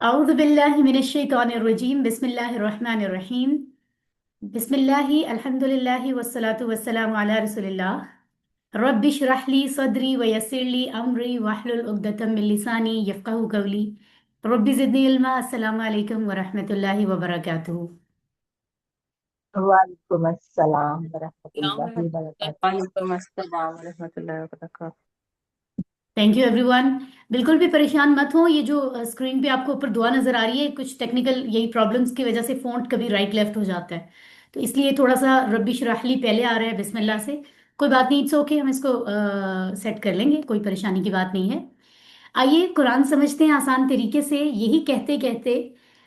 अऊज़ु बिल्लाहि मिनश्शैतानिर्रजीम बिस्मिल्लाहिर्रहमानिर्रहीम बिस्मिल्लाहि अल्हम्दुलिल्लाहि वस्सलातु वस्सलामु अला रसूलिल्लाह रब्बि इश्रह ली सदरी व यस्सिर ली अमरी वहलुल उक़दतम मिन लिसानी यफ़क़हू क़ौली रब्बि ज़िदनी इल्मा। अस्सलामु अलैकुम व रहमतुल्लाहि व बरकातुहू। वालेकुम अस्सलाम वरहमतुल्लाहि वबरकातुह। वालेकुम अस्सलाम वरहमतुल्लाहि वबरकातुह। Thank you everyone. बिल्कुल भी परेशान मत हो। ये जो स्क्रीन पे आपको ऊपर दुआ नजर आ रही है, कुछ टेक्निकल यही प्रॉब्लम्स की वजह से फ़ॉन्ट कभी राइट लेफ्ट हो जाता है, तो इसलिए थोड़ा सा रब्बी इश्रह ली पहले आ रहा है बिस्मिल्लाह से। कोई बात नहीं, इट्स ओके, हम इसको सेट कर लेंगे, कोई परेशानी की बात नहीं है। आइए कुरान समझते हैं आसान तरीके से, यही कहते कहते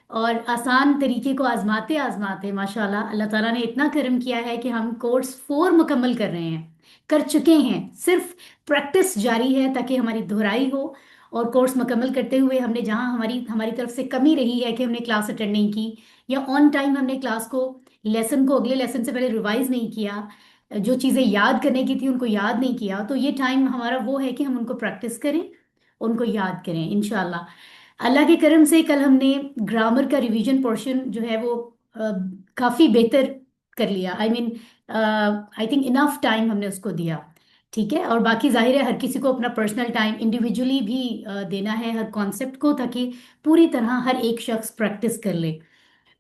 और आसान तरीके को आजमाते आजमाते माशाल्लाह अल्लाह ताला ने इतना करम किया है कि हम कोर्स 4 मुकम्मल कर रहे हैं, कर चुके हैं। सिर्फ प्रैक्टिस जारी है ताकि हमारी दोहराई हो। और कोर्स मुकम्मल करते हुए हमने जहां हमारी हमारी तरफ से कमी रही है कि हमने क्लास अटेंड नहीं की या ऑन टाइम हमने क्लास को लेसन को अगले लेसन से पहले रिवाइज नहीं किया, जो चीज़ें याद करने की थी उनको याद नहीं किया, तो ये टाइम हमारा वो है कि हम उनको प्रैक्टिस करें, उनको याद करें इंशाल्लाह। अल्लाह के करम से कल हमने ग्रामर का रिवीजन पोर्शन जो है वो काफ़ी बेहतर कर लिया। I mean I think enough time हमने उसको दिया। ठीक है, और बाकी जाहिर है हर किसी को अपना पर्सनल टाइम इंडिविजुअली भी देना है हर कॉन्सेप्ट को, ताकि पूरी तरह हर एक शख्स प्रैक्टिस कर ले।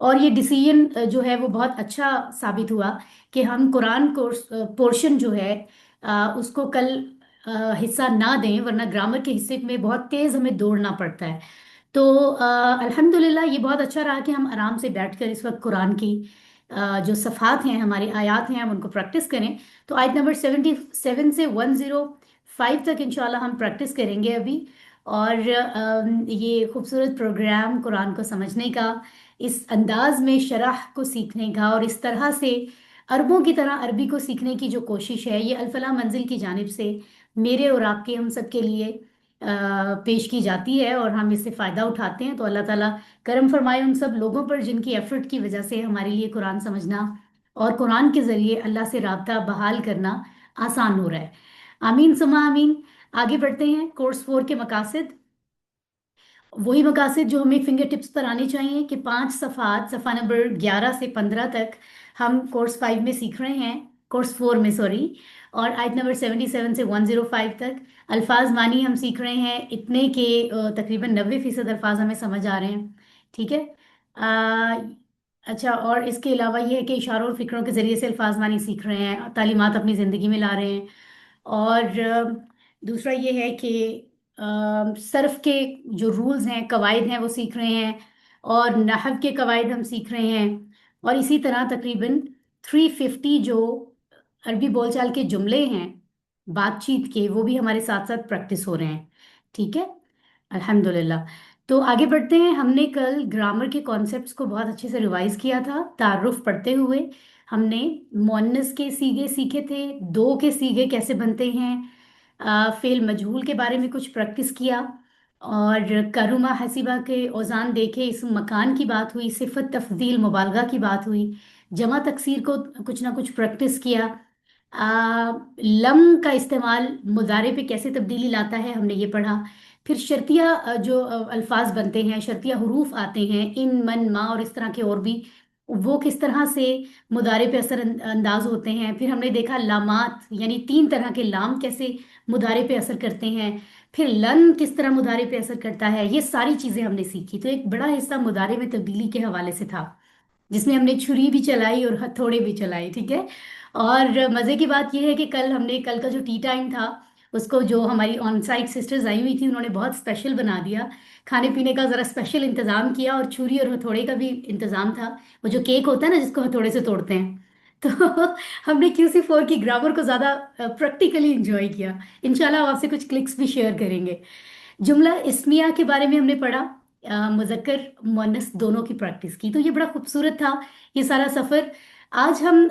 और ये डिसीजन जो है वो बहुत अच्छा साबित हुआ कि हम कुरान कोर्स पोर्शन जो है उसको कल हिस्सा ना दें, वरना ग्रामर के हिस्से में बहुत तेज हमें दौड़ना पड़ता है। तो अल्हम्दुलिल्लाह ये बहुत अच्छा रहा कि हम आराम से बैठकर इस वक्त कुरान की जो सफ़ात हैं, हमारी आयात हैं, हम उनको प्रैक्टिस करें। तो आयत नंबर 77 से 105 तक इंशाल्लाह हम प्रैक्टिस करेंगे अभी। और ये खूबसूरत प्रोग्राम कुरान को समझने का, इस अंदाज में शरह को सीखने का और इस तरह से अरबों की तरह अरबी को सीखने की जो कोशिश है, ये अल्फला मंजिल की जानिब से मेरे और आपके हम सब के लिए पेश की जाती है और हम इससे फ़ायदा उठाते हैं। तो अल्लाह ताला करम फरमाए उन सब लोगों पर जिनकी एफर्ट की वजह से हमारे लिए कुरान समझना और कुरान के ज़रिए अल्लाह से राब्ता बहाल करना आसान हो रहा है। आमीन सुमा आमीन। आगे बढ़ते हैं। कोर्स 4 के मकासद, वही मकासद जो हमें फिंगर टिप्स पर आने चाहिए कि 5 सफ़ात, सफ़ा नंबर 11 से 15 तक हम कोर्स 5 में सीख रहे हैं, कोर्स 4 में सॉरी। और आयत नंबर 77 से 105 तक अल्फाज मानी हम सीख रहे हैं, इतने के तकरीबन 90% अल्फाज हमें समझ आ रहे हैं। ठीक है। आ, अच्छा, और इसके अलावा ये है कि इशारों और फिक्रों के ज़रिए से अल्फाज मानी सीख रहे हैं, तालीमात अपनी ज़िंदगी में ला रहे हैं। और दूसरा ये है कि सर्फ के जो रूल्स हैं, कवायद हैं, वो सीख रहे हैं। और नहव के कवायद हम सीख रहे हैं। और इसी तरह तकरीबन 350 जो अरबी बोलचाल के जुमले हैं बातचीत के, वो भी हमारे साथ साथ प्रैक्टिस हो रहे हैं। ठीक है, अल्हम्दुलिल्लाह। तो आगे बढ़ते हैं। हमने कल ग्रामर के कॉन्सेप्ट्स को बहुत अच्छे से रिवाइज किया था। तारुफ पढ़ते हुए हमने मोन्नस के सीगे सीखे थे, दो के सीगे कैसे बनते हैं, फेल मजहूल के बारे में कुछ प्रैक्टिस किया। और करुमा हसीबा के औजान देखे, इस मकान की बात हुई, सिफत तफजील मुबालगा की बात हुई, जमा तकसीर को कुछ ना कुछ प्रैक्टिस किया। लम का इस्तेमाल मुजारे पे कैसे तब्दीली लाता है हमने ये पढ़ा। फिर शर्तिया जो अल्फाज बनते हैं, शर्तिया हरूफ आते हैं, इन मन मा और इस तरह के और भी, वो किस तरह से मुदारे पे असर अंदाज होते हैं। फिर हमने देखा लामात यानी 3 तरह के लाम कैसे मुदारे पे असर करते हैं। फिर लन किस तरह मुदारे पे असर करता है, ये सारी चीज़ें हमने सीखी। तो एक बड़ा हिस्सा मुदारे में तब्दीली के हवाले से था, जिसमें हमने छुरी भी चलाई और हथौड़े भी चलाई। ठीक है। और मज़े की बात यह है कि कल का जो टी टाइम था, उसको जो हमारी ऑन साइट सिस्टर्स आई हुई थी उन्होंने बहुत स्पेशल बना दिया। खाने पीने का ज़रा स्पेशल इंतज़ाम किया और छुरी और हथौड़े का भी इंतज़ाम था। वो जो केक होता है ना जिसको हथौड़े से तोड़ते हैं, तो हमने QC4 की ग्रामर को ज़्यादा प्रैक्टिकली इंजॉय किया। इंशाल्लाह हम आपसे कुछ क्लिक्स भी शेयर करेंगे। जुमला इस्मिया के बारे में हमने पढ़ा, मुज़क्कर मुअन्नस दोनों की प्रैक्टिस की। तो ये बड़ा खूबसूरत था ये सारा सफ़र। आज हम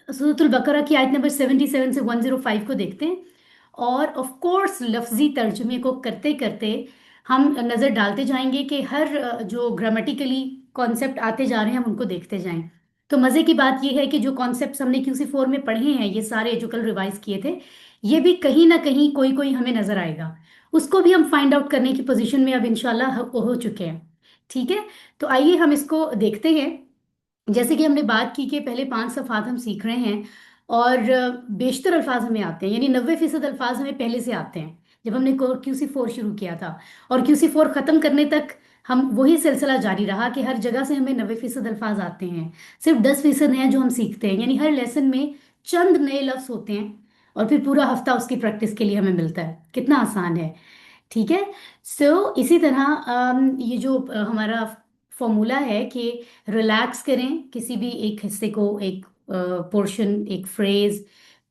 सूरतुल बकरा की आयत नंबर 77 से 105 को देखते हैं। और ऑफ कोर्स लफ्ज़ी तर्जुमे को करते करते हम नज़र डालते जाएंगे कि हर जो ग्रामेटिकली कॉन्सेप्ट आते जा रहे हैं हम उनको देखते जाएं। तो मज़े की बात यह है कि जो कॉन्सेप्ट्स हमने QC4 में पढ़े हैं, ये सारे जो कल रिवाइज किए थे, ये भी कहीं ना कहीं कोई कोई हमें नज़र आएगा। उसको भी हम फाइंड आउट करने की पोजीशन में अब इंशाल्लाह हो चुके हैं। ठीक है, तो आइए हम इसको देखते हैं। जैसे कि हमने बात की कि पहले 5 सफ़ात हम सीख रहे हैं, और बेशतर अल्फाज हमें आते हैं, यानी 90% अल्फाज हमें पहले से आते हैं जब हमने QC4 शुरू किया था। और QC4 ख़त्म करने तक हम वही सिलसिला जारी रहा कि हर जगह से हमें 90% अल्फाज आते हैं। सिर्फ 10% हैं जो हम सीखते हैं, यानी हर लेसन में चंद नए लफ्ज़ होते हैं, और फिर पूरा हफ्ता उसकी प्रैक्टिस के लिए हमें मिलता है। कितना आसान है। ठीक है। इसी तरह ये जो हमारा फॉर्मूला है कि रिलैक्स करें किसी भी एक हिस्से को, एक पोर्शन, एक फ्रेज,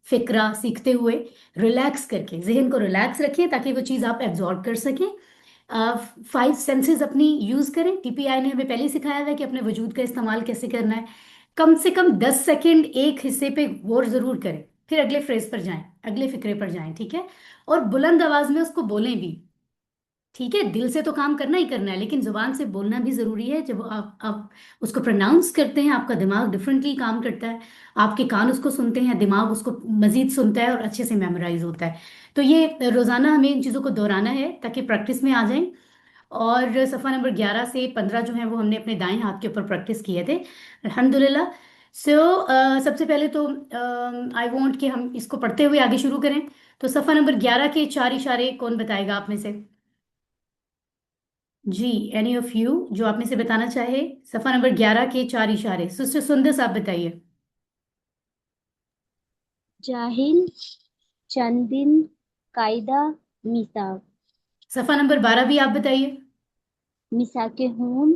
फिक्रा सीखते हुए रिलैक्स करके जहन को रिलैक्स रखें ताकि वो चीज़ आप एब्जॉर्ब कर सकें। 5 सेंसेस अपनी यूज करें। TPI ने हमें पहले ही सिखाया हुआ है कि अपने वजूद का इस्तेमाल कैसे करना है। कम से कम 10 सेकेंड एक हिस्से पे गौर जरूर करें, फिर अगले फ्रेज पर जाएं, अगले फिक्रे पर जाएं। ठीक है, और बुलंद आवाज में उसको बोलें भी। ठीक है, दिल से तो काम करना ही करना है, लेकिन जुबान से बोलना भी जरूरी है। जब आप उसको प्रोनाउंस करते हैं, आपका दिमाग डिफरेंटली काम करता है। आपके कान उसको सुनते हैं, दिमाग उसको मजीद सुनता है और अच्छे से मेमोराइज होता है। तो ये रोजाना हमें इन चीज़ों को दोहराना है ताकि प्रैक्टिस में आ जाएं। और सफ़ा नंबर 11 से 15 जो है वो हमने अपने दाएं हाथ के ऊपर प्रैक्टिस किए थे, अल्हम्दुलिल्लाह। सबसे पहले तो आई वांट कि हम इसको पढ़ते हुए आगे शुरू करें। तो सफ़ा नंबर 11 के 4 इशारे कौन बताएगा आप में से? जी, एनी ऑफ यू जो आप में से बताना चाहे। सफ़ा नंबर 11 के 4 इशारे, सिस्टर सुंदस आप बताइए। जाहिल, चंदिन, कायदा, मिसाक। सफ़ा नंबर 12 भी आप बताइए। मिसाके हून,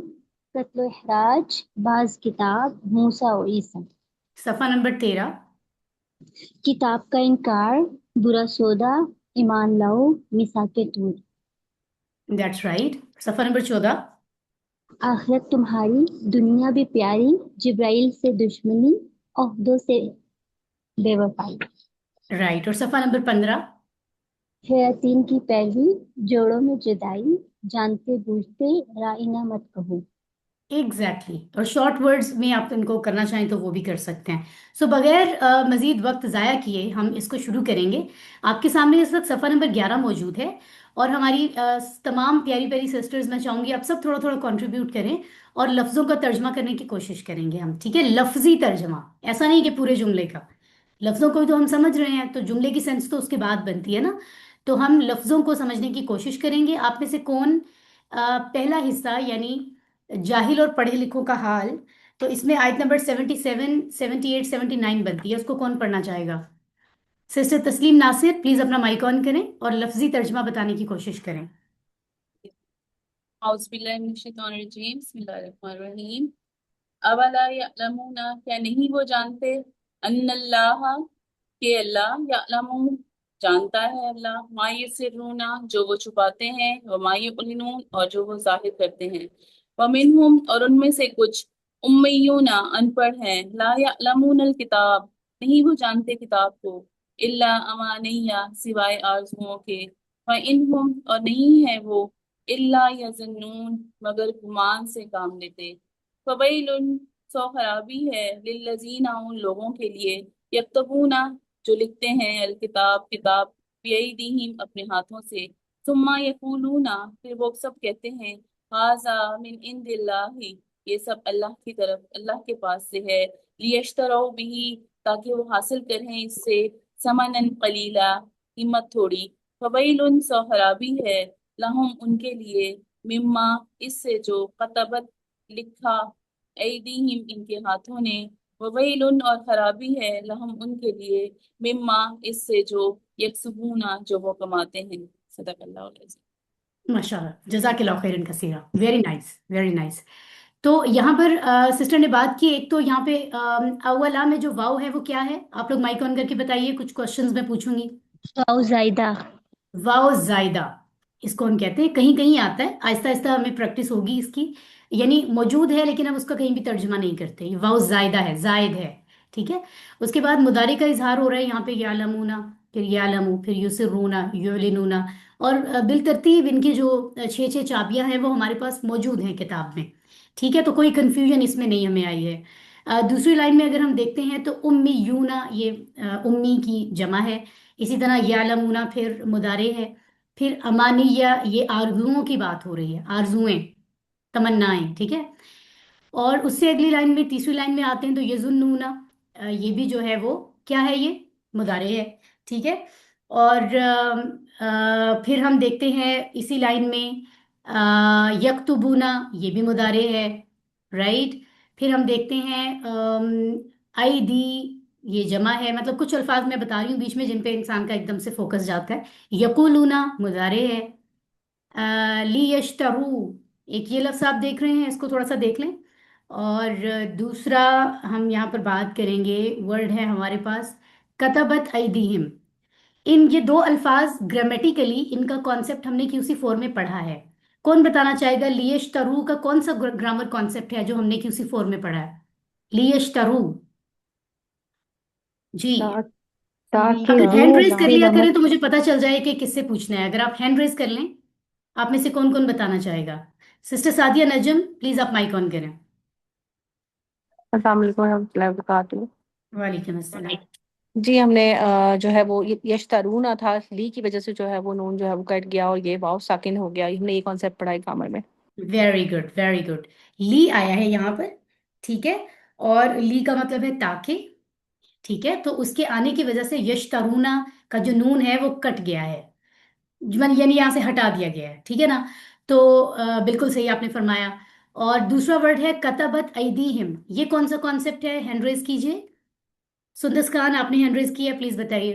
कत्लो इहराज, बाज किताब, मूसा और ईसा। सफ़ा नंबर 13। किताब का इनकार, बुरा सौदा, ईमान लाओ, मिसाके तूर। That's right. सफ़ा नंबर 14। आखिरत तुम्हारी, दुनिया भी प्यारी, जिब्राइल से दुश्मनी, ओहदों से बेवफाई। राइट। और सफ़ा नंबर 15। शयातीन की पैरवी, जोड़ों में जुदाई, जानते बूझते राइना मत कहो। एग्जैक्टली और शॉर्ट वर्ड्स में आप इनको करना चाहें तो वो भी कर सकते हैं। बगैर मजीद वक्त ज़ाया किए हम इसको शुरू करेंगे। आपके सामने इस वक्त सफ़ा नंबर 11 मौजूद है, और हमारी तमाम प्यारी प्यारी सिस्टर्स, मैं चाहूँगी आप सब थोड़ा थोड़ा कंट्रीब्यूट करें और लफ्ज़ों का तर्जमा करने की कोशिश करेंगे हम। ठीक है, लफ्ज़ी तर्जमा, ऐसा नहीं कि पूरे जुमले का। लफ्ज़ों को भी तो हम समझ रहे हैं, तो जुमले की सेंस तो उसके बाद बनती है ना। तो हम लफ्ज़ों को समझने की कोशिश करेंगे। आप में से कौन पहला हिस्सा, यानी जाहिल और पढ़े लिखों का हाल, तो इसमें आयत नंबर 77, 78, 79 बनती है, उसको कौन पढ़ना चाहेगा? सिस्टर तस्लीम नासिर, प्लीज अपना माइक ऑन करें और लफ्जी तर्जमा बताने की कोशिश करें। औज़ुबिल्लाहिमिनश्शैतानिर्रजीम बिस्मिल्लाहिर्रहमानिर्रहीम। अवला यअलमूना, क्या नहीं वो जानते, अन्नल्लाह के अल्लाह, यअलमू जानता है अल्लाह, मा युसिर्रूना जो वो छुपाते हैं, व मा युअलिनून और जो वो जाहिर करते हैं। व मिनहुम और उनमें से कुछ, उम्मीयूना अनपढ़ हैं, ला यअलमूनल किताब नहीं वो जानते किताब को, इल्ला अमानिया सिवाय आरजुओं के, व इनहुम और नहीं है वो, इल्ला यज़न्नून मगर गुमान से काम लेते। फवैलुन सो खराबी है, लिल्लज़ीना उन लोगों के लिए, यक्तबूना जो लिखते हैं, अल किताब किताब, बियदीहिम अपने हाथों से, सुम्मा यकूलूना फिर वो सब कहते हैं, हाजा मिन इंदिल्लाहि ये सब अल्लाह की तरफ, अल्लाह के पास से है, लियश्तरौ बिही ताकि वो हासिल करें इससे, समनन कलीला कीमत थोड़ी। फवैलुन सो खराबी है, लहुम उनके लिए, मिम्मा इससे जो कतबत लिखा, ऐदीहिम इनके हाथों ने, ववैलुन और खराबी है, लहम उनके लिए, मिम्मा इससे जो यकसबूना जो वो कमाते हैं। सदक़ल्लाहुल अज़ीम। माशाल्लाह, जज़ाकिल्लाह खैरन कसीरा, वेरी नाइस, वेरी नाइस। तो यहाँ पर सिस्टर ने बात की, एक तो यहाँ पे अव्वला में जो वाव है वो क्या है? आप लोग माइक ऑन करके बताइए, कुछ क्वेश्चंस मैं पूछूंगी। वाओ जायदा। वाव जायदा, इसको हम कहते हैं, कहीं कहीं आता है, आहिस्ता आहिस्ता हमें प्रैक्टिस होगी इसकी। यानी मौजूद है लेकिन हम उसका कहीं भी तर्जुमा नहीं करते। ये वाव जायदा है, जायद है। ठीक है। उसके बाद मुदारे का इजहार हो रहा है यहाँ पे, यालमूना, फिर यालमू, फिर युसिर्रूना, युलिनूना। और बिलतरतीब इनकी जो 6 6 चाबियां हैं वो हमारे पास मौजूद हैं किताब में। ठीक है, तो कोई कंफ्यूजन इसमें नहीं हमें आई है। दूसरी लाइन में अगर हम देखते हैं तो उम्मी यूना, ये उम्मी की जमा है। इसी तरह यालमूना फिर मुदारे है, फिर अमानिया, ये आरजुओं की बात हो रही है, आरजुएं, तमन्नाएं, ठीक है। और उससे अगली लाइन में, तीसरी लाइन में आते हैं तो यजुन्नूना, ये भी जो है वो क्या है, ये मुदारे है, ठीक है। और फिर हम देखते हैं इसी लाइन में यक्तुबूना, ये भी मुदारे है, राइट। फिर हम देखते हैं आईदी, ये जमा है, मतलब कुछ अल्फाज मैं बता रही हूँ बीच में जिन पे इंसान का एकदम से फोकस जाता है। यकूलूना मुदारे है। ली यश्तरू, एक ये लफ्ज आप देख रहे हैं, इसको थोड़ा सा देख लें। और दूसरा हम यहाँ पर बात करेंगे, वर्ड है हमारे पास कतबत अयदीहिम। इन ये दो अल्फाज ग्रामेटिकली इनका कॉन्सेप्ट हमने क्यूसी फोर में पढ़ा है। कौन बताना चाहेगा लियश्तरू का कौन सा ग्रामर कॉन्सेप्ट है जो हमने क्यूसी फोर में पढ़ा है? लियश्तरू, जी। ता, ताकि अगर हैंड वो रेज कर लिया लामत। करें तो मुझे पता चल जाए कि किससे पूछना है। अगर आप हैंड रेज कर लें, आप में से कौन कौन बताना चाहेगा? सिस्टर सादिया नजम, प्लीज आप माइक ऑन करें। अस्सलाम वालेकुम रहमतुल्लाहि व बरकातुहू। वालेकुम अस्सलाम। जी हमने जो है वो यश्तरूना था, ली की वजह से जो है वो नून जो है वो कट गया और ये वाव साकिन हो गया। हमने ये कॉन्सेप्ट पढ़ा है ग्रामर में। Very good, very good. ली आया है यहाँ पर, ठीक है। और ली का मतलब है ताकि, ठीक है। तो उसके आने की वजह से यश तरुणा का जो नून है वो कट गया है, यानी यहाँ से हटा दिया गया है, ठीक है ना। तो बिल्कुल सही आपने फरमाया। और दूसरा वर्ड है कतबत अयदीहिम, ये कौन सा कॉन्सेप्ट है? हैंड रेज कीजिए। सुंदस खान, आपने हैंड रेज किया, प्लीज बताइए।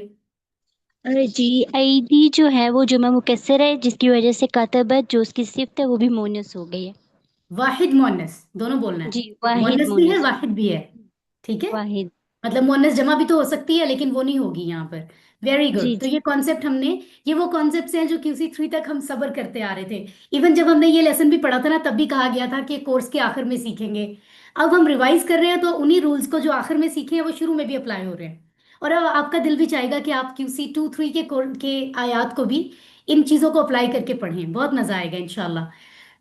अरे जी, आईडी जो है वो जुमा मुकस्सर है, जिसकी वजह से कातबत जो उसकी सिफ्त है वो भी मोनस हो गई है। वाहिद मोनस दोनों बोलना है। जी, वाहिद मोनस भी है, मोनस। वाहिद भी है, ठीक है। वाहिद। मतलब मोनस जमा भी तो हो सकती है, लेकिन वो नहीं होगी यहाँ पर। वेरी जी गुड। तो जी। ये कॉन्सेप्ट हमने, ये वो कॉन्सेप्ट हैं जो क्यूसी थ्री तक हम सबर करते आ रहे थे। इवन जब हमने ये लेसन भी पढ़ा था ना, तब भी कहा गया था कि कोर्स के आखिर में सीखेंगे। अब हम रिवाइज कर रहे हैं तो उन्हीं रूल्स को जो आखिर में सीखे हैं वो शुरू में भी अप्लाई हो रहे हैं। और अब आपका दिल भी चाहेगा कि आप क्यूसी टू थ्री के आयात को भी इन चीजों को अप्लाई करके पढ़ें, बहुत मजा आएगा इंशाल्लाह।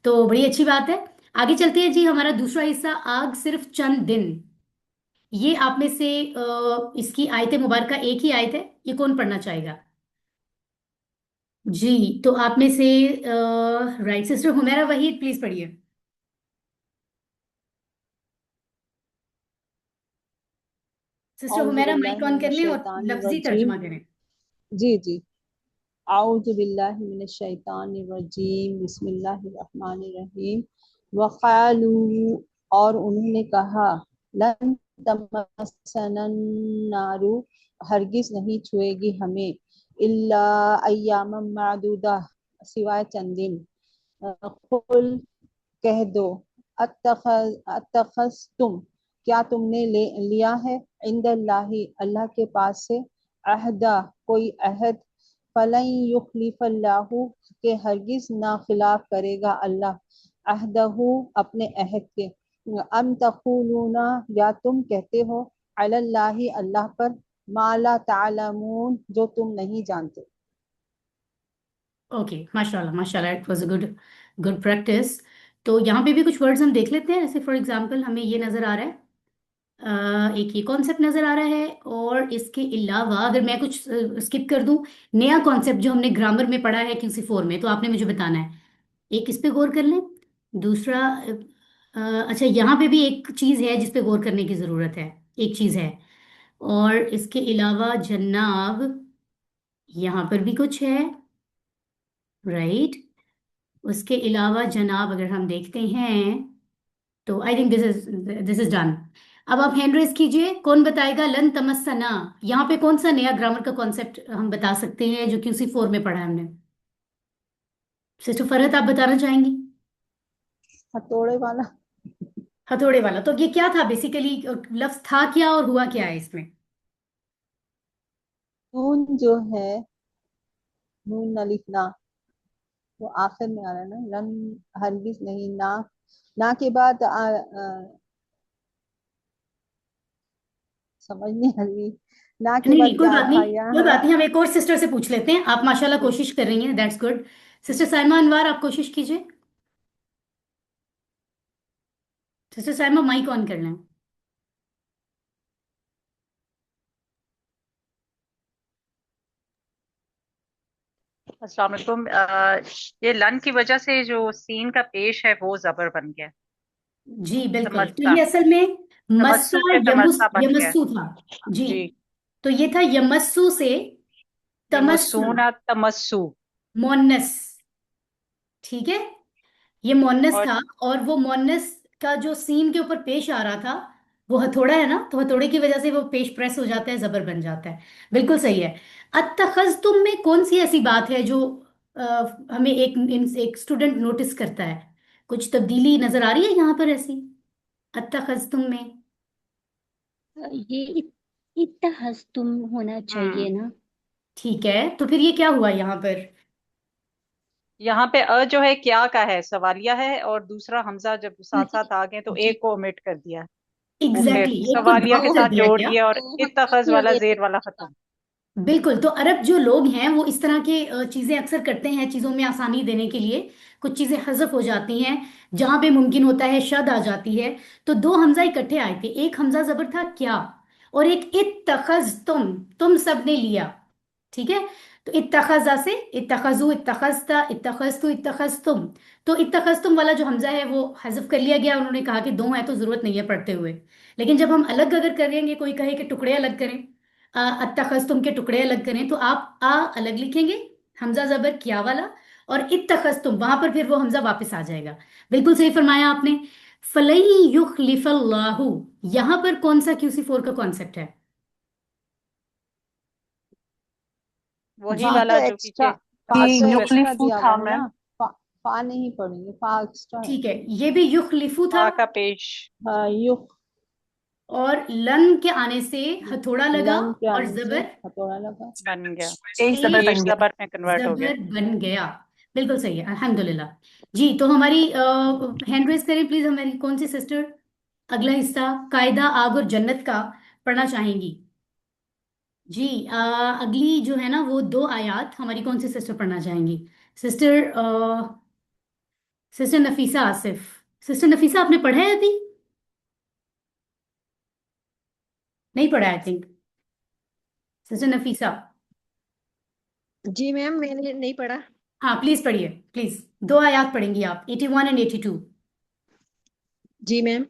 तो बड़ी अच्छी बात है। आगे चलते हैं जी। हमारा दूसरा हिस्सा, आग सिर्फ चंद दिन। ये आप में से इसकी आयत मुबारका एक ही आयत है, ये कौन पढ़ना चाहेगा? जी, तो आप में से right sister Humaira Waheed, please पढ़िए। सिस्टर औज़ु हुमैरा माइक बिल्लाहि ऑन कर मिनश लें और शैतानिर लफ्जी रजीम। तर्जुमा करें। जी जी। औज़ु बिल्लाहि मिनश शैतानिर रजीम। बिस्मिल्लाहिर रहमानिर रहीम। वक़ालू, और उन्होंने कहा, लन तमस्सनन नारु, हरगिज नहीं छुएगी हमें, इल्ला अय्यामम मादूदा, सिवाय चंद दिन। कुल, कह दो, अतखस्तुम, क्या तुमने लिया है, इंदल्लाही, अल्लाह के पास से, अहदा, कोई अहद, फलन युखलिफल्लाहु, के हरगिज ना खिलाफ करेगा अल्लाह, अहदहु, अपने अहद के। अम तक़ूलूना, या तुम कहते हो, अलल्लाही, अल्लाह पर, माला तालमून, जो तुम नहीं जानते। ओके, माशाल्लाह माशाल्लाह, it was a good good practice. तो यहाँ पे भी कुछ वर्ड्स हम देख लेते हैं। जैसे फॉर एग्जांपल हमें ये नजर आ रहा है, एक ये कॉन्सेप्ट नजर आ रहा है। और इसके अलावा अगर मैं कुछ स्किप कर दूं, नया कॉन्सेप्ट जो हमने ग्रामर में पढ़ा है क्यूसी फोर में, तो आपने मुझे बताना है। एक इस पे गौर कर लें। दूसरा अच्छा, यहाँ पे भी एक चीज है जिस पे गौर करने की जरूरत है, एक चीज है। और इसके अलावा जनाब, यहाँ पर भी कुछ है, राइट। उसके अलावा जनाब अगर हम देखते हैं, तो I think this is done. अब आप हैंड रेस कीजिए, कौन बताएगा लन तमस्सना? यहाँ पे कौन सा नया ग्रामर का कॉन्सेप्ट हम बता सकते हैं जो क्यूसी फोर में पढ़ा है हमने? सिस्टर फरहत, आप बताना चाहेंगी? हथौड़े वाला। हथौड़े वाला, तो ये क्या था बेसिकली? लफ्ज था क्या और हुआ क्या है इसमें? नून जो है, नून अलिफ ना, वो आखिर में आ रहा है ना, लन, हरगिज नहीं, ना के बाद समझ नहीं आ रही, ना के नहीं बाद नहीं, कोई क्या बात था नहीं, कोई यहाँ। बात नहीं, हम एक और सिस्टर से पूछ लेते हैं। आप माशाल्लाह कोशिश कर रही हैं, दैट्स गुड। सिस्टर साइमा अनवार, आप कोशिश कीजिए। सिस्टर साइमा माइक ऑन कर लें। अस्सलाम वालेकुम। ये लन की वजह से जो सीन का पेश है वो जबर बन गया। जी बिल्कुल, तो तमस्सा, ये असल में मस्सा तमस्सु से तमस्सा बन गया। यमस्सू था। जी, जी। तो ये था यमस्सू से तमस्सु, यमुसूना तमस्सु। मोनस। ठीक है, ये मोनस और था। और वो मोनस का जो सीन के ऊपर पेश आ रहा था, वो हथौड़ा है ना, तो हथौड़े की वजह से वो पेश प्रेस हो जाता है, जबर बन जाता है। बिल्कुल सही है। अत्तखज़्तुम में कौन सी ऐसी बात है जो हमें एक स्टूडेंट नोटिस करता है? कुछ तब्दीली नजर आ रही है यहाँ पर ऐसी अत्तखज़्तुम में? ये इत्तहस्तुम होना चाहिए ना। ठीक है, तो फिर ये क्या हुआ यहाँ पर? यहाँ पे जो है क्या का है, सवालिया है, और दूसरा हमजा जब साथ साथ आ गए तो जी। एक को ओमिट कर दिया। एग्जैक्टली exactly, एक को सवालिया के ड्रॉप कर साथ दिया जोड़ गया। दिया, और तो इत्तखज हमको वाला ये जेर वाला खत्म। बिल्कुल, तो अरब जो लोग हैं वो इस तरह के चीजें अक्सर करते हैं, चीजों में आसानी देने के लिए। कुछ चीजें हजफ हो जाती हैं, जहां पे मुमकिन होता है शद आ जाती है। तो दो हमजा इकट्ठे आए थे, एक हमजा जबर था क्या, और एक इत्तखज, तुम सब ने लिया। ठीक है, तो इत्तखजा से इत्तखजू, इत्तखजता, इत्तखजतु, इत्तखजतुम। तो इत्तखजतुम वाला जो हमजा है वो हजफ कर लिया गया। उन्होंने कहा कि दो है तो जरूरत नहीं है पढ़ते हुए। लेकिन जब हम अलग अगर करेंगे, कोई कहे कि टुकड़े अलग करें, अत्तखज़्तुम के टुकड़े अलग करें, तो आप आ अलग लिखेंगे, हमजा जबर किया वाला, और इत्तखज़्तुम वहां पर फिर वो हमजा वापस आ जाएगा। बिल्कुल सही फरमाया आपने। फलई युखलिफल्लाहु, यहां पर कौन सा QC4 का कॉन्सेप्ट है? वही जी, फा तो वाला जो एक्स्ट्रा, पीछे फा ये तो प्रेस। एक्स्ट्रा युखलिफु दिया था हुआ है मैम। ना। फा नहीं पढ़ेंगे, फा एक्स्ट्रा है। ठीक है, ये भी युखलिफु था। पा का पेश हाँ, युक, और लन के आने से हथौड़ा लगा, लन के और आने से जबर हथौड़ा लगा। बन गया, पेश जबर पेश पेश बन गया। जबर में कन्वर्ट हो गया। जबर बन गया। बिल्कुल सही है, अल्हम्दुलिल्लाह। जी, तो हमारी हैंड रेस करें प्लीज, हमारी कौन सी सिस्टर अगला हिस्सा कायदा आग और जन्नत का पढ़ना चाहेंगी? जी, अगली जो है ना वो दो आयात हमारी कौन सी सिस्टर पढ़ना चाहेंगी? Sister sister Nafisa Asif. Sister Nafisa, आपने पढ़ा है अभी? नहीं पढ़ा आई थिंक। सिस्टर नफीसा। जी मैम, मैंने नहीं पढ़ा। हाँ प्लीज पढ़िए, प्लीज। दो आयात पढ़ेंगी आप, 81 एंड 82। जी मैम,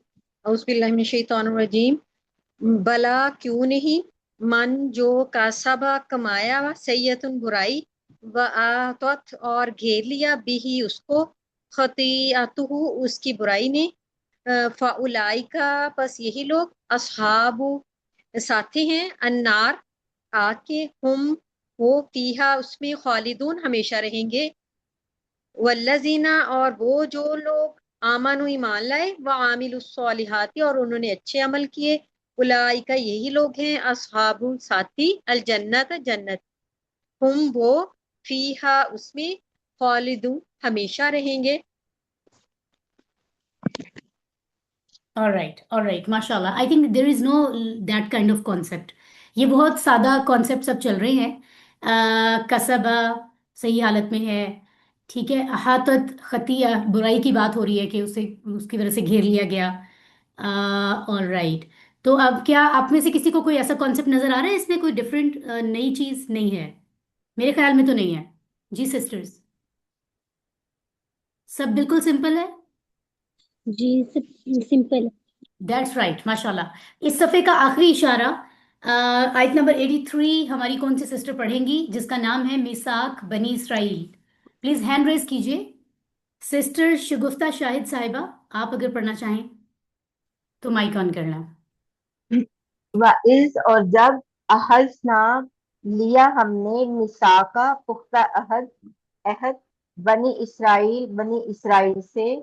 औज़ुबिल्लाहि भला क्यों नहीं, मन जो कासबा कमाया सैयतुन बुराई, व आतत और घेर लिया बिही उसको, खतीअतुहु उसकी बुराई ने, फ़उलाइका बस यही लोग, असहाबु साथी हैं, अन्नार आग के, हम वो फीहा उसमें खालिदून हमेशा रहेंगे, वल्लजीना और वो जो लोग आमनु ईमान लाए व आमिलुस्सॉलिहाती और उन्होंने अच्छे अमल किए, उलाइका यही लोग हैं अस्हाबु साथी अल जन्नत जन्नत, हम वो फीहा उसमें खालिदून हमेशा रहेंगे। ऑल राइट, माशाल्लाह। आई think there is know that kind of concept. ये बहुत सादा कॉन्सेप्ट सब चल रहे हैं। कसबा सही हालत में है, ठीक है। अहातत खतिया, बुराई की बात हो रही है कि उसे उसकी वजह से घेर लिया गया। ऑल राइट, तो अब क्या आप में से किसी को कोई ऐसा कॉन्सेप्ट नजर आ रहा है इसमें? कोई डिफरेंट नई चीज नहीं है मेरे ख्याल में, तो नहीं है। जी सिस्टर्स, सब बिल्कुल सिंपल है। जी, सिंपल। दैट्स राइट, माशाल्लाह। इस सफ़े का आखिरी इशारा आयत नंबर 83 हमारी कौन सी सिस्टर पढ़ेंगी, जिसका नाम है मिसाक बनी इसराइल? प्लीज हैंड रेज कीजिए। सिस्टर शगुफ्ता शाहिद साहिबा, आप अगर पढ़ना चाहें तो माइक ऑन करना। वाइज और जब अहजना लिया हमने मिसाका पुख्ता अहद अहद बनी इसराइल से,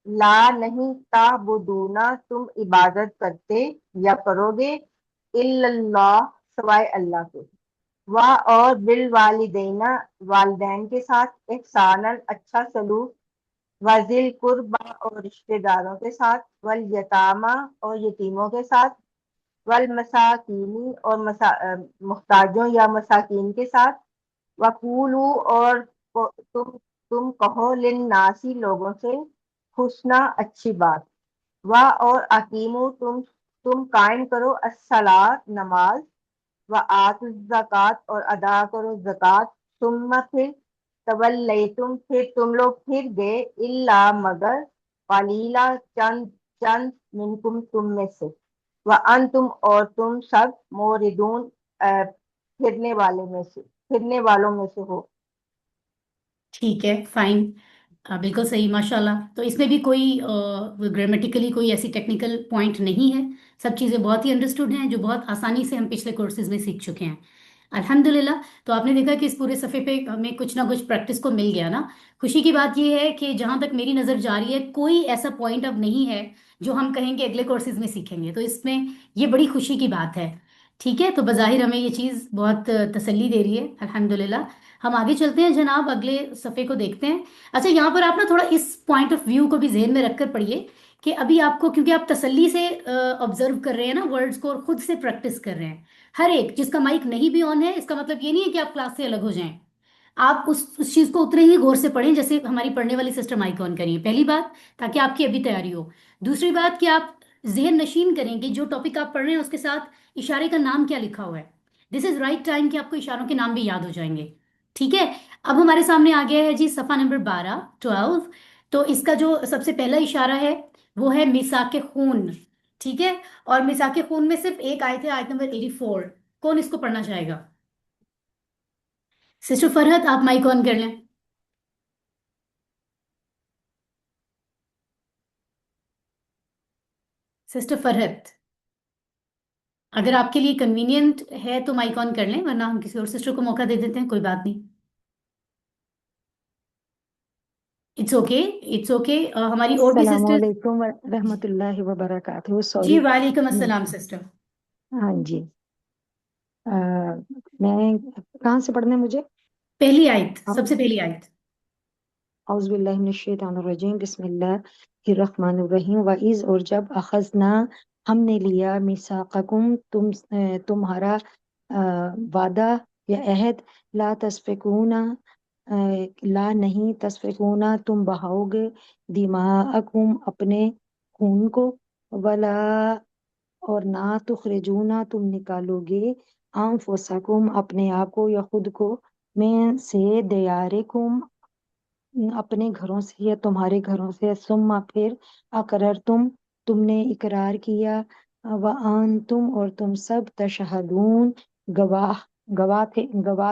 ला नहीं ताबुदूना तुम इबादत करते या करोगे, इल्लल्लाह सवाए अल्लाह के, वाह और बिल वालिदैना वालिदैन के साथ एहसानन अच्छा सलूक, वजिल कुर्बा और रिश्तेदारों के साथ, वल यतामा और यतीमों के साथ, वल मसाकीनी और मुहताजों या मसाकीन के साथ, वकूलू और तुम कहो लिन्नासी लोगों से, हुस्ना अच्छी बात, वाह और अकीमू तुम कायम करो अस्सलात नमाज, व आतु ज़कात और अदा करो ज़कात, सुम्मा फिर तवल्लैतुम, फिर तुम लोग फिर गए, इल्ला मगर, कलीला चंद, चंद, मिनकुम तुम में से, व अंतुम और तुम सब, मोरिदून फिरने वालों में से हो। ठीक है, फाइन। बिल्कुल सही, माशाल्लाह। तो इसमें भी कोई ग्रामेटिकली कोई ऐसी टेक्निकल पॉइंट नहीं है। सब चीज़ें बहुत ही अंडरस्टूड हैं, जो बहुत आसानी से हम पिछले कोर्सेज में सीख चुके हैं, अल्हम्दुलिल्लाह। तो आपने देखा कि इस पूरे सफ़े पे हमें कुछ ना कुछ प्रैक्टिस को मिल गया ना। खुशी की बात यह है कि जहाँ तक मेरी नज़र जा रही है, कोई ऐसा पॉइंट अब नहीं है जो हम कहेंगे अगले कोर्सेज में सीखेंगे। तो इसमें ये बड़ी खुशी की बात है। ठीक है, तो बज़ाहिर हमें ये चीज़ बहुत तसल्ली दे रही है, अल्हम्दुलिल्लाह। हम आगे चलते हैं जनाब, अगले सफ़े को देखते हैं। अच्छा, यहाँ पर आप ना थोड़ा इस पॉइंट ऑफ व्यू को भी जहन में रखकर पढ़िए कि अभी आपको, क्योंकि आप तसल्ली से ऑब्जर्व कर रहे हैं ना वर्ड्स को, और खुद से प्रैक्टिस कर रहे हैं। हर एक जिसका माइक नहीं भी ऑन है, इसका मतलब ये नहीं है कि आप क्लास से अलग हो जाएं। आप उस चीज को उतने ही गौर से पढ़ें जैसे हमारी पढ़ने वाली सिस्टर माइक ऑन करिए, पहली बात, ताकि आपकी अभी तैयारी हो। दूसरी बात कि आप जहन नशीन करेंगे जो टॉपिक आप पढ़ रहे हैं उसके साथ इशारे का नाम क्या लिखा हुआ है। दिस इज राइट टाइम कि आपको इशारों के नाम भी याद हो जाएंगे। ठीक है। अब हमारे सामने आ गया है जी सफ़ा नंबर 12। तो इसका जो सबसे पहला इशारा है वो है मिसाके खून। ठीक है। और मिसाके खून में सिर्फ एक आयत है, आयत नंबर 84। कौन इसको पढ़ना चाहेगा? सिस्टर फरहत, आप माइक ऑन कर लें। सिस्टर फरहत, अगर आपके लिए कन्वीनियंट है तो माइक ऑन कर लें, वरना हम किसी और सिस्टर को मौका दे देते हैं, कोई बात नहीं। It's okay, it's okay. हमारी और भी अस्सलाम सिस्टर्स। वालेकुम व रहमतुल्लाहि व बरकातहू। जी, सॉरी। वालेकुम अस्सलाम सिस्टर। हाँ जी। मैं कहाँ से पढ़ना है मुझे? पहली आयत, सबसे पहली आयत। औज़ु बिल्लाहि मिनश शैतानिर रजीम, बिस्मिल्लाहिर रहमानिर रहीम। व इज़, और जब, अखज़ना, हमने लिया, मीसाक़कुम, तुम्हारा वादा या अहद, ला तस्फ़िकूना, ला नहीं, तस्फ़िकूना तुम बहाओगे, दिमाअकुम अपने खून को, वला और ना, तुखरिजूना तुम निकालोगे, अनफुसकुम अपने आप को या खुद को, में से, दियारिकुम अपने घरों से या तुम्हारे घरों से, सुम्मा फिर, अकरर तुमने इकरार किया, व तुम और तुम सब, तशहदून गवाह गवाह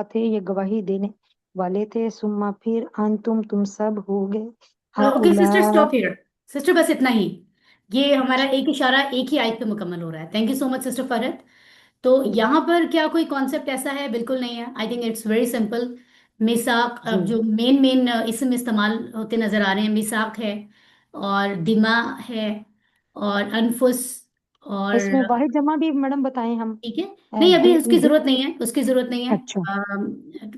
थे या गवाही देने वाले थे, सुम्मा फिर, तुम सब हो गए, ओके हाउला। Sister, stop here. सिस्टर, बस इतना ही। ये हमारा एक इशारा एक ही आयत पे मुकम्मल हो रहा है। Thank you so much sister Farhat. तो यहाँ पर क्या कोई कॉन्सेप्ट ऐसा है? बिल्कुल नहीं है। I think it's very simple. मिसाक, अब जी, जो मेन मेन इसम इस्तेमाल होते नजर आ रहे हैं, मिसाक है, और दिमा है, और अनफुस, इसमें और वाहिद जमा भी मैडम बताएं हम। ठीक है। नहीं, अभी दे, उसकी दे, जरूरत नहीं है, उसकी जरूरत नहीं है। अच्छा।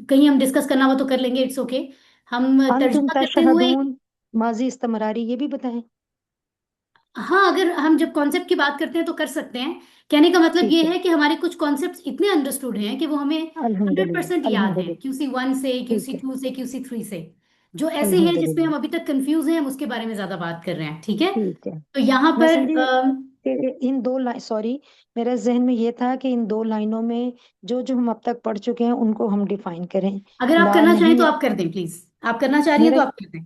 कहीं हम डिस्कस करना हो तो कर लेंगे, इट्स ओके। हम तुम तर्जुमा करते हुए, तशहदून, माजी इस्तमरारी, ये भी बताएं। हाँ, अगर हम जब कॉन्सेप्ट की बात करते हैं तो कर सकते हैं। कहने का मतलब ठीक ये है। है कि हमारे कुछ कॉन्सेप्ट्स इतने अंडरस्टूड हैं कि वो हमें हंड्रेड परसेंट अल्हम्दुलिल्लाह, याद हैं, अल्हम्दुलिल्लाह। QC 1 से, ठीक QC है। 2 से, QC 3 से। जो ऐसे हैं जिसमें अल्हम्दुलिल्लाह। हम अभी तक कंफ्यूज हैं, हम उसके बारे में ज्यादा बात कर रहे हैं। ठीक है। ठीक है। तो यहाँ मैं पर समझी इन दो लाइन, सॉरी, मेरे जहन में ये था कि इन दो लाइनों में जो जो हम अब तक पढ़ चुके हैं उनको हम डिफाइन करें। अगर आप ला करना चाहें नहीं, तो आप कर दें, प्लीज। आप करना चाह रही हैं मेरा तो आप कर दें।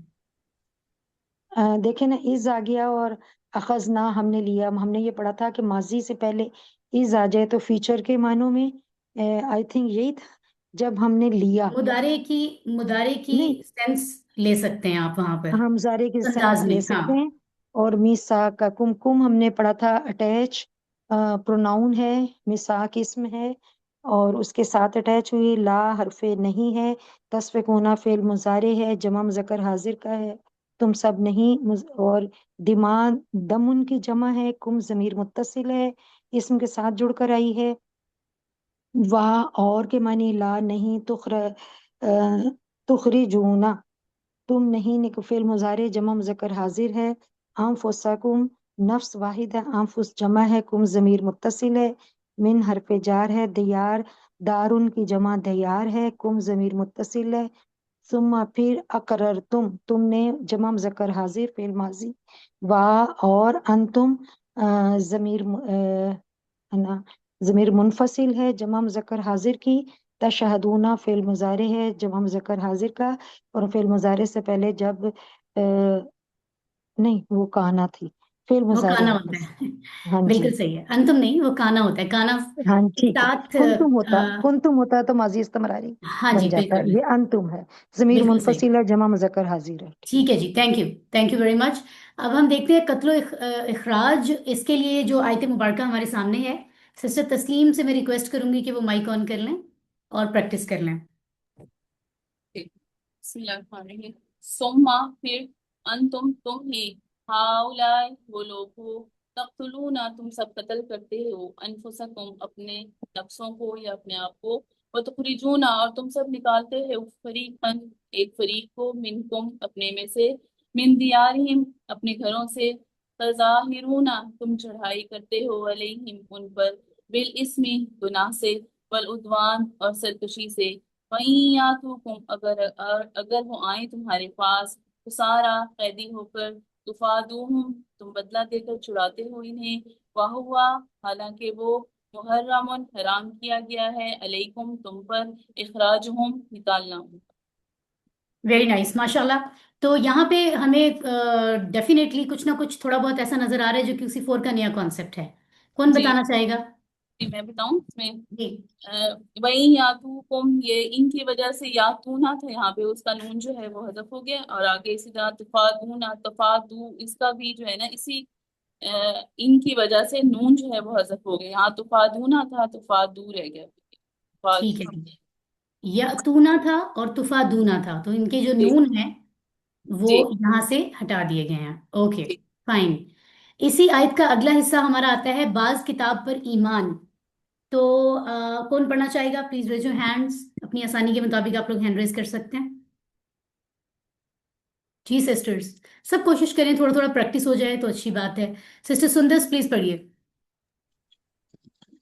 देखे ना, इज आ गया और अखज ना हमने लिया। हमने ये पढ़ा था कि माजी से पहले इज आ जाए तो फ्यूचर के मानों में, आई थिंक यही था, जब हमने लिया। मुदारे की नहीं, सेंस ले सकते हैं आप वहां पर, हम जारे के उस सेंस अंदाज ले में। हाँ, सकते हैं। और मीसा का कुमकुम हमने पढ़ा था, अटैच प्रोनाउन है, मिसाक इसम है, और उसके साथ अटैच हुई। ला हरफे नहीं है, तस्फिकुना फेल मुजारे है, जमा मुज़क्कर हाजिर का है, तुम सब नहीं। और दिमाग दमुन की जमा है, कुम जमीर मुत्तसिल है, इसम के साथ जुड़कर आई है। वाह और के मानी, ला नहीं, तुखरिजूना तुम नहीं, निकफिल मुजारे जमा मुज़क्कर हाजिर है। अनफुसकुम नफ्स वाहिद है, अनफुस जमा है, कुम जमीर मुत्तसिल है, मिन हरफ जार है, दियार दारुन की जमा दियार है, कुम जमीर मुत्तसिल है। सुम्मा फिर, अकरर तुमने जमा मुज़क्कर हाजिर फेल माजी। वाह और अंतुम जमीर है ना, जमीर मुनफसिल है, जमा मुज़क्कर हाजिर की तशहदूना फेल मुजारे है जब हम ज़कर हाजिर का, और फेल मुजारे से पहले जब नहीं वो काना थी, फेल वो मुजारे काना है होता बस। है। हाँ जी। बिल्कुल सही है, अंतुम नहीं, वो काना होता है। काना हाँ के ठीक है। साथ कुंतुम होता तो माजी इस्तेमरारी हाँ बन जी, जाता बिल्कुल है। ये अंतुम है, जमीर बिल्कुल सही। मुनफसिल है, जमा मुज़क्कर हाजिर है। ठीक ठीक। है जी, थैंक यू वेरी मच। अब हम देखते हैं कत्लो इखराज। इसके लिए जो आयत मुबारका हमारे सामने है, सिस्टर तस्लीम से मैं रिक्वेस्ट करूंगी कि वो माइक ऑन कर लें और प्रैक्टिस कर लें। बिस्मिल्लाहिर्रहमानिर्रहीम। सुम्मा फिर तुम ही हाउलाए वो लोग हो, तख्तुलूना तुम सब कत्ल करते हो, अनफुसकुम अपने नफ्सों को या अपने आप को, व तुखरिजूना और तुम सब निकालते हो, फरीकन एक फरीक को, मिनकुम अपने में से, मिन दियारिहिम अपने घरों से, तजाहिरूना तुम चढ़ाई करते हो, अलैहिम उन पर, बिल इस्मी गुनाह से, वल उद्वान और सरकशी से, वहीं या तो तुम अगर वो आए तुम्हारे पास, तो सारा कैदी होकर, तुफादूहुम तुम बदला देकर छुड़ाते हो इन्हें, वाहुआ हालांकि वो मुहर्रमुन हराम किया गया है, अलैकुम तुम पर, इखराजुहुम निकालना। वेरी नाइस, माशाल्लाह। तो यहाँ पे हमें डेफिनेटली कुछ ना कुछ थोड़ा बहुत ऐसा नजर आ रहा है जो QC4 का नया कॉन्सेप्ट है। कौन जी बताना चाहेगा? जी मैं बताऊं इसमें। जी। वही यातूकुम, ये इनकी वजह से यातूना था यहाँ पे, उसका नून जो है वो हजफ हो गया, और आगे इसी तरह तफादूना तफादू, इसका भी जो है ना इसी इनकी वजह से नून जो है वो हजफ हो गया, यहाँ तफादूना था तफादू रह गया। ठीक है तफादू। जी। या तूना था और तुफादूना था, तो इनके जो जी नून है वो जी यहाँ से हटा दिए गए हैं। ओके, जी। फाइन। इसी आयत का अगला हिस्सा हमारा आता है बाज किताब पर ईमान। तो कौन पढ़ना चाहेगा? Please raise your hands. अपनी आसानी के मुताबिक आप लोग हैंड रेज कर सकते हैं। जी सिस्टर्स, सब कोशिश करें, थोड़ा थोड़ा प्रैक्टिस हो जाए तो अच्छी बात है। सिस्टर सुंदर प्लीज पढ़िए।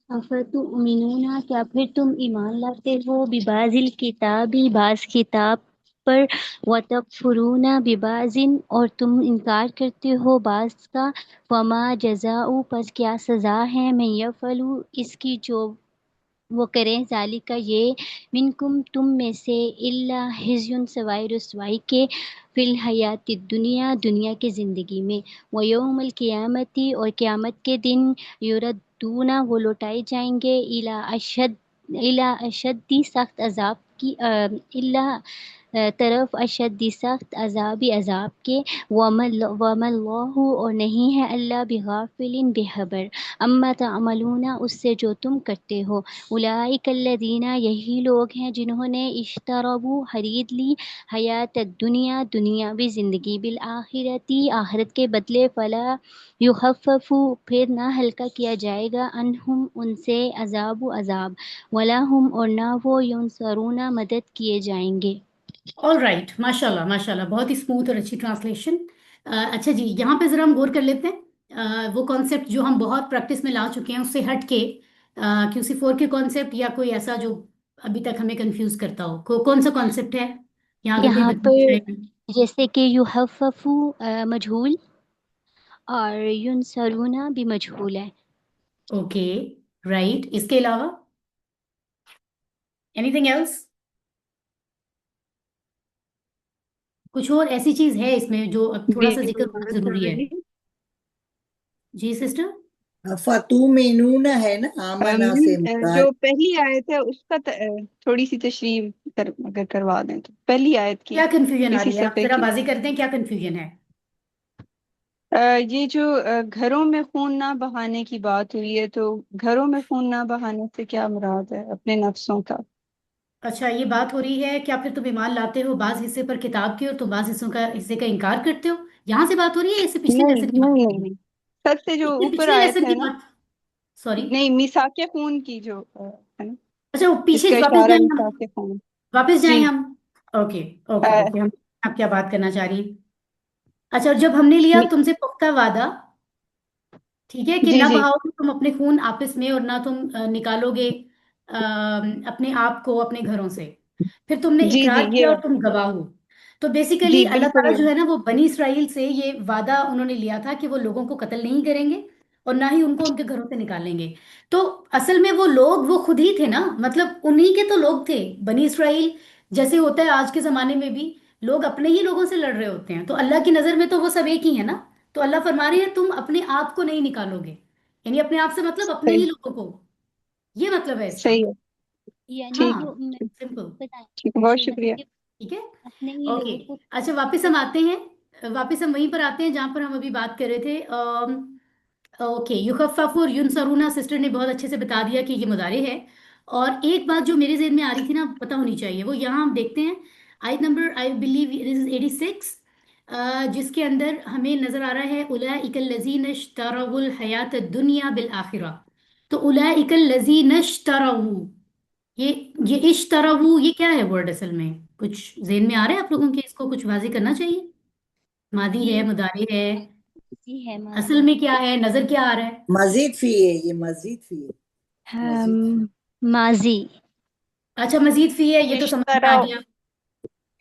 अफतुमिनूना क्या फिर तुम ईमान लाते हो, बिबाजिल किताबी बाज किताब पर, वतकफुरूना बिबाजिन और तुम इनकार करते हो बाज का, वमा जजाऊ पस क्या सजा है, मैं यफलू इसकी जो वो करें, जालिका ये, मिनकुम तुम में से, इल्ला हिज़्युन सवाए रुसवाई के, फिल हयाती दुनिया दुनिया की ज़िंदगी में, व यौमल क़ियामती और क़यामत के दिन, युरद्दूना वो लौटाए जाएंगे, इला अशद्दी सख्त अजाब की, इला तरफ अशद्दी सख्त अजाबी अजाब के, वमल्लाहु और नहीं है अल्लाह बिगाफिलिन बेखबर, अम्मा तअमलूना उससे जो तुम करते हो, उलाइकल्लज़ीना यही लोग हैं जिन्होंने इश्तरबू खरीद ली, हयात दुनिया दुनियावी ज़िंदगी, बिल आखिरती आखिरत के बदले, फला युखफ़फ़ु फिर ना हल्का किया जाएगा, अनहुम उनसे, अजाबु अजाब, वला हुम और ना वो युनसरूना मदद किए जाएंगे। ऑल राइट, माशाल्लाह माशाल्लाह, बहुत ही स्मूथ और अच्छी ट्रांसलेशन। अच्छा जी, यहाँ पे जरा हम गौर कर लेते हैं। वो कॉन्सेप्ट जो हम बहुत प्रैक्टिस में ला चुके हैं उससे हट के QC4 के कॉन्सेप्ट, या कोई ऐसा जो अभी तक हमें कंफ्यूज करता हो, कौन सा कॉन्सेप्ट है? यहाँ अगर कोई यहाँ बताना पर चाहेगा। जैसे कि युहफ़्फ़ु मजहूल और युनसरूना भी मजहूल है। Okay, right. इसके अलावा एनीथिंग एल्स? कुछ और ऐसी चीज है इसमें जो अब थोड़ा सा जी जिक्र कोई होना बात कर जरूरी है? रही। जी सिस्टर। फतूमिनून है ना, आमना से जो मुराद। पहली आयत है उसका थोड़ी सी तशरीह अगर करवा दें तो, पहली आयत की क्या कंफ्यूजन आ इसी रही है? आप सफ़े जरा की। वाज़ेह करते हैं, क्या कंफ्यूजन है? ये जो घरों में खून ना बहाने की बात हुई है, तो घरों में खून ना बहाने से क्या मुराद है? अपने नफ्सों का। अच्छा, ये बात हो रही है क्या फिर तुम ईमान लाते हो बाज हिस्से पर किताब के और तुम बाज हिस्से का इनकार करते हो? यहाँ से बात हो रही है, इससे पिछले नहीं लेसन की बात नहीं हो नहीं रही है? नहीं, सबसे जो इससे ऊपर पिछले आयत लेसन है की ना। बात। सॉरी। नहीं, मिसाके खून की जो है ना, अच्छा, वो पीछे जिसका वापस इशारा जाएं हम। मिसाके खून। वापस जाएं जी। हम। ओके ओके अ, ओके, हम आप क्या बात करना चाह रही हैं? अच्छा, और जब हमने लिया मि- तुमसे पुख्ता वादा, ठीक है, कि जी ना जी बहाओगे तुम अपने खून आपस में, और ना तुम निकालोगे अपने आप को अपने घरों से, फिर तुमने जी जी इकरार ये किया और तुम गवाह हो। तो बेसिकली जी अल्लाह बिल्कुल ताला ये। जो है ना, वो बनी इसराइल से ये वादा उन्होंने लिया था कि वो लोगों को कत्ल नहीं करेंगे, और ना ही उनको उनके घरों से निकालेंगे। तो असल में वो लोग वो खुद ही थे ना, मतलब उन्हीं के तो लोग थे, बनी इसराइल। जैसे होता है आज के जमाने में भी लोग अपने ही लोगों से लड़ रहे होते हैं, तो अल्लाह की नजर में तो वो सब एक ही है ना। तो अल्लाह फरमा रहे हैं तुम अपने आप को नहीं निकालोगे, यानी अपने आप से मतलब अपने ही सही। लोगों को, ये मतलब है इसका। सही है। यानी ठीक। जो हाँ, मैं सिंपल। बताना ठीक, बहुत तो मतलब शुक्रिया। कि ठीक है। अपने ही ओके। लोगों को। अच्छा, वापस हम आते हैं, वापस हम वहीं पर आते हैं जहां पर हम अभी बात कर रहे थे। ओके, युखफ़फ़ु और युनसरूना सिस्टर ने बहुत अच्छे से बता दिया कि ये मुदारे है। और एक बात जो मेरे ज़हन में आ रही थी ना, पता होनी चाहिए, वो यहाँ हम देखते हैं। आयत number I believe this is 86, जिसके अंदर हमें नजर आ रहा है उलाइकल लज़ीन इश्तरवुल हयात दुनिया बिल आखिरा। तो उलाइकल लज़ीन इश्तरवु, ये ये इश्तरवु ये क्या है वर्ड असल में? कुछ ज़हन में आ रहा है आप लोगों के? इसको कुछ वाज़ेह करना चाहिए। मादी है, ये मुदारे है, जी है असल माजी। में क्या है, नजर क्या आ रहा है? मजीद फी है, ये मजीद फी है। मजीद फी। माजी। अच्छा, मजीद फी है, ये तो इस समझ में आ तरह गया।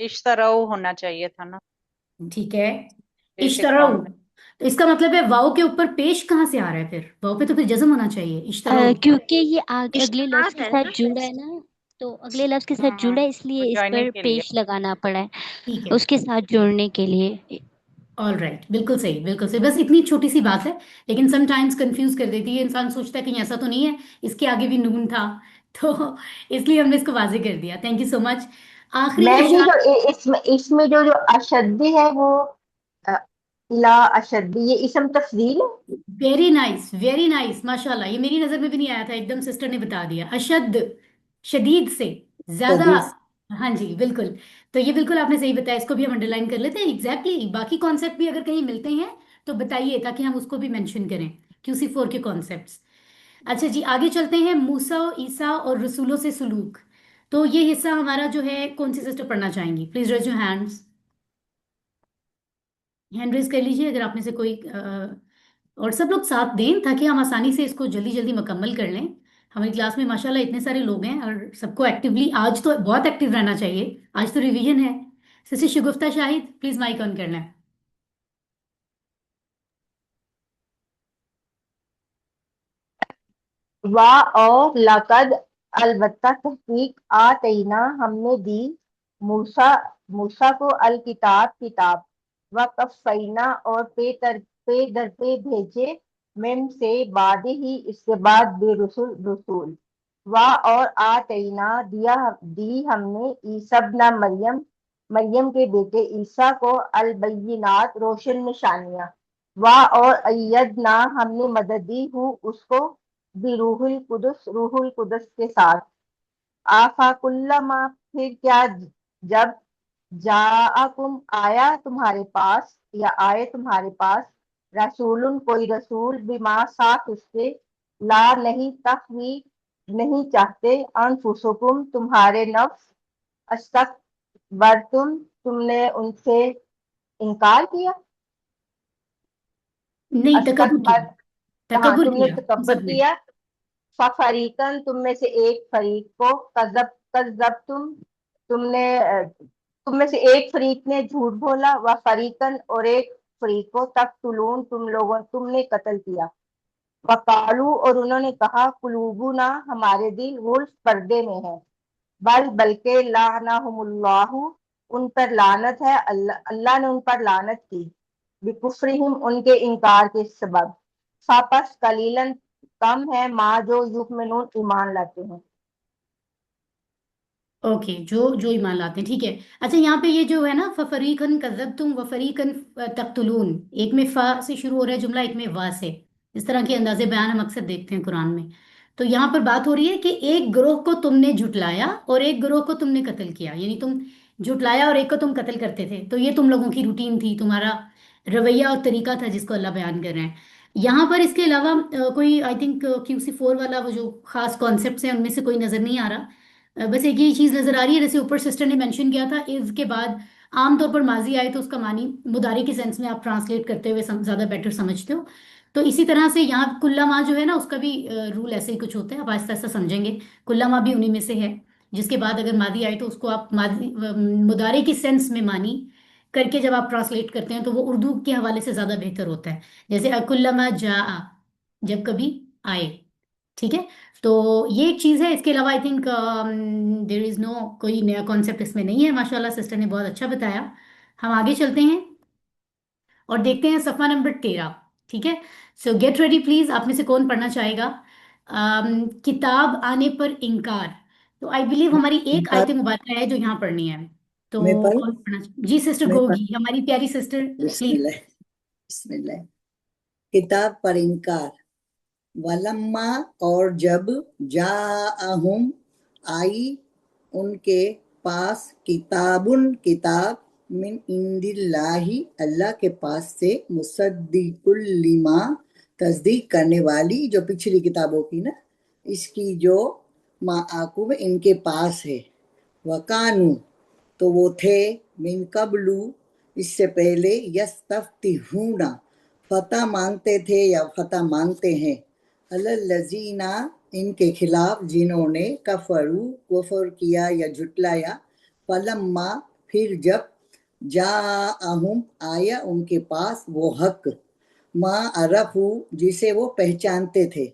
इस तरह होना चाहिए था ना, ठीक है। बेसिक इश्तरऊ, फॉर्म में। तो इसका मतलब है वाव के ऊपर पेश कहाँ से आ रहा है? फिर वाव पे तो फिर जज्म होना चाहिए, इश्तरऊ। क्योंकि ये अगले लफ्ज इश्तरात के है साथ ना। जुड़ा है ना, तो अगले लफ्ज के साथ हम्म जुड़ा है, वो इसलिए इस ज्वाइनिंग पर के लिए। पेश लगाना पड़ा है ठीक है। उसके साथ जुड़ने के लिए। ऑल राइट, बिल्कुल सही, बिल्कुल सही। बस इतनी छोटी सी बात है, लेकिन समटाइम्स कंफ्यूज कर देती है, इंसान सोचता है कहीं ऐसा तो नहीं है इसके आगे भी नून था। तो इसलिए हमने इसको वाजे कर दिया। Thank you so much. आखिरी मैं ये इरशाद। जो इसमें इसमें जो जो अशद्दी है वो अ, ला अशद्दी, ये इसम तफजील है। वेरी नाइस, वेरी नाइस, माशाल्लाह, ये मेरी नजर में भी नहीं आया था, एकदम सिस्टर ने बता दिया। अशद, शदीद से ज्यादा। शदीद। हाँ जी, बिल्कुल। तो ये बिल्कुल आपने सही बताया, इसको भी हम अंडरलाइन कर लेते हैं। एग्जैक्टली, बाकी कॉन्सेप्ट भी अगर कहीं मिलते हैं तो बताइए, ताकि हम उसको भी मेंशन करें, QC4 के कॉन्सेप्ट्स। अच्छा जी, आगे चलते हैं। मूसा, ईसा और रसूलों से सुलूक। तो ये हिस्सा हमारा जो है, कौन सी सिस्टर पढ़ना चाहेंगी? Please raise your hands, hand raise कर लीजिए अगर आप में से कोई और सब लोग साथ दें, ताकि हम आसानी से इसको जल्दी जल्दी मुकम्मल कर लें। हमारी क्लास में माशाल्लाह इतने सारे लोग हैं, और सबको एक्टिवली, आज तो बहुत एक्टिव रहना चाहिए, आज तो रिवीजन है। Sister Shagufta Shahid, please mike on कर लें। वाह और लकद, अलबत्ता तहकीक, आतईना हमने दी, मूसा मूसा को अल किताब किताब, व कफ़ैना और पे दर पे भेजे, मिम से बाद ही इसके बाद बेरसुल रसूल। वाह और आतईना दी हमने ईसा इब्न मरियम, मरियम के बेटे ईसा को अल बय्यिनात रोशन निशानियां। वाह और अय्यदना हमने मदद दी हूँ उसको रूहुल कुदस के साथ। आफाकुल्लमा फिर क्या, जब जाअकुम आया तुम्हारे पास, या आए तुम्हारे पास, रसूलुन कोई रसूल, बिमा साथ उसके, ला नहीं तहवी नहीं चाहते, अनफुसुकुम तुम्हारे नफ्स, अस्तक बर तुमने उनसे इनकार किया, नहीं, तकबर अस्तकबर, किया, हाँ तकबर तुमने किया तुम तकबर सब ने। किया। फरीकन तुम में से एक फरीक को, कज़ब तुम में से एक फरीक ने झूठ बोला, व फरीकन और एक फरीक को तख्तुलून तुमने कत्ल किया। वकालू और उन्होंने कहा, कुलूबुना हमारे दिल गुल्फ पर्दे में है, बल्कि लानहुमुल्लाहु उन पर लानत है, अल्लाह ने उन पर लानत की, बिकुफ्रिहिम उनके इनकार के सबब, फापस कलीलन कम है, माँ जो युमिनून ईमान लाते हैं। ओके, जो जो ईमान लाते हैं, ठीक है। अच्छा, यहाँ पे ये जो है ना, फरीकन कज़्ज़बतुम व फरीकन तक्तुलून, एक में फा से शुरू हो रहा है जुमला, एक में वा से। इस तरह के अंदाजे बयान हम अक्सर देखते हैं कुरान में। तो यहाँ पर बात हो रही है कि एक ग्रोह को तुमने झुटलाया और एक ग्रोह को तुमने कत्ल किया, यानी तुम झुटलाया और एक को तुम कत्ल करते थे। तो ये तुम लोगों की रूटीन थी, तुम्हारा रवैया और तरीका था, जिसको अल्लाह बयान कर रहे हैं यहाँ पर। इसके अलावा कोई आई थिंक QC4 वाला वो जो खास कॉन्सेप्ट हैं उनमें से कोई नजर नहीं आ रहा। बस एक ही चीज नजर आ रही है, जैसे ऊपर सिस्टर ने मेंशन किया था, इज के बाद आमतौर पर माजी आए तो उसका मानी मुदारी के सेंस में आप ट्रांसलेट करते हुए ज्यादा बेटर समझते हो। तो इसी तरह से यहाँ कुल्लामा जो है ना, उसका भी रूल ऐसे ही कुछ होता है, आप आहिस्ता आहिस्ता समझेंगे। कुल्लामा भी उन्हीं में से है, जिसके बाद अगर मादी आए तो उसको आप मादी मुदारे के सेंस में मानी करके जब आप ट्रांसलेट करते हैं, तो वो उर्दू के हवाले से ज्यादा बेहतर होता है। जैसे कुल्लामा जा, जब कभी आए। ठीक है, तो ये एक चीज है। इसके अलावा I think there is no कोई नया कॉन्सेप्ट इसमें नहीं है। माशाल्लाह सिस्टर ने बहुत अच्छा बताया। हम आगे चलते हैं और देखते हैं सफा नंबर 13। ठीक है, सो गेट रेडी प्लीज। आप में से कौन पढ़ना चाहेगा? किताब आने पर इनकार। तो आई बिलीव हमारी एक पर आयत मुबारक है जो यहाँ पढ़नी है। तो मैं पढ़ कौन पढ़ना जी सिस्टर मैं पढ़ गोगी, हमारी प्यारी सिस्टर, प्लीज। बिस्मिल्लाह बिस्मिल्लाह। किताब पर इनकार। वलम्मा और जब जाअहुम आई उनके पास किताबुन किताब मिन इंदिल्लाही अल्लाह के पास से मुसद्दिकुल लिमा तस्दीक करने वाली, जो पिछली किताबों की ना, इसकी जो माआकुब इनके पास है। वकानू तो वो थे मिन कबलू इससे पहले यस्तफ्तिहूना फतह मांगते थे या फतह मांगते हैं अलल्लजीना इनके खिलाफ जिन्होंने कफरू कुफर किया या झुटलाया। फलम्मा फिर जब जाअहुम आया उनके पास वो हक मा अरफू जिसे वो पहचानते थे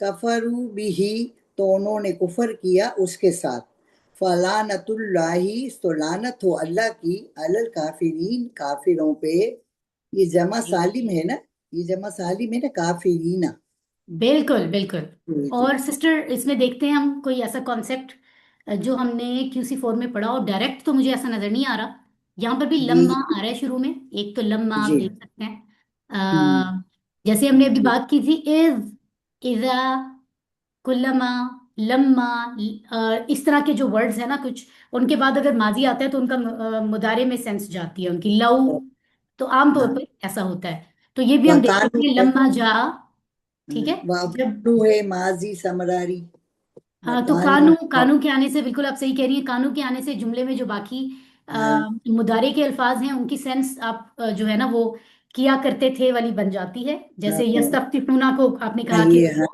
कफरू बिही तो उन्होंने कुफर किया उसके साथ। फलानतुल्लाही तो लानत हो अल्लाह की अलल काफिरीन काफिरों पे। ये जमा सालिम है ना, ये जमा सालिम है ना, काफिरीना। बिल्कुल बिल्कुल। जी जी और सिस्टर इसमें देखते हैं हम कोई ऐसा कॉन्सेप्ट जो हमने QC4 में पढ़ा, और डायरेक्ट तो मुझे ऐसा नजर नहीं आ रहा। यहाँ पर भी जी लम्मा आ रहा है शुरू में, एक तो लम्मा आप जी देख सकते हैं। हम्म जैसे हमने अभी ठीक बात की थी, इजा, कुल्लमा, लम्मा, इस तरह के जो वर्ड्स हैं ना कुछ, उनके बाद अगर माजी आता है तो उनका मुदारे में सेंस जाती है उनकी, लव। तो आमतौर हाँ। पर ऐसा होता है। तो ये भी हम देख वकानु सकते हैं, है, लम्मा जा। ठीक है, जब वकानु है माजी समरारी। तो वकानु कानू, कानू के आने से, बिल्कुल आप सही कह रही हैं, कानू के आने से जुमले में जो बाकी हाँ मुदारे के अल्फाज हैं उनकी सेंस आप जो है ना वो किया करते थे वाली बन जाती है। जैसे हाँ यस्तफ्तिहूना को आपने कहा कि ये हाँ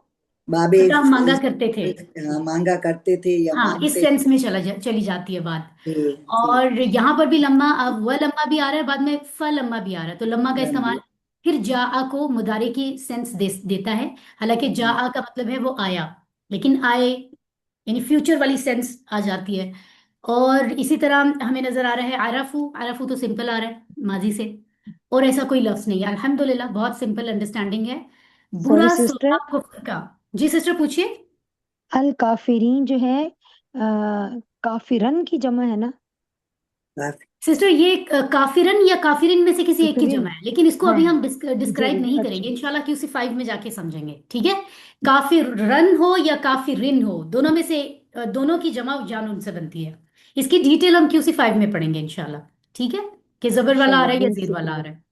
बाबे फतह मांगा करते थे। हाँ मांगा करते थे या हाँ, इस मांगते सेंस में चली जाती है बात। थे। ठीक और यहाँ पर भी लम्मा, अब वह लम्मा भी आ रहा है, बाद में फ लम्मा भी आ रहा है, तो लम्मा का हाँ इस्तेमाल जी फिर जा को मुदारे की सेंस देता है। हालांकि जा का मतलब है वो आया, लेकिन आए यानी फ्यूचर वाली सेंस आ जाती है। और इसी तरह हमें नजर आ रहा है आरफू, आरफू तो सिंपल आ रहा है माजी से, और ऐसा कोई लफ्ज नहीं है। अल्हम्दुलिल्लाह, बहुत सिंपल अंडरस्टैंडिंग है। सॉरी बुरा सिस्टर, सोना कुफ्र का। जी सिस्टर पूछिए। अल काफिरीन जो है काफिरन की जमा है ना? काफी सिस्टर ये काफिरन या काफिरिन में से किसी एक की काफिरीन जमा है, लेकिन इसको हाँ अभी हाँ हम डिस्क्राइब जरूर, नहीं अच्छा। करेंगे, इंशाल्लाह QC5 में जाके समझेंगे। ठीक है, काफिरन हो या काफिरिन हो, दोनों में से दोनों की जमा जान उनसे बनती है। इसकी डिटेल हम QC5 में पढ़ेंगे इंशाल्लाह। ठीक है, कि जबर वाला आ इंशाल्लाह रहा है या जेर वाला आ बेसिकली रहा है।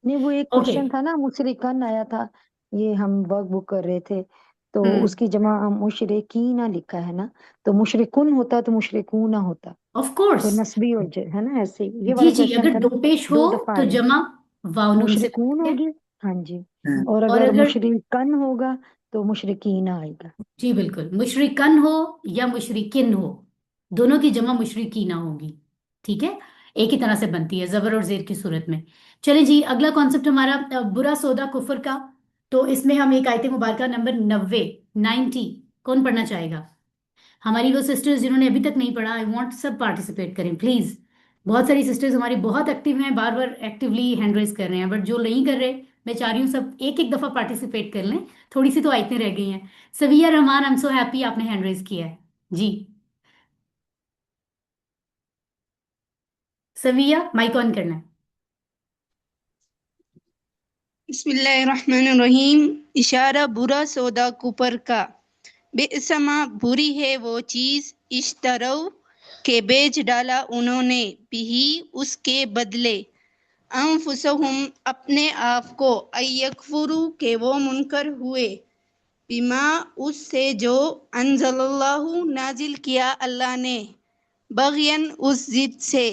नहीं, वो एक ओके। क्वेश्चन था ना, मुशरिकन आया था, ये हम वर्क बुक कर रहे थे, तो हम्म। उसकी जमा मुशरिकीना लिखा है ना, तो मुशरिकुन होता तो मुशरिकूना होता, ऑफ कोर्स। तो नस्बी और है ना, ऐसे ये जी वाला जी, क्वेश्चन अगर था दो ना, पेश हो 2 दफा तो आया। जमा वाउनून से मुशरिकून बनती है। होगी, हाँ जी, हाँ और और अगर अगर, मुशरिकन होगा तो मुशरिकीना आएगा। जी बिल्कुल, मुशरिकन हो या मुशरिकिन हो, दोनों की जमा मुशरिकीना होगी। ठीक है, एक ही तरह से बनती है जबर और जेर की सूरत में। चलें जी, अगला कॉन्सेप्ट हमारा बुरा सौदा कुफर का। तो इसमें हम एक आयत मुबारका नंबर 90 कौन पढ़ना चाहेगा? हमारी वो सिस्टर्स जिन्होंने अभी तक नहीं पढ़ा, आई वांट सब पार्टिसिपेट करें प्लीज। बहुत सारी सिस्टर्स हमारी बहुत एक्टिव हैं, बार बार एक्टिवली हैंड रेज कर रहे हैं, बट जो नहीं कर रहे, मैं चाह रही हूँ सब एक एक दफा पार्टिसिपेट कर लें। थोड़ी सी तो आयतें रह गई हैं। Saviya Rahman, I am so happy आपने हैंड रेज किया है जी। सविया, माइक ऑन करना है। बिस्मिल्लाहिर्रहमानिर्रहीम। इशारा बुरा सौदा कुपर का। बेसमा बुरी है वो चीज, इश्तरौ के बेच डाला उन्होंने, बिही उसके बदले, अनफुसहुम अपने आप को, अयकफुरु के वो मुनकर हुए, बिमा उससे जो, अंजलल्लाहु नाजिल किया अल्लाह ने, बग़यन उस जिद से,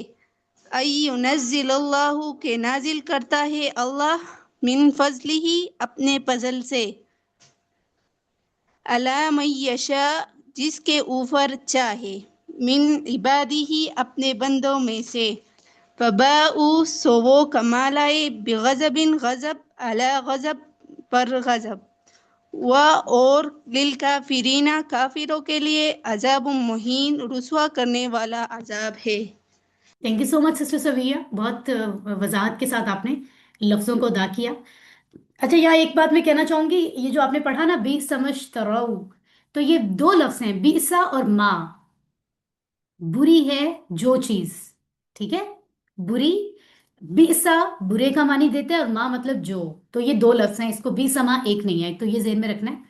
अय्युनज़्ज़िलल्लाहु के नाजिल करता है अल्लाह, मिन फज़लिही अपने फजल से, अला मन यशा जिसके ऊपर चाहे, मिन इबादिही अपने बंदों में से, फबाऊ सो वो कमाल आए, बिगज़बिन गज़ब अला गज़ब पर गज़ब, व और लिल काफिरीना काफिरों के लिए अजाब मुहीन रुसवा करने वाला अजाब है। Thank you so much sister Saviya, बहुत वजाहत के साथ आपने लफ्जों को अदा किया। अच्छा, यहाँ एक बात मैं कहना चाहूंगी, ये जो आपने पढ़ा ना बी समझ तरऊ, तो ये दो लफ्ज हैं, बीसा और माँ। बुरी है जो चीज, ठीक है, बुरी। बीसा बुरे का मानी देते हैं और माँ मतलब जो, तो ये दो लफ्ज हैं, इसको बीसा माँ एक नहीं है, तो ये जेहन में रखना है।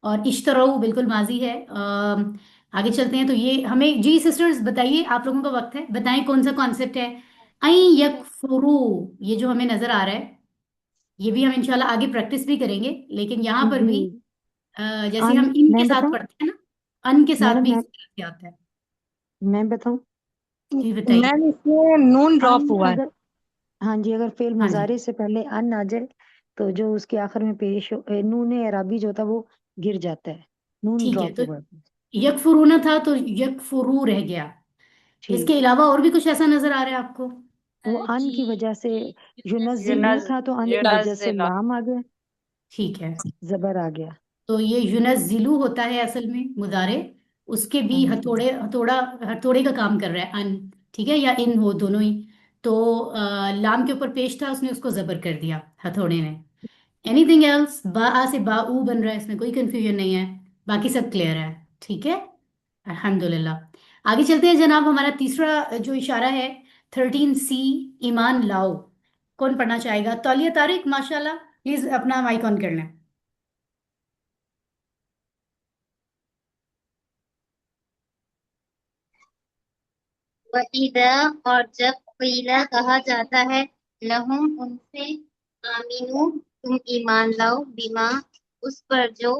और इश्तरऊ बिल्कुल माजी है। आगे चलते हैं, तो ये हमें जी सिस्टर्स बताइए, आप लोगों का वक्त है, बताएं कौन सा कॉन्सेप्ट है। आई यकफुरू, ये जो हमें नजर आ रहा है, ये भी हम इंशाल्लाह आगे प्रैक्टिस भी करेंगे, लेकिन यहाँ पर जी। भी जैसे अन हम इन के मैं साथ बताऊं? पढ़ते हैं ना, अन के साथ मैडम भी मैं इसी तरह से आता है। मैं बताऊं? जी बताइए। मैम इसमें नून ड्रॉप अन हुआ है। अगर, हाँ जी, अगर फेल हाँ जी, मुजारे से पहले अन आ जाए तो जो उसके आखिर में पेश नून अराबी जो होता है वो गिर जाता है, नून ठीक है, ड्रॉप तो हुआ है। यकफुरूना था तो यकफुरू रह गया। इसके ठीक। अलावा और भी कुछ ऐसा नजर आ रहा है आपको? वो अन की वजह से, युनज़िलू युनज था तो अन की वजह से युनज़िला। लाम आ गया, ठीक है, जबर आ गया। तो ये युनज़िलु होता है असल में मुदारे, उसके हाँ भी जी। हथौड़ा हथौड़े का काम कर रहा है अन, ठीक है, या इन हो दोनों ही। तो लाम के ऊपर पेश था, उसने उसको जबर कर दिया हथौड़े ने। एनीथिंग एल्स, बा आ से बाऊ बन रहा है, इसमें कोई कंफ्यूजन नहीं है, बाकी सब क्लियर है, ठीक है, अल्हम्दुलिल्लाह। आगे चलते हैं जनाब, हमारा तीसरा जो इशारा है 13C, ईमान लाओ। कौन पढ़ना चाहेगा? तौलिया तारिक, माशाल्लाह, प्लीज अपना माइक ऑन कर लें। वईदा, और जब क़ीला कहा जाता है, लहुम उनसे, आमीनू तुम ईमान लाओ, बिमा उस पर जो,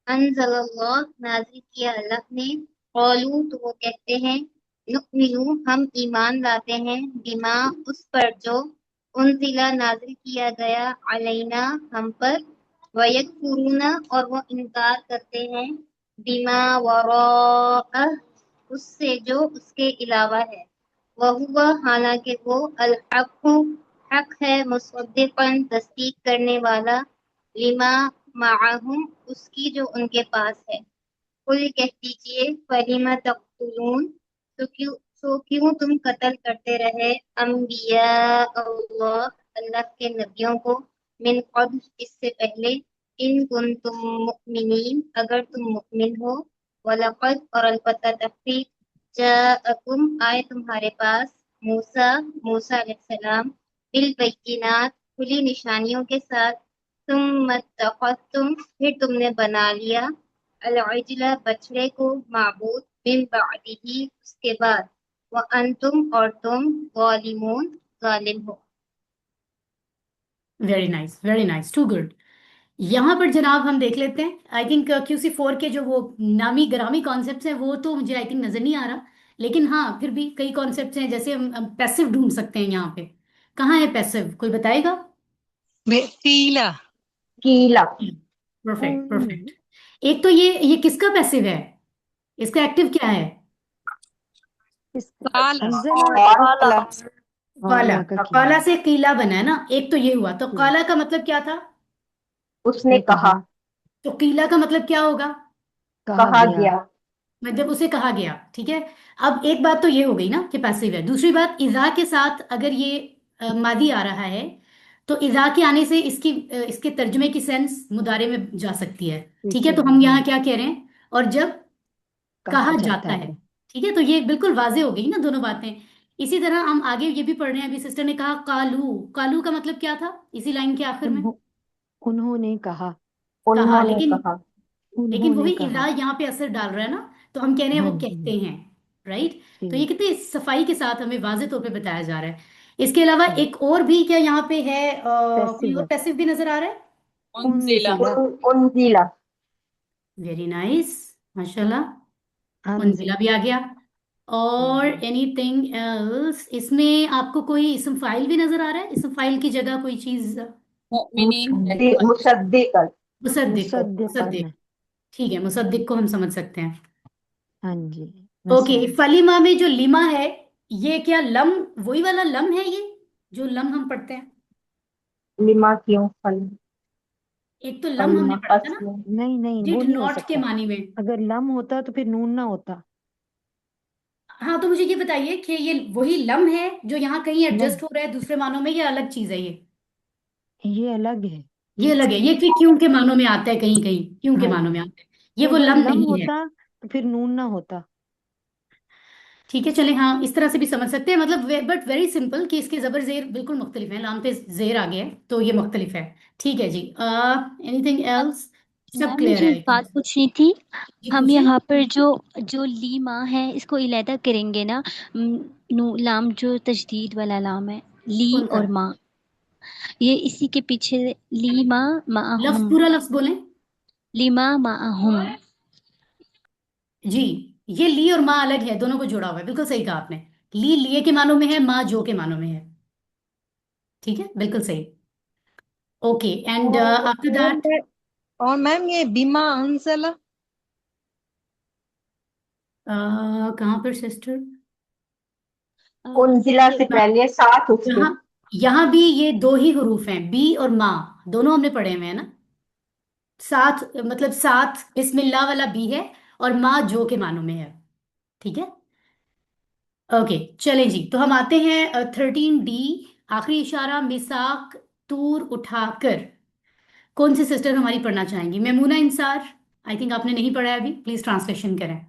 अनज़लल्लाह नाज़िल किया अल्लाह ने, क़ालू तो वो कहते हैं, नुअमिनु हम ईमान लाते हैं, बिमा उस पर जो, उनज़िला नाज़िल किया गया, अलैना हम पर, वयकफुरूना और वो इनकार करते हैं, बिमा वराअह उससे जो उसके अलावा है, वहुवा हालांकि वो अल हक हक है, मुसद्दिक़न तस्दीक करने वाला, लिमा माअहुम उसकी जो उनके पास है। कुल कह दीजिए, फलिमा तक़तुलून तो क्यों तुम कत्ल करते रहे, अम्बिया अल्लाह अल्लाह के नबियों को, मिन क़ब्ल इससे पहले, इन कुन्तुम मुमिनीन अगर तुम मुमिन हो, वलक़द और अलबत्ता तहक़ीक़, जाअकुम आए तुम्हारे पास, मूसा मूसा अलैहिस्सलाम, बिल बैयिनात खुली निशानियों के साथ, तुम फिर तुमने बना लिया, अल-इजला बछड़े को, माबूद बिन बादिही उसके बाद, व अंतुम और तुम, ज़ालिमून जालिम हो। Very nice, too good. यहाँ पर जनाब हम देख लेते हैं, आई थिंक QC4 के जो वो नामी ग्रामी कॉन्सेप्ट्स हैं वो तो मुझे आई थिंक नजर नहीं आ रहा, लेकिन हाँ फिर भी कई कॉन्सेप्ट्स हैं, जैसे हम पैसिव ढूंढ सकते हैं यहाँ पे। कहाँ है पैसिव, कोई बताएगा? कीला। कीला। Perfect perfect. एक तो ये किसका पैसिव है, इसका एक्टिव क्या है? इसका काला। अंजला काला। काला। वाला का काला कीला। से कीला बना है ना, एक तो ये हुआ, तो जी। काला का मतलब क्या था? उसने उसने कहा। कहा। तो कीला का मतलब क्या होगा? कहा कहा गया। गया। मतलब उसे कहा गया, ठीक है। अब एक बात तो ये हो गई ना कि पैसिव है, दूसरी बात इज़ा के साथ अगर ये मादी आ रहा है, तो इज़ा के आने से इसके तर्जुमे की सेंस मुदारे में जा सकती है, ठीक है। पीछे तो भी, हम हाँ। यहाँ क्या कह रहे हैं, और जब कहा कहा जाता जाता है, है। ठीक है, तो ये बिल्कुल वाजे हो गई ना दोनों बातें। इसी तरह हम आगे ये भी पढ़ रहे हैं, अभी सिस्टर ने कहा कालू, कालू का मतलब क्या था इसी लाइन के आखिर में? उन्हों, उन्होंने कहा। कहा, उन्होंने लेकिन कहा। वही उन्होंने इज़ा कहा। यहाँ पे असर डाल रहा है ना, तो हम कह रहे हैं हाँ वो कहते जी। हैं, राइट। तो ये ठीक। कितने सफाई के साथ हमें वाजे तौर पे बताया जा रहा है। इसके अलावा ठीक। एक और भी क्या यहाँ पे है, कोई पैसिव और है। पैसिव भी नजर आ रहा है? उनजिला। उनजिला। उनजिला। वेरी नाइस, माशाल्लाह, अन मंजिला भी आ गया। और एनीथिंग एल्स, इसमें आपको कोई इसम फाइल भी नजर आ रहा है? इसम फाइल की जगह कोई चीज? मुमिनीन रहने मुसद्दिक। वाले। मुसद्दिकन। मुसद्दिक को, मुसद्दिकन। मुसद्दिक, ठीक है, मुसद्दिक को हम समझ सकते हैं। हाँ जी। ओके, मसलन फलीमा में जो लिमा है, ये क्या लम, वही वाला लम है ये जो लम हम पढ़ते हैं? लिमा क्यों फल। एक तो लम हमने पढ़ा था ना, नहीं नहीं, वो डिड नहीं हो नॉट के सकता। मानी में। अगर लम होता तो फिर नून ना होता। हाँ, तो मुझे ये बताइए कि ये वही लम है जो यहाँ कहीं नहीं, एडजस्ट हो रहा है दूसरे मानों में, या अलग चीज है ये? ये अलग है। ये अलग है, ये फिर क्यों के मानों में आता है, कहीं कहीं क्यों के हाँ मानों में जी, आता है, ये तो वो अगर लम लम नहीं है। होता तो फिर नून ना होता। ठीक है, चले, हाँ, इस तरह से भी समझ सकते हैं, मतलब बट वेरी सिंपल कि इसके जबर जेर बिल्कुल मुख्तलिफ है, लाम पे जेर आ गया है तो ये मुख्तलिफ है। ठीक है जी, एनीथिंग एल्स? सब मैम क्लियर मुझे है एक आई बात थिंक। पूछनी थी। जी हम पूछिए। यहाँ पर जो जो लीमा है इसको इलादा करेंगे ना। नू लाम जो तजदीद वाला लाम है, ली कौन सा? और माँ, ये इसी के पीछे लीमा लफ्ज, माअहुम। पूरा लफ्ज बोलें। लीमा माअहुम। जी, ये ली और माँ अलग है, दोनों को जोड़ा हुआ है, बिल्कुल सही कहा आपने। ली लिए के मानों में है, माँ जो के मानों में है। ठीक है, बिल्कुल सही। ओके, एंड आफ्टर और दैट? मैं- और मैम ये बीमा अंजला। कहाँ पर सिस्टर? उनजिला से पहले साथ उसके। यहाँ, यहाँ भी ये दो ही हरूफ हैं, बी और माँ, दोनों हमने पढ़े हुए हैं ना। साथ मतलब साथ बिस्मिल्लाह वाला बी है, और माँ जो के मानों में है। ठीक है, ओके, चले जी, तो हम आते हैं 13D। आखिरी इशारा मिसाक तूर उठाकर। कौन सी सिस्टर हमारी पढ़ना चाहेंगी? मेमूना इंसार, आई थिंक आपने नहीं पढ़ा है अभी, प्लीज ट्रांसलेशन करें।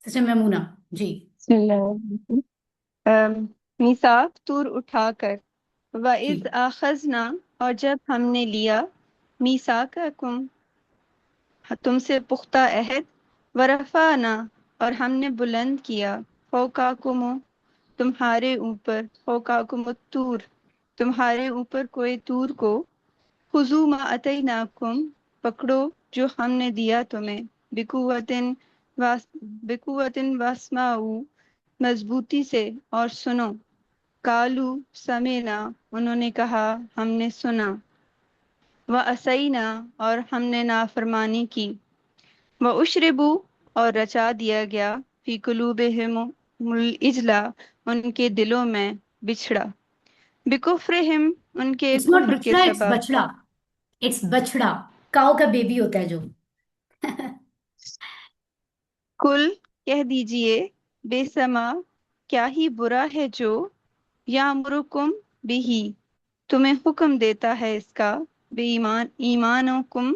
सिस्टर मेमूना जी। बिस्मिल्लाह। मीसाक तूर उठाकर, व जी, इज आखजना, और जब हमने लिया, मीसाककुम, तुमसे पुख्ता अहद, व रफाना, और हमने बुलंद किया, फौकाकुम, तुम्हारे ऊपर, फौकाकुम तूर, तुम्हारे ऊपर कोई तूर को, खुजू मा अतैनाकुम, पकड़ो जो हमने दिया तुम्हें, बिकुवतिन वास बिकुवतिन वास्माऊ, मजबूती से और सुनो, कालू समेना, उन्होंने कहा हमने सुना, व असैना, और हमने नाफरमानी की, व उशरिबू, और रचा दिया गया, फी कुलूबिहिमुल इजला, उनके दिलों में बिछड़ा, बिकुफ्रिहिम, उनके इट्स नॉट कुफ्र के बिछड़ा, इट्स सबब, बछड़ा। इट्स बछड़ा, काऊ का बेबी होता है जो। कुल, कह दीजिए, बेसमा, क्या ही बुरा है जो, यामुरुकुम बिही, तुम्हें हुक्म देता है इसका, बेईमान ईमानुकुम,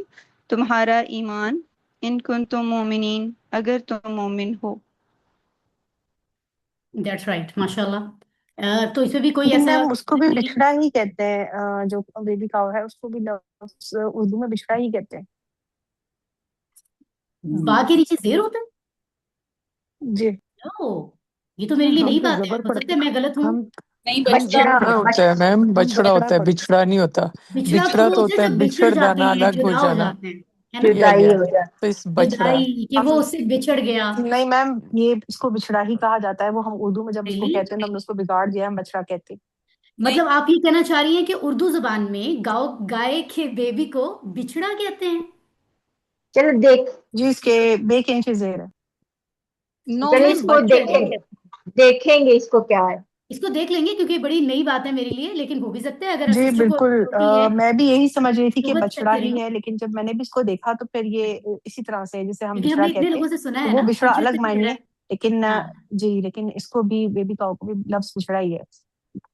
तुम्हारा ईमान, इन कुंतुम मोमिनीन, अगर तुम मोमिन हो। दैट्स राइट, माशाल्लाह। तो इसमें भी कोई लेकिन ऐसा मैम उसको भी बिछड़ा ही कहते हैं, जो बेबी काऊ है उसको भी लफ्ज उर्दू में बिछड़ा ही कहते हैं। बा के नीचे जेर होता है? जी। ओ, ये तो मेरे लिए हम नई तो बात है, जबर हो सकता पढ़ते, है मैं गलत हूँ। हम नहीं, हम बछड़ा जबर बछड़ा होता है मैम, हम बछड़ा बछड़ा होता है, पढ़ते। बिछड़ा नहीं होता। बिछड़ा बिछड़ा तब तो होता होता है है जब बिछड़ बिछड़ जाते जाना, हैं, अलग हो जुदा हो जाना। जाते हैं, है ना? यस जुदाई यस, हो जाती। तो इस बछड़ा। जुदाई, कि वो उससे बिछड़ गया। नहीं मैम, ये इसको बिछड़ा ही कहा जाता है, वो हम उर्दू में जब उसको रियली? कहते हैं तो हमने उसको बिगाड़ दिया, हम बछड़ा कहते हैं। मतलब आप ये कहना चाह रही हैं कि उर्दू जुबान में गाय के बेबी को बिछड़ा कहते हैं? चलो देख, जी, इसके बे के नीचे जेर है। नो चलो मैम, इसको बछड़े। देखेंगे इसको क्या है। इसको देख लेंगे क्योंकि ये बड़ी नई बात है मेरे लिए, लेकिन हो भी सकता है अगर जी सिस्टर को बिल्कुल, होती है मैं भी यही समझ रही थी तो कि वो बछड़ा चेक ही करेंगे। है, लेकिन जब मैंने भी इसको देखा तो फिर ये इसी तरह से जैसे हम क्योंकि बिछड़ा हमने इतने कहते हैं, लोगों से सुना तो है वो ना, बिछड़ा टीचर अलग से भी मायने पढ़ा है, है। लेकिन हाँ, जी, लेकिन इसको भी बेबी काऊ को भी लफ्ज बिछड़ा ही है।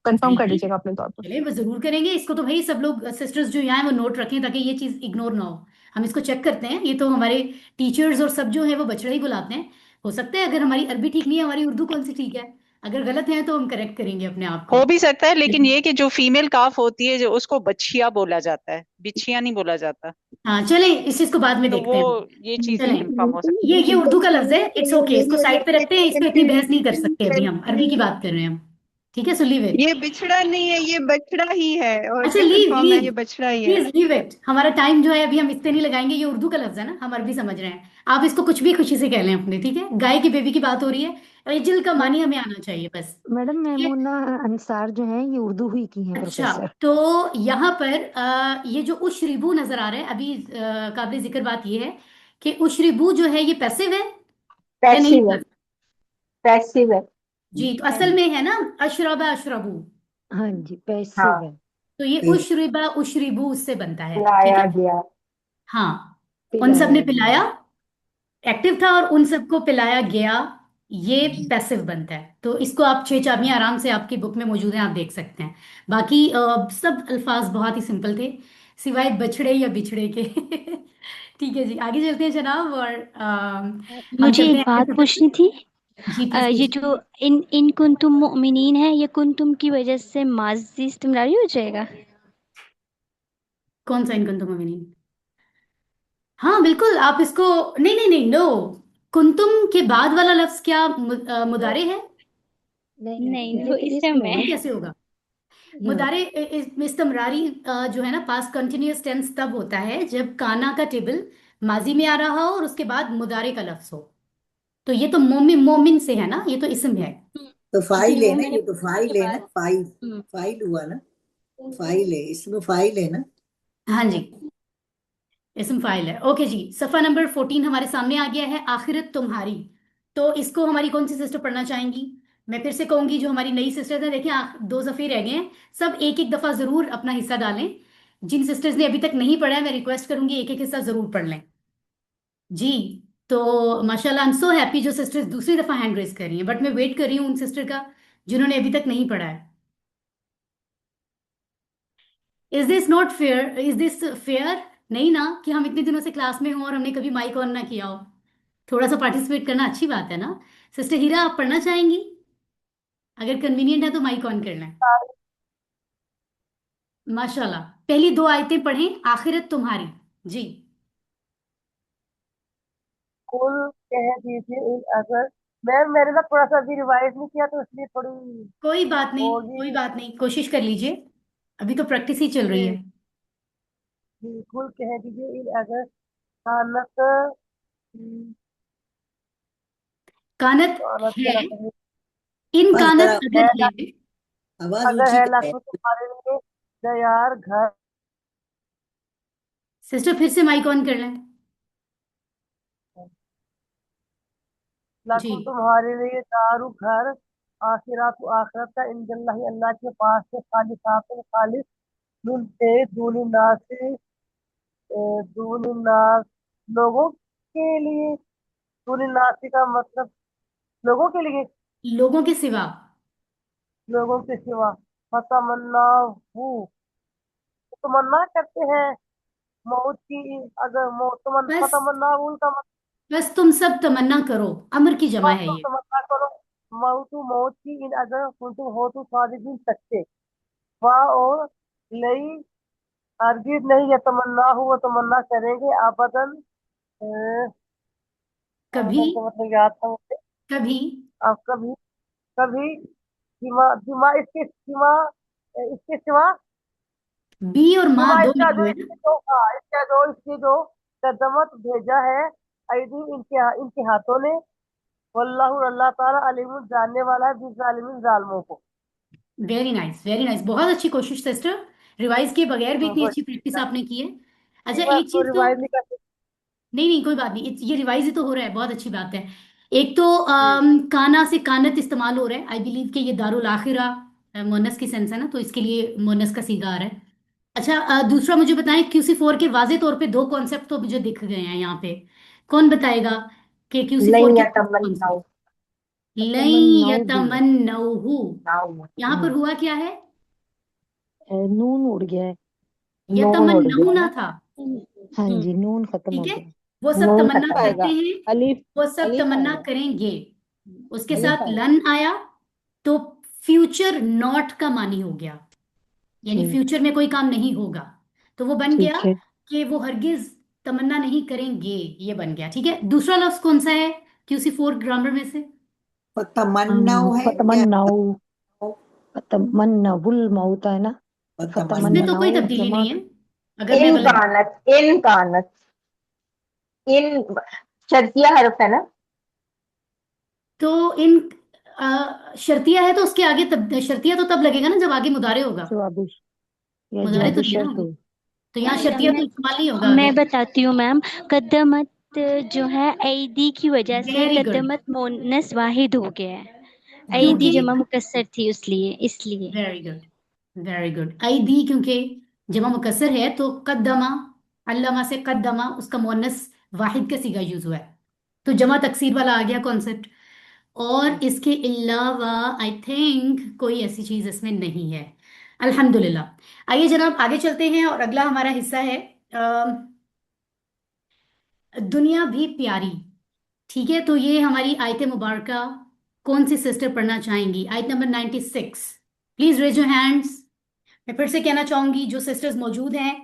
कंफर्म कर रियली? लीजिएगा अपने तौर पर। चलिए, वो जरूर करेंगे इसको, तो भाई सब लोग सिस्टर्स जो यहाँ हैं वो नोट रखें ताकि ये चीज इग्नोर ना हो। हम इसको चेक करते हैं, ये तो हमारे टीचर्स और सब जो है वो बछड़ा ही बुलाते हैं। हो सकता है अगर हमारी अरबी ठीक नहीं है, हमारी उर्दू कौन सी ठीक है, अगर गलत है तो हम करेक्ट करेंगे अपने आप को। हो भी सकता है, लेकिन ये कि जो फीमेल काफ होती है जो उसको बछिया बोला जाता है, बिछिया नहीं बोला जाता। हाँ, चले इस चीज को बाद में तो देखते वो हैं। ये चीज चलें, कंफर्म हो सकती ये उर्दू का लफ्ज है, इट्स ओके, इसको साइड पे रखते हैं, इस पे इतनी बहस नहीं कर सकते, अभी हम अरबी की बात कर रहे हैं हम। ठीक है, सो लीव इट। ये बिछड़ा नहीं है, ये बछड़ा ही है, और अच्छा, डिफरेंट लीव फॉर्म है, लीव, ये बछड़ा ही है। प्लीज लीव इट, हमारा टाइम जो है अभी हम इस पे नहीं लगाएंगे, ये उर्दू का लफ्ज है ना, हम अरबी समझ रहे हैं। आप इसको कुछ भी खुशी से कह लें अपने, ठीक है? गाय की बेबी की बात हो रही है, रिजल का मानी हमें आना चाहिए बस। मैडम ठीक है, मेमूना अंसार जो है ये उर्दू ही की हैं अच्छा, प्रोफेसर। तो यहाँ पर ये जो उशरिबू नजर आ रहा है अभी, काबिल जिक्र बात ये है कि उशरिबू जो है ये पैसिव है या नहीं? पैसिव है, पैसिव है। जी, तो असल में है ना, अशरबा अशरबू। हाँ जी, पैसिव हाँ, है। तो ये फिर उशरिबा उशरिबू उससे बनता है, ठीक लाया है। गया। हाँ, उन सब ने पिलाया गया। पिलाया, एक्टिव था, और उन सबको पिलाया गया, ये पैसिव बनता है। तो इसको आप 6 चाबियां आराम से आपकी बुक में मौजूद हैं, आप देख सकते हैं। बाकी सब अल्फाज बहुत ही सिंपल थे, सिवाय बछड़े या बिछड़े के। ठीक है जी, आगे चलते हैं जनाब, और हम मुझे चलते एक हैं बात अगले सफर पूछनी पे। थी। जी प्लीज ये पूछिए। जो इन कुंतुम मुमिनीन है, ये कुंतुम की वजह से माजी इस्तिमरारी हो जाएगा? कौन सा इनकन तुम नहीं? हाँ बिल्कुल, आप इसको, नहीं नहीं नहीं, नो, कुंतुम के बाद वाला लफ्ज क्या मुदारे है? नहीं नहीं, ये वो तो इसम इसम है है। ना। ये कैसे होगा? हम्म। मुदारे इस्तमरारी जो है ना, पास्ट कंटिन्यूअस टेंस तब होता है जब काना का टेबल माजी में आ रहा हो और उसके बाद मुदारे का लफ्ज हो। तो ये तो मोमिन मोमिन से है ना, ये तो इसम है। तो जी फाइल है वो ना, मैंने ये तो के फाइल है ना, बाद। फाइल, हम्म। फाइल हुआ ना, फाइल है, इसमें फाइल है ना। हाँ जी, इसम फाइल है। ओके जी, सफा नंबर 14 हमारे सामने आ गया है, आखिरत तुम्हारी। तो इसको हमारी कौन सी सिस्टर पढ़ना चाहेंगी? मैं फिर से कहूंगी, जो हमारी नई सिस्टर्स हैं, देखिए 2 सफ़े रह गए हैं, सब एक एक दफा जरूर अपना हिस्सा डालें। जिन सिस्टर्स ने अभी तक नहीं पढ़ा है, मैं रिक्वेस्ट करूंगी एक एक हिस्सा जरूर पढ़ लें जी। तो माशाल्लाह, आई एम सो हैप्पी जो सिस्टर्स दूसरी दफा हैंड रेज कर रही हैं, बट मैं वेट कर रही हूँ उन सिस्टर का जिन्होंने अभी तक नहीं पढ़ा है। Is this not fair? Is this fair? नहीं ना, कि हम इतने दिनों से क्लास में हों और हमने कभी माइक ऑन ना किया हो। थोड़ा सा पार्टिसिपेट करना अच्छी बात है ना। सिस्टर हीरा, आप पढ़ना चाहेंगी? अगर कन्वीनियंट है तो माइक ऑन कर लें। माशाल्लाह, पहली 2 आयतें पढ़ें, आखिरत तुम्हारी। जी। कुल कह दीजिए इन अगर, मैम मैंने ना थोड़ा सा अभी रिवाइज नहीं किया तो इसलिए थोड़ी कोई बात नहीं, होगी। कोई बात नहीं, कोशिश कर लीजिए, अभी तो प्रैक्टिस ही चल रही जी है। जी, कुल कह दीजिए इन अगर कानत, कानत कानत है, जरा कहिए। इन बस कानत जरा अगर है है। ला, आवाज अगर ऊंची है कर। लाखों तुम्हारे लिए दयार घर, सिस्टर फिर से माइक ऑन कर लें। जी। लाखों तुम्हारे लिए दारू घर, आखिरात आखिरत का इंदल्लाहि अल्लाह के पास से खालिसातुल खालिस मिन से दूनी नासी, दूनी नास लोगों के लिए, दूनी नासी का मतलब लोगों के लिए, लोगों के सिवा। लोगों के सिवा। फतमन्ना हूँ, तमन्ना करते हैं मौत की, अगर मौत बस, फतमन्ना हूँ का बस तुम सब तमन्ना करो, अमर की जमा मतलब है तुम ये। तमन्ना करो मौत की इन अगर कुंतुम हो तो सादिकीन सच्चे। वाह और लई, हरगिज नहीं, ये तमन्ना हो वो तमन्ना करेंगे अबदन, कभी, अबदन का मतलब याद था मुझे। कभी। आप कभी, कभी सिवा सिवा इसके सिवा, बी और माँ सिवा दो इसका मिले जो, हुए हैं। इसके जो, हाँ इसके जो कदमत भेजा है ऐदी इनके हाथों ने, वल्लाहु अल्लाह ताला अलीमुन जानने वाला है बिज़ालिमीन जालिमों को। वेरी नाइस, वेरी नाइस, बहुत अच्छी कोशिश सिस्टर। रिवाइज किए बगैर भी इतनी कोई अच्छी प्रैक्टिस आपने की है। अच्छा, एक बार एक को चीज तो, रिवाइज नहीं करते। नहीं नहीं कोई बात नहीं, ये रिवाइज ही तो हो रहा है, बहुत अच्छी बात है। एक तो जी काना से कानत इस्तेमाल हो रहा है, आई बिलीव कि ये दारुल आखिरा मोनस की सेंस है ना, तो इसके लिए मोनस का सीगा आ रहा है। अच्छा, दूसरा मुझे बताएं, QC4 के वाजे तौर पे 2 कॉन्सेप्ट तो मुझे दिख गए हैं यहाँ पे। कौन बताएगा कि QC4 नहीं के कॉन्सेप्ट? यतमन्नाऊ, लई तमन्नाओ भी है। यतमन्नहु, नाऊ, यहाँ पर हुआ क्या है? नून उड़ गया है। नून उड़ यतमन्नहु गया ना है। था? हाँ जी, नून खत्म ठीक हो है, गया। वो सब नून तमन्ना खत्म हो करते गया। आएगा, हैं, अलिफ, वो सब अलिफ तमन्ना आएगा, करेंगे, उसके अलिफ साथ आएगा। लन आया, तो फ्यूचर नॉट का मानी हो गया, यानी ठीक, फ्यूचर में कोई काम नहीं होगा। तो वो बन गया ठीक है। कि वो हरगिज तमन्ना नहीं करेंगे, ये बन गया। ठीक है, दूसरा लफ्ज कौन सा है QC4 ग्रामर में से? तमन्नाओ है क्या? फतमन्नाउ, फतमन्नाउल मौत है ना। इसमें तो कोई फतमन्नाउ तब्दीली जमा। नहीं है, अगर मैं इन गलत, कानत, इन कानत, इन शर्तिया हर्फ है ना। तो इन शर्तिया है तो उसके आगे शर्तिया तो तब लगेगा ना जब आगे मुदारे होगा, जवाब, या मुदारे जवाब तो दिया ना शर्त होगा, हो। तो यहाँ अच्छा, शर्तिया तो इस्तेमाल नहीं होगा आगे। मैं बताती हूँ मैम। कद्दमत जो है ऐदी की वजह से वेरी गुड, कद्दमत मोनस वाहिद हो गया है। ऐदी क्योंकि, जमा मुकस्सर थी इसलिए इसलिए। Very good, very good. आई दी क्योंकि जमा मुकस्सर है तो कद्दमा, अल्लमा से कद्दमा, उसका मुअन्नस वाहिद का सीगा यूज हुआ है, तो जमा तकसीर वाला आ गया कॉन्सेप्ट। और इसके अलावा आई थिंक कोई ऐसी चीज इसमें नहीं है। अल्हम्दुलिल्लाह। आइए जनाब आगे चलते हैं और अगला हमारा हिस्सा है दुनिया भी प्यारी। ठीक है, तो ये हमारी आयत मुबारका कौन सी सिस्टर पढ़ना चाहेंगी? आयत number 96। Please raise your hands. मैं फिर से कहना चाहूंगी जो सिस्टर्स मौजूद हैं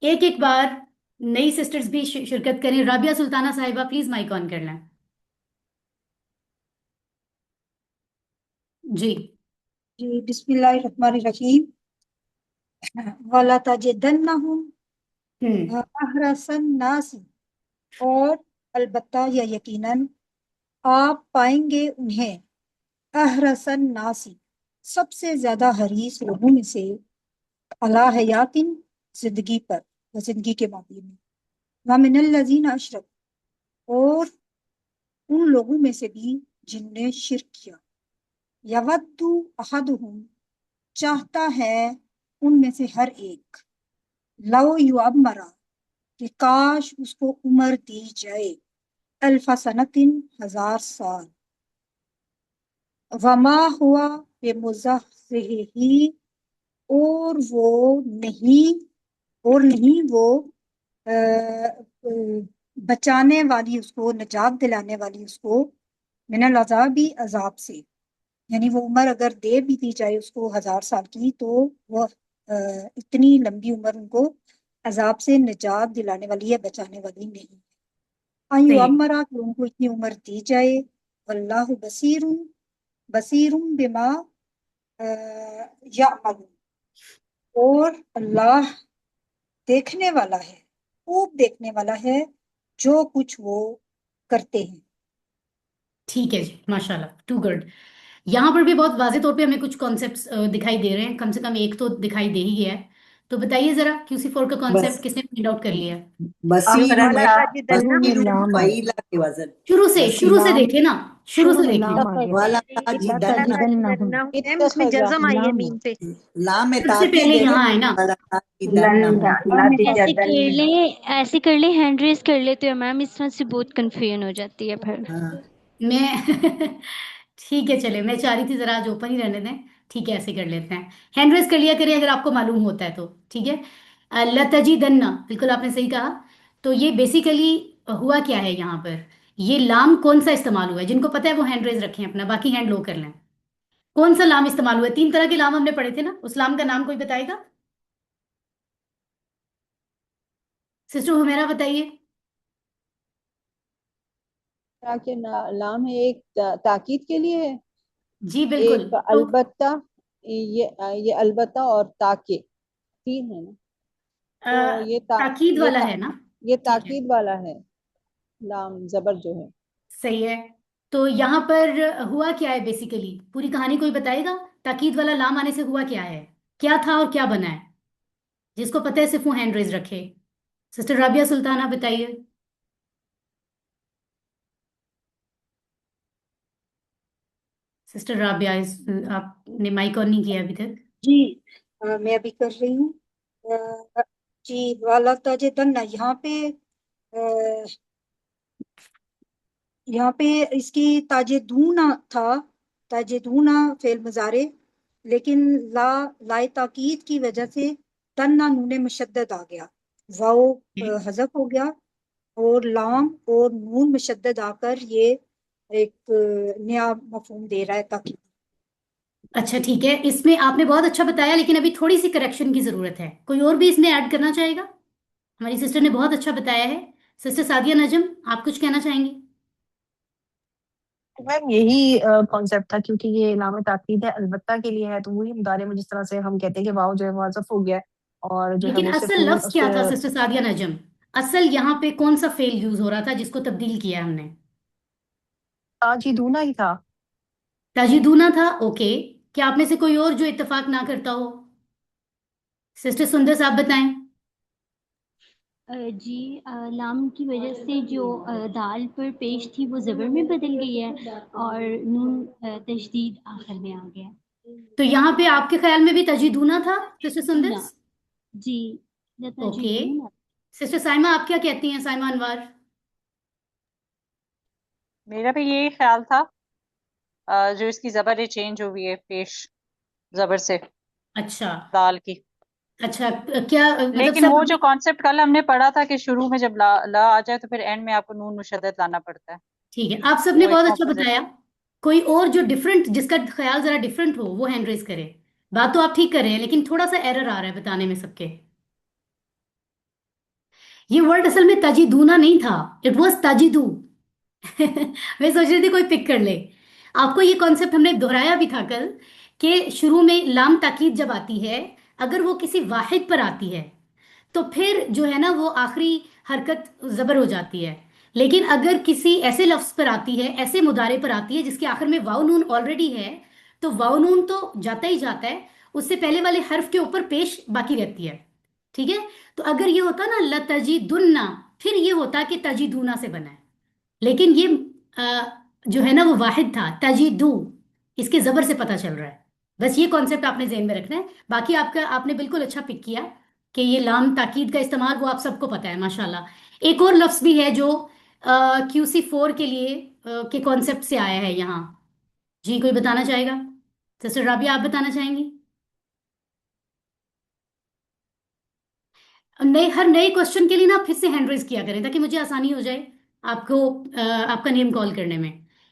एक एक बार नई सिस्टर्स भी शिरकत करें। राबिया सुल्ताना साहिबा प्लीज माइक ऑन कर लें। जी। जी बिस्मिल्लाहिर्रहमानिर्रहीम। वला तजिदन्नहुम अहरसन नास, और अलबत्ता या यकीनन आप पाएंगे उन्हें अहरसन नासी, सबसे ज्यादा हरीस लोगों में से, अला हयातिन, जिंदगी पर, जिंदगी के मामले में, व मिनल लजीना अशरक, और उन लोगों में से भी जिनने शिर्क किया, यवद्दु अहदुहुम, चाहता है उनमें से हर एक, लव युअम्मरा, कि काश उसको उम्र दी जाए, अल्फा सनतिन, 1000 साल, वमा हुआ बेमुज़हिही, और वो नहीं, वो अ, अ, बचाने वाली उसको, निजात दिलाने वाली उसको, मिनल अजाबी, अजाब से। यानी वो उम्र अगर दे भी दी जाए उसको 1000 साल की, तो वो इतनी लंबी उम्र उनको अजाब से निजात दिलाने वाली है, बचाने वाली नहीं है। आयु सही। अमरा, कि उनको इतनी उम्र दी जाए। वल्लाहु बसीरुन, बसीरुम बिमा यामलून, और अल्लाह देखने वाला है, खूब देखने वाला है जो कुछ वो करते हैं। ठीक है जी, माशाल्लाह, टू गुड। यहाँ पर भी बहुत वाजे तौर पे हमें कुछ कॉन्सेप्ट्स दिखाई दे रहे हैं, कम से कम एक तो दिखाई दे ही गया है। तो बताइए जरा QC4 का कॉन्सेप्ट बस किसने फाइंड आउट कर लिया है? बसीरुम है, वला तजिदन्नहुम, बसीरुम लाम आ फईला के वजन, शुरू से बसीरुम लाम देखे ना, शुरू से देखें। लाम आ गया। वाला ला ताजिदन्ना, तजिदन्नहुम, मैम उसमें जज्म आई है लाम है। मीम पे। लाम में सबसे पहले ताकीद है ना, यहाँ है ना। वाला ताजिदन्ना हूँ। ऐसे कर ले, हैंड रेस कर लेते हो मैम, इस तरह से बहुत कंफ्यूजन हो जाती है फिर। हाँ मैं ठीक है, चले, मैं चाह रही थी जरा आज ओपन ही रहने दें। ठीक है, ऐसे कर लेते हैं। हैंड रेस कर लिया करें अगर आपको मालूम होता है तो। ठीक है। लतजीदन्ना, बिल्कुल आपने सही कहा। तो ये बेसिकली हुआ क्या है यहाँ पर? ये लाम कौन सा इस्तेमाल हुआ है? जिनको पता है वो हैंड रेज रखें अपना, बाकी हैंड लो कर लें। कौन सा लाम इस्तेमाल हुआ है? 3 तरह के लाम हमने पढ़े थे ना, उस लाम का नाम कोई बताएगा? सिस्टर हुमेरा बताइए। तरह के लाम है, एक ताकीद के लिए है, जी बिल्कुल। एक तो अलबत्ता, ये अलबत्ता और ताके, तीन है ना। तो ताकीद वाला है ना? ये ठीक है, ताकीद वाला है, लाम जबर जो है। सही है। तो यहाँ पर हुआ क्या है बेसिकली? पूरी कहानी कोई बताएगा? ताकीद वाला लाम आने से हुआ क्या है? क्या था और क्या बना है? जिसको पता है सिर्फ वो हैंड रेज रखे। सिस्टर राबिया सुल्ताना बताइए। सिस्टर राबिया आपने माइक ऑन नहीं किया अभी तक। जी मैं अभी कर रही हूँ। जी वाला तजिदन्ना, यहाँ पे इसकी ताजिदूना था, ताजिदूना फेल मुजारे, लेकिन लाए ताकीद की वजह से तन्ना नूने मुशद्दद आ गया, वाओ हजफ हो गया, और लाम और नून मुशद्दद आकर ये एक नया मफहूम दे रहा है ताकीद। अच्छा ठीक है, इसमें आपने बहुत अच्छा बताया, लेकिन अभी थोड़ी सी करेक्शन की जरूरत है। कोई और भी इसमें ऐड करना चाहेगा? हमारी सिस्टर ने बहुत अच्छा बताया है। सिस्टर सादिया नजम, आप कुछ कहना चाहेंगी? मैम यही कॉन्सेप्ट था, क्योंकि ये इलाम ताकीद है, अलबत्ता के लिए है, तो वही मुदारे में जिस तरह से हम कहते हैं कि वाव जो है वो हज़फ हो गया है, और जो है लेकिन वो सिर्फ असल नून लफ्ज उस क्या था सिस्टर सादिया नजम? असल यहाँ पे कौन सा फेल यूज हो रहा था जिसको तब्दील किया हमने? ताजीदूना ही था। ताजिदूना था, ओके। क्या आप में से कोई और जो इत्तेफाक ना करता हो? सिस्टर सुंदर साहब बताएं। जी लाम की वजह से जो दाल पर पेश थी वो ज़बर में बदल गई है, और नून तशदीद आखिर में आ गया। तो यहाँ पे आपके ख्याल में भी तजीदूना था सिस्टर ना सुंदस? जी, ओके। लताजिदून। सिस्टर साइमा आप क्या कहती हैं, साइमा अनवर? मेरा भी यही ख्याल था। जो इसकी जबर चेंज हुई है पेश जबर से अच्छा। दाल की। अच्छा, क्या मतलब लेकिन वो सब? जो कॉन्सेप्ट कल हमने पढ़ा था कि शुरू में जब ला आ जाए तो फिर एंड में आपको नून मुशद्दद लाना पड़ता है, ठीक है, आप सबने वो बहुत एक अच्छा ऑपोजिट। बताया। कोई और जो डिफरेंट, जिसका ख्याल जरा डिफरेंट हो, वो हैंड रेज करे। बात तो आप ठीक कर रहे हैं, लेकिन थोड़ा सा एरर आ रहा है बताने में सबके। ये वर्ड असल में तजीदूना नहीं था, इट वॉज तजीदू। मैं सोच रही थी कोई पिक कर ले। आपको ये कॉन्सेप्ट हमने दोहराया भी था कल, कि शुरू में लाम ताकीद जब आती है, अगर वो किसी वाहिद पर आती है तो फिर जो है ना वो आखिरी हरकत जबर हो जाती है। लेकिन अगर किसी ऐसे लफ्ज पर आती है, ऐसे मुदारे पर आती है जिसके आखिर में वाव नून ऑलरेडी है, तो वाव नून तो जाता ही जाता है, उससे पहले वाले हर्फ के ऊपर पेश बाकी रहती है। ठीक है। तो अगर ये होता ना लतजीदुन्ना, फिर ये होता कि तजीदूना से बना है। लेकिन ये जो है ना वो वाहिद था, तजीदू, इसके जबर से पता चल रहा है। बस ये कॉन्सेप्ट आपने ज़हन में रखना है। बाकी आपका आपने बिल्कुल अच्छा पिक किया कि ये लाम ताकीद का इस्तेमाल वो आप सबको पता है माशाल्लाह। एक और लफ्ज भी है जो QC4 के लिए के कॉन्सेप्ट से आया है यहाँ। जी कोई बताना चाहेगा? सिस्टर राबिया आप बताना चाहेंगी? नए हर नए क्वेश्चन के लिए ना फिर से हैंड रेज किया करें ताकि मुझे आसानी हो जाए आपको आपका नेम कॉल करने में।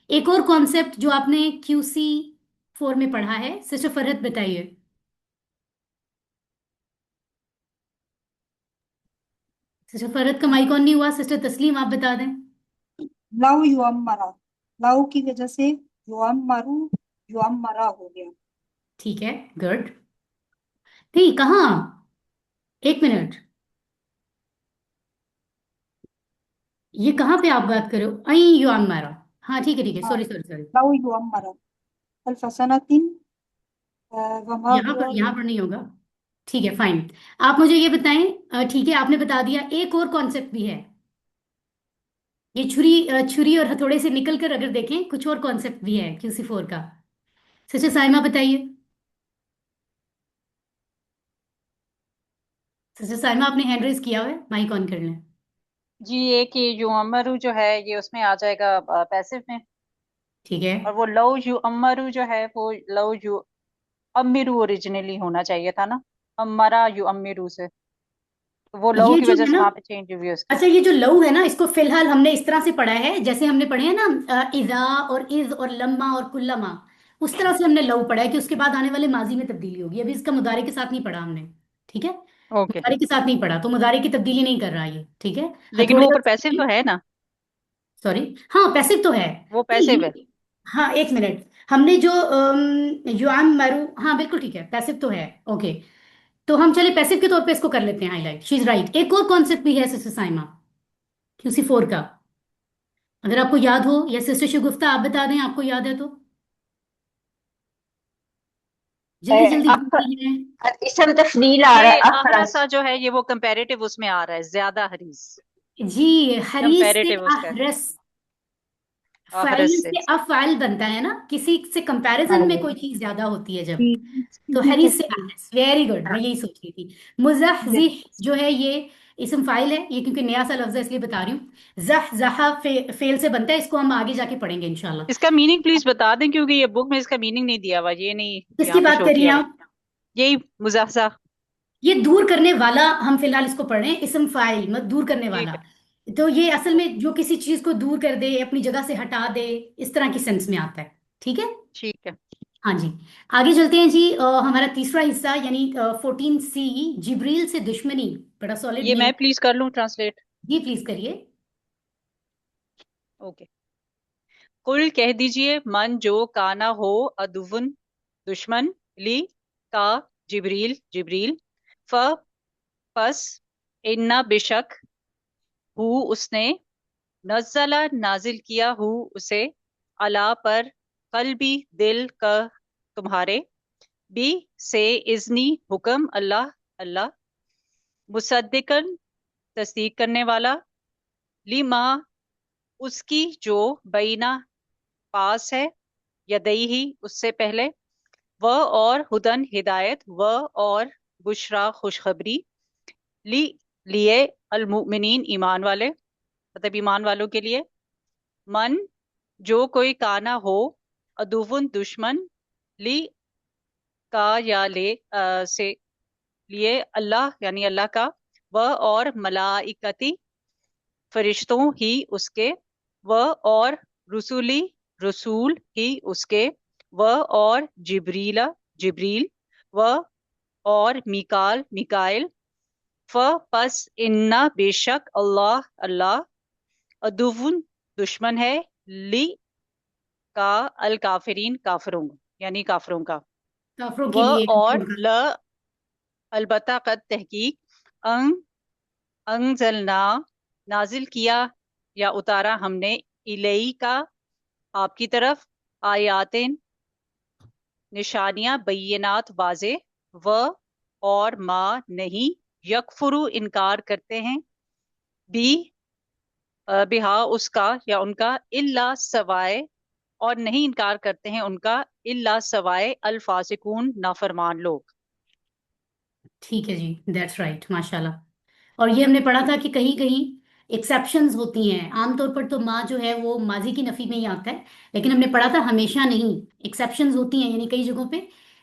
एक और कॉन्सेप्ट जो आपने QC4 में पढ़ा है, सिस्टर फरहत बताइए। सिस्टर फरहत का माइक ऑन नहीं हुआ, सिस्टर तस्लीम आप बता दें। लव युअम्मरा, लव की वजह से युअम्मरु युअम्मरा हो गया। ठीक है, गुड। नहीं कहाँ, एक मिनट, ये कहाँ पे आप बात करो? आई यू आम मारा। हाँ ठीक है, हाँ, सॉरी सॉरी सॉरी। लव युअम्मरा अल्फसनतिन वमा हुआ यहाँ पर नहीं होगा। ठीक है फाइन। आप मुझे ये बताएं, ठीक है आपने बता दिया, एक और कॉन्सेप्ट भी है। ये छुरी और हथौड़े से निकल कर अगर देखें, कुछ और कॉन्सेप्ट भी है QC4 का। सिस्टर साइमा बताइए। सिस्टर साइमा आपने हैंड रेज किया हुआ है, माइक ऑन कर लें। जी एक ये जो अमरू जो है ये उसमें आ जाएगा पैसिव में। ठीक है। और वो लव यू अमरू जो है वो लव यू अमीरू ओरिजिनली होना चाहिए था ना, अमरा यू अमीरू से, तो वो लव ये की जो वजह है से ना, वहां पे चेंज हुई है उसकी। अच्छा ये जो लव है ना, इसको फिलहाल हमने इस तरह से पढ़ा है जैसे हमने पढ़े हैं ना इजा और इज और लम्मा और कुल्लमा। उस तरह से हमने लव पढ़ा है कि उसके बाद आने वाले माजी में तब्दीली होगी। अभी इसका मुदारे के साथ नहीं पढ़ा हमने। ठीक है, ओके। मुदारे के साथ नहीं पढ़ा, तो मुदारे की तब्दीली नहीं कर रहा ये। ठीक है। लेकिन वो हथौड़े ऊपर पैसिव का, तो है ना, सॉरी, हाँ पैसिव तो है। वो नहीं पैसिव है। हाँ एक मिनट, हमने जो युआन मारू, हाँ बिल्कुल ठीक है, पैसिव तो है। ओके, तो हम चले पैसिव के तौर पे इसको कर लेते हैं हाईलाइट। She is right. एक और कॉन्सेप्ट भी है सिस्टर साइमा QC4 का, अगर आपको याद हो, या सिस्टर शगुफ्ता आप बता दें आपको याद है तो। जल्दी जल्दी अख जल्दी है। इसम तफनील आ रहा ये है अहरसा अखरस। जो है ये वो कंपैरेटिव उसमें आ रहा है, ज्यादा हरीस, जी, हरीस से कंपैरेटिव उसका अहरस, फाइल अहरस से। से अफाइल बनता है ना, किसी से हाँ कंपैरिजन में जी। कोई चीज ज्यादा होती है जब। तो जी हरीस से तस्वीर। अहरस, वेरी गुड, मैं यही सोच रही थी। मुजहजिह जो है ये इसम फाइल है, ये क्योंकि नया सा लफ्ज है इसलिए बता रही हूँ। जहा फेल से बनता है, इसको हम आगे जाके पढ़ेंगे इंशाल्लाह। इसका मीनिंग प्लीज बता दें, क्योंकि ये बुक में इसका मीनिंग नहीं दिया हुआ, ये नहीं किसकी यहाँ पे बात शो कर रही किया हैं हुआ। आप? यही मुजाहजा। ये दूर करने वाला, हम फिलहाल इसको पढ़ रहे हैं, इसम फाइल मत दूर करने ठीक वाला। है। तो ये असल ओके। में जो किसी चीज को दूर कर दे, अपनी जगह से हटा दे, इस तरह की सेंस में आता है। ठीक है। ठीक है। हाँ जी। आगे चलते हैं जी, हमारा तीसरा हिस्सा यानी 14C, जिब्रील से दुश्मनी। बड़ा सॉलिड ये नेम। मैं प्लीज कर लूं ट्रांसलेट? जी प्लीज करिए। ओके। कुल कह दीजिए मन जो काना हो अदुवन दुश्मन, ली का जिब्रील जिब्रील, फ पस इन्ना बेशक हु उसने, नज़ला नाजिल किया हु उसे, अला पर कल्बी दिल का तुम्हारे, बी से इज़नी हुक्म अल्लाह अल्लाह, मुसद्दिकन तस्दीक करने वाला, लिमा उसकी जो बैना पास है, यदई ही उससे पहले, व और हुदन हिदायत, व और बुशरा खुशखबरी, ली लिए अलमुमिनीन ईमान वाले, मतलब ईमान वालों के लिए, मन जो कोई काना हो, अदुवन दुश्मन, ली का या ले से लिए अल्लाह यानी अल्लाह का, वह और मलाइकती फरिश्तों ही उसके, वह और रसूली रसूल ही उसके, वह और जिब्रीला जिब्रील, वह और मिकाल मिकाइल, फ पस इन्ना बेशक अल्लाह अल्लाह, अदुवन दुश्मन है, ली का अल काफिरीन काफिरों यानी काफिरों का, काफरों के व लिए और होगा। ल अलबत्ता कद तहकीक, अंग अंगजलना नाजिल किया या उतारा हमने, इलई का आपकी तरफ, आयातिन निशानियां, बैयनात वाजे, व और माँ नहीं, यकफुरु इनकार करते हैं, बी बिहा उसका या उनका, इल्ला सवाए और नहीं इनकार करते हैं उनका, इल्ला सवाए अल फासिकून नाफरमान लोग। ठीक है जी, दैट्स राइट, माशाल्लाह। और ये हमने पढ़ा था कि कहीं कहीं एक्सेप्शंस होती हैं। आमतौर पर तो माँ जो है वो माजी की नफी में ही आता है, लेकिन हमने पढ़ा था हमेशा नहीं, एक्सेप्शंस होती हैं, यानी कई जगहों पे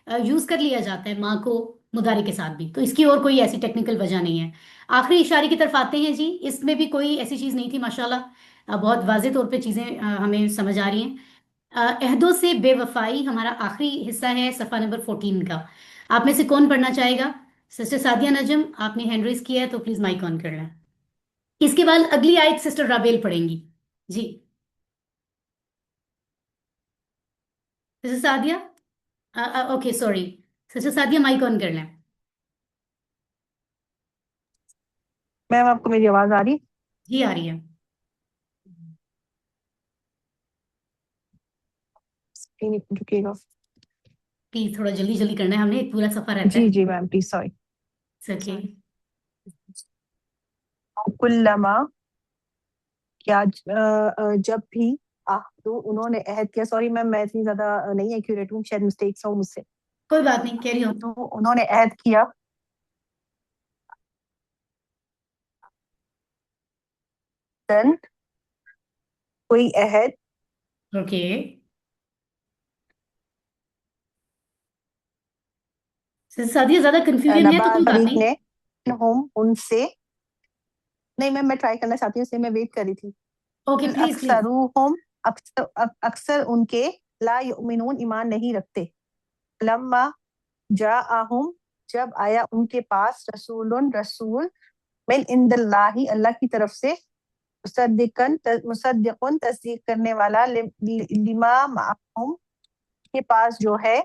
यूज कर लिया जाता है माँ को मुदारी के साथ भी। तो इसकी और कोई ऐसी टेक्निकल वजह नहीं है। आखिरी इशारे की तरफ आते हैं जी, इसमें भी कोई ऐसी चीज नहीं थी माशाल्लाह। बहुत वाजे तौर पे चीजें हमें समझ आ रही हैं। अहदों से बेवफाई हमारा आखिरी हिस्सा है, सफा नंबर 14 का। आप में से कौन पढ़ना चाहेगा? सिस्टर सादिया नजम, आपने हैंड रेज किया है तो प्लीज माइक ऑन कर लें। इसके बाद अगली आयत सिस्टर राबेल पढ़ेंगी जी। Sister Sadia, okay sorry, sister Sadia mike on कर लें। मैम आपको मेरी आवाज आ रही? जी आ रही है। रुकिएगा। प्लीज थोड़ा जल्दी जल्दी करना है, हमने एक पूरा सफा रहता जी है। जी मैम प्लीज सॉरी। ओके। कुल्लमा क्या जब भी तो उन्होंने अहद किया, सॉरी मैम मैं इतनी ज्यादा नहीं एक्यूरेट हूँ, शायद मिस्टेक्स हो मुझसे। कोई बात नहीं, कैरी ऑन। तो उन्होंने अहद किया देन कोई अहद, ओके। सिस्टर सादिया ज्यादा कंफ्यूजन है तो कोई बात नहीं। ने हम उनसे, नहीं मैम मैं ट्राई करना चाहती हूँ, इसलिए मैं वेट कर रही थी। Okay please please. अक्सरुहुम अक्सर उनके, ला युमिनून ईमान नहीं रखते, लम्मा जाअहुम जब आया उनके पास, रसूलुन रसूल, मिन इंदल्लाही अल्लाह की तरफ से, मुसद्दिकुन तस्दीक करने वाला, लिमा माअहुम के पास जो है,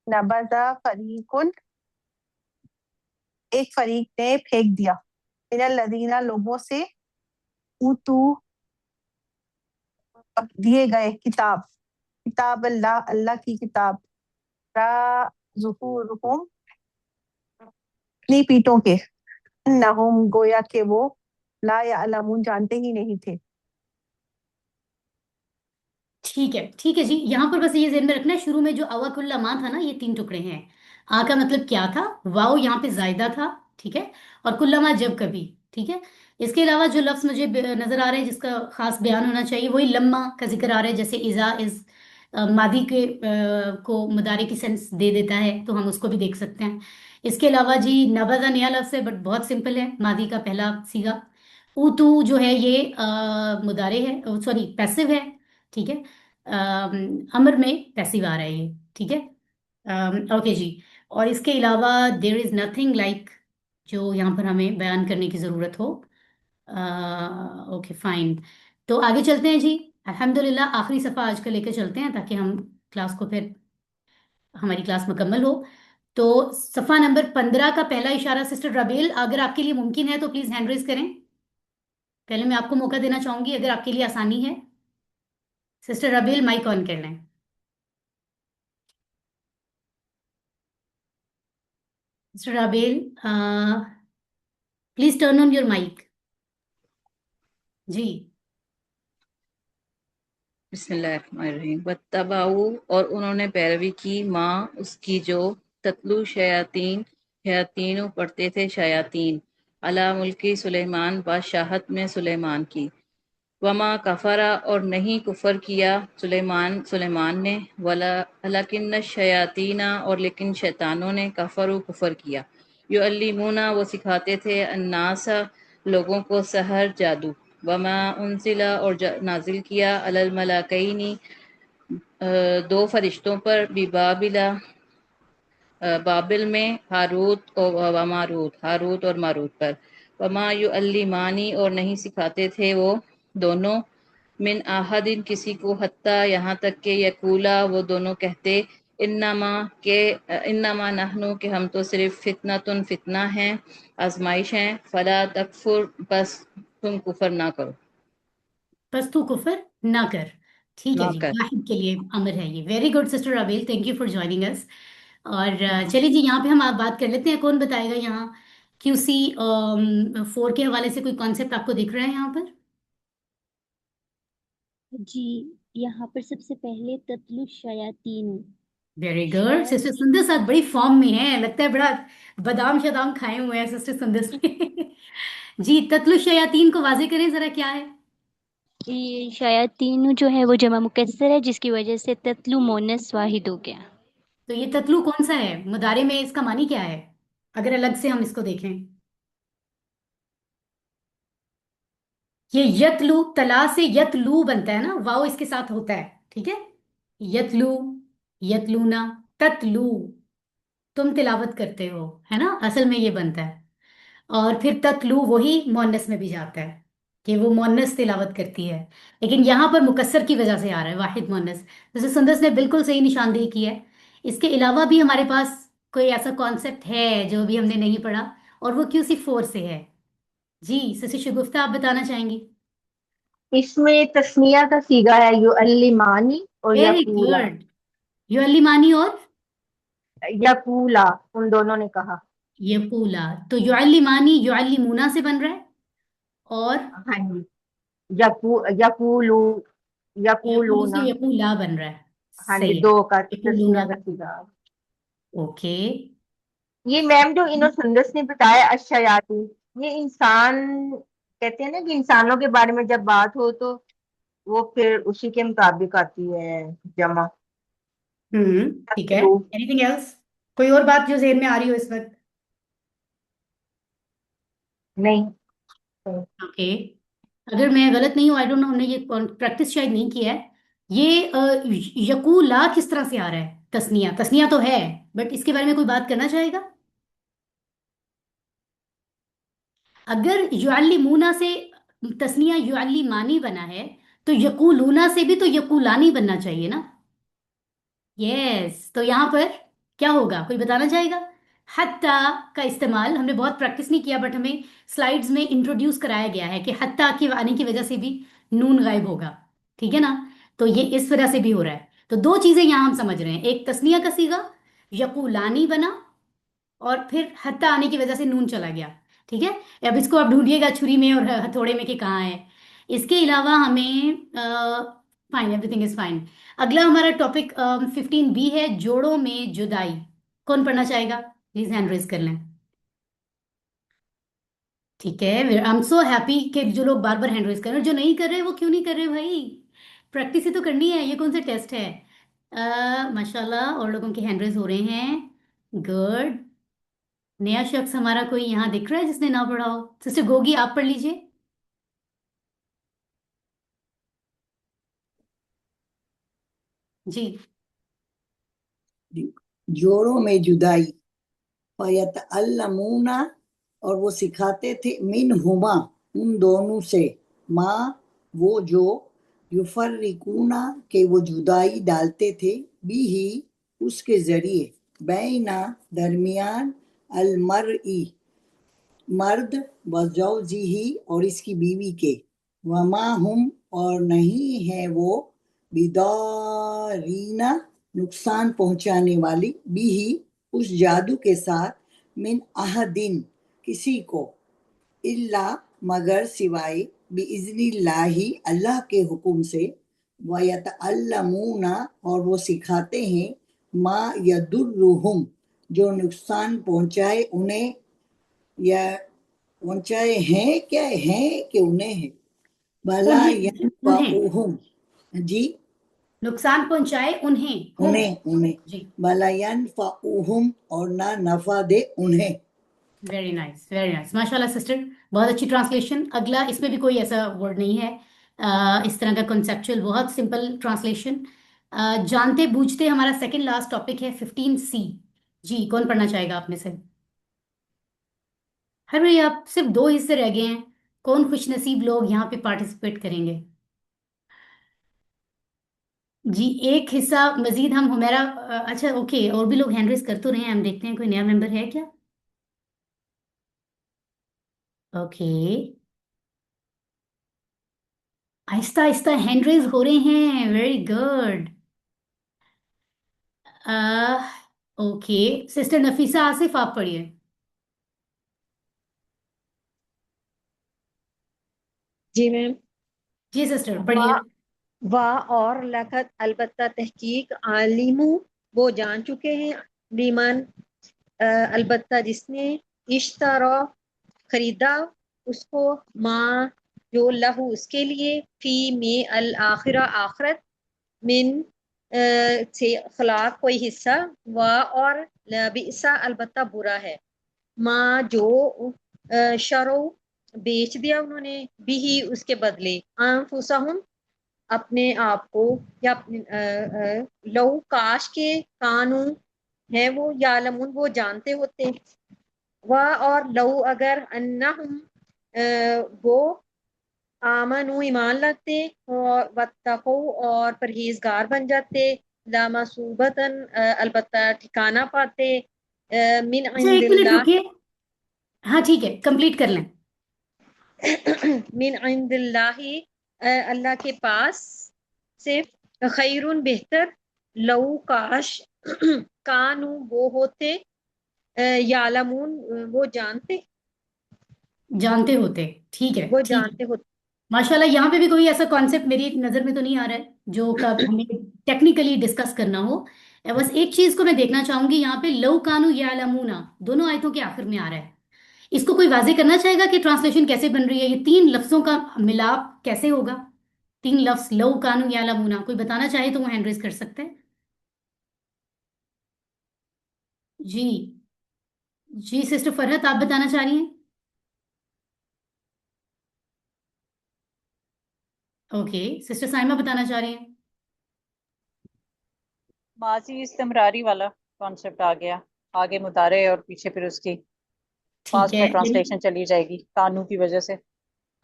नबज़ा फरीकुन एक फरीक ने फेंक दिया, मिनल लदीना लोगों से, ऊतू दिए गए किताब, किताब अल्लाह अल्लाह की किताब, रा ज़ुहूरुहुम अपनी पीठों के, अन्नहुम गोया के वो, ला यअलमून जानते ही नहीं थे। ठीक है जी। यहाँ पर बस ये ध्यान में रखना है, शुरू में जो अवाकुल्ला माँ था ना, ये 3 टुकड़े हैं। आ का मतलब क्या था? वाओ यहाँ पे जायदा था, ठीक है। और कुल्ला जब कभी, ठीक है। इसके अलावा जो लफ्ज मुझे नजर आ रहे हैं जिसका खास बयान होना चाहिए, वही लम्मा का जिक्र आ रहा है। जैसे इजा इज मादी के को मुदारे की सेंस दे देता है, तो हम उसको भी देख सकते हैं। इसके अलावा जी नवाजा नया लफ्ज है, बट बहुत सिंपल है, मादी का पहला सीगा। ऊतू जो है ये मुदारे है, सॉरी पैसिव है, ठीक है। अमर में पैसिव आ रहा है ये, ठीक है। ओके जी। और इसके अलावा देर इज नथिंग लाइक, जो यहाँ पर हमें बयान करने की ज़रूरत हो। Okay fine. तो आगे चलते हैं जी। अल्हम्दुलिल्लाह आखिरी सफ़ा आज का लेकर चलते हैं, ताकि हम क्लास को फिर हमारी क्लास मुकम्मल हो। तो सफ़ा नंबर 15 का पहला इशारा सिस्टर रबेल, अगर आपके लिए मुमकिन है तो प्लीज़ हैंड रेज करें। पहले मैं आपको मौका देना चाहूंगी, अगर आपके लिए आसानी है। सिस्टर रबेल माइक ऑन कर लें। Mr. Abel, please turn on your mic. जी। बिस्मिल्लाहिर्रहमानिर्रहीम। वत्तबाऊ, और उन्होंने पैरवी की, माँ उसकी जो तत्लू शयातीन पढ़ते थे शयातीन, अला मुल्की सुलेमान, बादशाहत में सुलेमान की। वमा कफरा, और नहीं कुफर किया सुलेमान ने, वलाकिन शयातीना, और लेकिन शैतानों ने, कफरू कुफर किया। युअल्लिमूना, वो सिखाते थे, अन्नासा लोगों को, सहर जादू। वमा उनसिला, और नाजिल किया, अलल मलाकैनी दो फरिश्तों पर, बिबाबिला बाबिल में, हारूत और मारूत पर। वमा युअल्लिमानी, और नहीं सिखाते थे वो दोनों, मिन आहदिन किसी को, हत्ता यहाँ तक के, यकूला वो दोनों कहते, इन्नमा नहनु के हम तो सिर्फ फितना है, आजमाइश है, फला तकफुर बस तुम कुफर ना करो। बस तू कुफर ना कर। ठीक है ना जी, कर। वाहिद के लिए अमर है ये। Very good sister अबेल, thank you for joining us. और चलिए जी, यहाँ पे हम आप बात कर लेते हैं। कौन बताएगा यहाँ QC 4 के हवाले से कोई कॉन्सेप्ट आपको दिख रहा है यहाँ पर? जी, यहाँ पर सबसे पहले तत्लु शयातीन। वेरी गुड सिस्टर सुंदर, साथ बड़ी फॉर्म में है, लगता है बड़ा बादाम शादाम खाए हुए हैं सिस्टर सुंदर ने। जी, तत्लु शयातीन को वाजे करें जरा, क्या है? ये शयातीन जो है वो जमा मुकस्सर है, जिसकी वजह से तत्लु मोनस वाहिद हो गया। तो ये तत्लु कौन सा है मुदारे में, इसका मानी क्या है अगर अलग से हम इसको देखें? ये यतलू, तला से यतलू बनता है ना, वाव इसके साथ होता है, ठीक है। यतलू, यतलूना, ततलू, तुम तिलावत करते हो, है ना, असल में ये बनता है। और फिर ततलू वही मोन्नस में भी जाता है कि वो मोन्नस तिलावत करती है, लेकिन यहाँ पर मुकस्सर की वजह से आ रहा है वाहिद मोन्नस। जैसे सुंदस ने बिल्कुल सही निशानदेही की है। इसके अलावा भी हमारे पास कोई ऐसा कॉन्सेप्ट है जो भी हमने नहीं पढ़ा, और वो QC 4 से है। जी सिस्टर शगुफ्ता, आप बताना चाहेंगी? इसमें तस्निया का सीगा है, युअल्लिमानी और वेरी यकूला। गुड। युअल्लिमानी और यकूला, उन दोनों ने कहा। यकूला, तो युअल्लिमानी युअल्लिमूना से बन रहा है, और हाँ जी, यकूलू, यकूलू से यकूलूना। यकूला बन रहा है। हाँ जी, सही है, दो का यकूलूना। तस्निया का सीगा। ओके। ये मैम जो इन्हों सुंदस ने बताया अशयाती, ये इंसान, कहते हैं ना कि इंसानों के बारे में जब बात हो तो वो फिर उसी के मुताबिक आती है जमा। ठीक है। तो एनीथिंग एल्स, कोई और बात जो ज़हन में आ रही हो इस वक्त? नहीं। ओके, अगर मैं गलत नहीं हूँ, आई डोंट नो, हमने ये प्रैक्टिस शायद नहीं किया है। ये यकूला किस तरह से आ रहा है? तस्निया, तस्निया तो है, बट इसके बारे में कोई बात करना चाहेगा? अगर युअल्लिमूना से तस्निया युअल्लिमानी बना है, तो यकूलूना से भी तो यकूलानी बनना चाहिए ना। यस, तो यहाँ पर क्या होगा, कोई बताना चाहेगा? हत्ता का इस्तेमाल हमने बहुत प्रैक्टिस नहीं किया, बट हमें स्लाइड्स में इंट्रोड्यूस कराया गया है कि हत्ता के आने की वजह से भी नून गायब होगा, ठीक है ना। तो ये इस वजह से भी हो रहा है। तो दो चीजें यहाँ हम समझ रहे हैं, एक तस्निया का सीगा यकूलानी बना, और फिर हत्ता आने की वजह से नून चला गया, ठीक है। अब इसको आप ढूंढिएगा छुरी में और हथौड़े में कि कहाँ है। इसके अलावा हमें फाइन, एवरीथिंग इज फाइन। अगला हमारा टॉपिक 15B है, जोड़ों में जुदाई। कौन पढ़ना चाहेगा? प्लीज हैंड रेज कर लें। ठीक है, आई एम सो हैप्पी कि जो लोग बार बार हैंड रेज कर रहे हैं, जो नहीं कर रहे वो क्यों नहीं कर रहे भाई? प्रैक्टिस ही तो करनी है, ये कौन सा टेस्ट है? माशाल्लाह, और लोगों के हैंड रेज हो रहे हैं। गुड। नया शख्स हमारा कोई यहाँ दिख रहा है जिसने ना पढ़ा हो? सिस्टर गोगी, आप पढ़ लीजिए। जी। जोड़ों में जुदाई, फयतअल्लमूना, और वो सिखाते थे, मिन हुमा, उन दोनों से, माँ वो जो, युफर्रिकूना के वो जुदाई डालते थे, बिही उसके जरिए, बैना दरमियान, अलमरई मर्द, वज़ौजिही और इसकी बीवी के, वमा हुम और नहीं है वो, बिदारीना नुकसान पहुंचाने वाली, बिही उस जादू के साथ, मिन अहदिन किसी को, इल्ला मगर सिवाय, बिइज़्निल्लाही अल्लाह के हुक्म से, वयतअल्लमूना और वो सिखाते हैं मा यदुर्रुहुम जो नुकसान पहुंचाए उन्हें, या पहुंचाए हैं, क्या हैं कि उन्हें है, भला उन्हें यनफउहुम, जी नुकसान पहुंचाए उन्हें उन्हें जी भला यनफउहुम और ना नफा दे उन्हें। वेरी नाइस वेरी नाइस माशाल्लाह सिस्टर, बहुत अच्छी ट्रांसलेशन। अगला, इसमें भी कोई ऐसा वर्ड नहीं है इस तरह का कॉन्सेप्चुअल, बहुत सिंपल ट्रांसलेशन। जानते बूझते हमारा सेकंड लास्ट टॉपिक है 15C। जी कौन पढ़ना चाहेगा आप में से? हर भाई आप सिर्फ दो हिस्से रह गए हैं, कौन खुशनसीब लोग यहाँ पे पार्टिसिपेट करेंगे? जी एक हिस्सा मजीद हम हुमेरा अच्छा ओके, और भी लोग हैंड रेज कर तो रहे हैं, हम देखते हैं कोई नया मेंबर है क्या। Okay, Aahista Aahista hand raise हो रहे हैं, very good. Okay, sister Nafisa Asif आप पढ़िए। जी मैम। जी सिस्टर वाह पढ़िए। वाह और लखत अलबत्ता तहकीक आलिमू वो जान चुके हैं, लीमन अलबत्ता जिसने इश्तरा खरीदा उसको, माँ जो लहू उसके लिए, फी में अल आखिरा आखरत, मिन से खलाक कोई हिस्सा, वाह और बिसा अलबत्ता बुरा है, माँ जो शरो बेच दिया उन्होंने, भी उसके बदले, अनफुसहुम अपने आप को, या अपने लव काश के, कानू है वो, यालमुन वो जानते होते, वह और लव अगर, अन्नहुम वो, आमनु ईमान लाते, और वत्तकू और परहेजगार बन जाते, लामसूबतन अलबत्ता ठिकाना पाते, मिन अच्छा एक मिनट इंदिल्लाह रुकिए, हाँ ठीक है कंप्लीट कर लें। मिन इंदिल्लाही अल्लाह के पास से, खैरुन बेहतर, लऊ काश कानू वो होते, यालमून वो जानते, जानते होते, ठीक है वो ठीक है। जानते होते। माशाल्लाह, यहाँ पे भी कोई ऐसा कॉन्सेप्ट मेरी नज़र में तो नहीं आ रहा है जो कब हमें टेक्निकली डिस्कस करना हो। बस एक चीज को मैं देखना चाहूंगी, यहाँ पे लव कानू या लमूना दोनों आयतों के आखिर में आ रहा है, इसको कोई वाजे करना चाहेगा कि ट्रांसलेशन कैसे बन रही है, ये तीन लफ्जों का मिलाप कैसे होगा? तीन लफ्ज लव कानू या लमूना, कोई बताना चाहे तो वो हैंड रेज कर सकते हैं। जी जी सिस्टर फरहत आप बताना चाह रही हैं? ओके, सिस्टर साइमा बताना चाह रही हैं? माजी इस्तिमरारी वाला कॉन्सेप्ट आ गया, आगे मुतारे और पीछे फिर उसकी ठीक पास्ट है, में यानी ट्रांसलेशन चली जाएगी कानू की वजह से।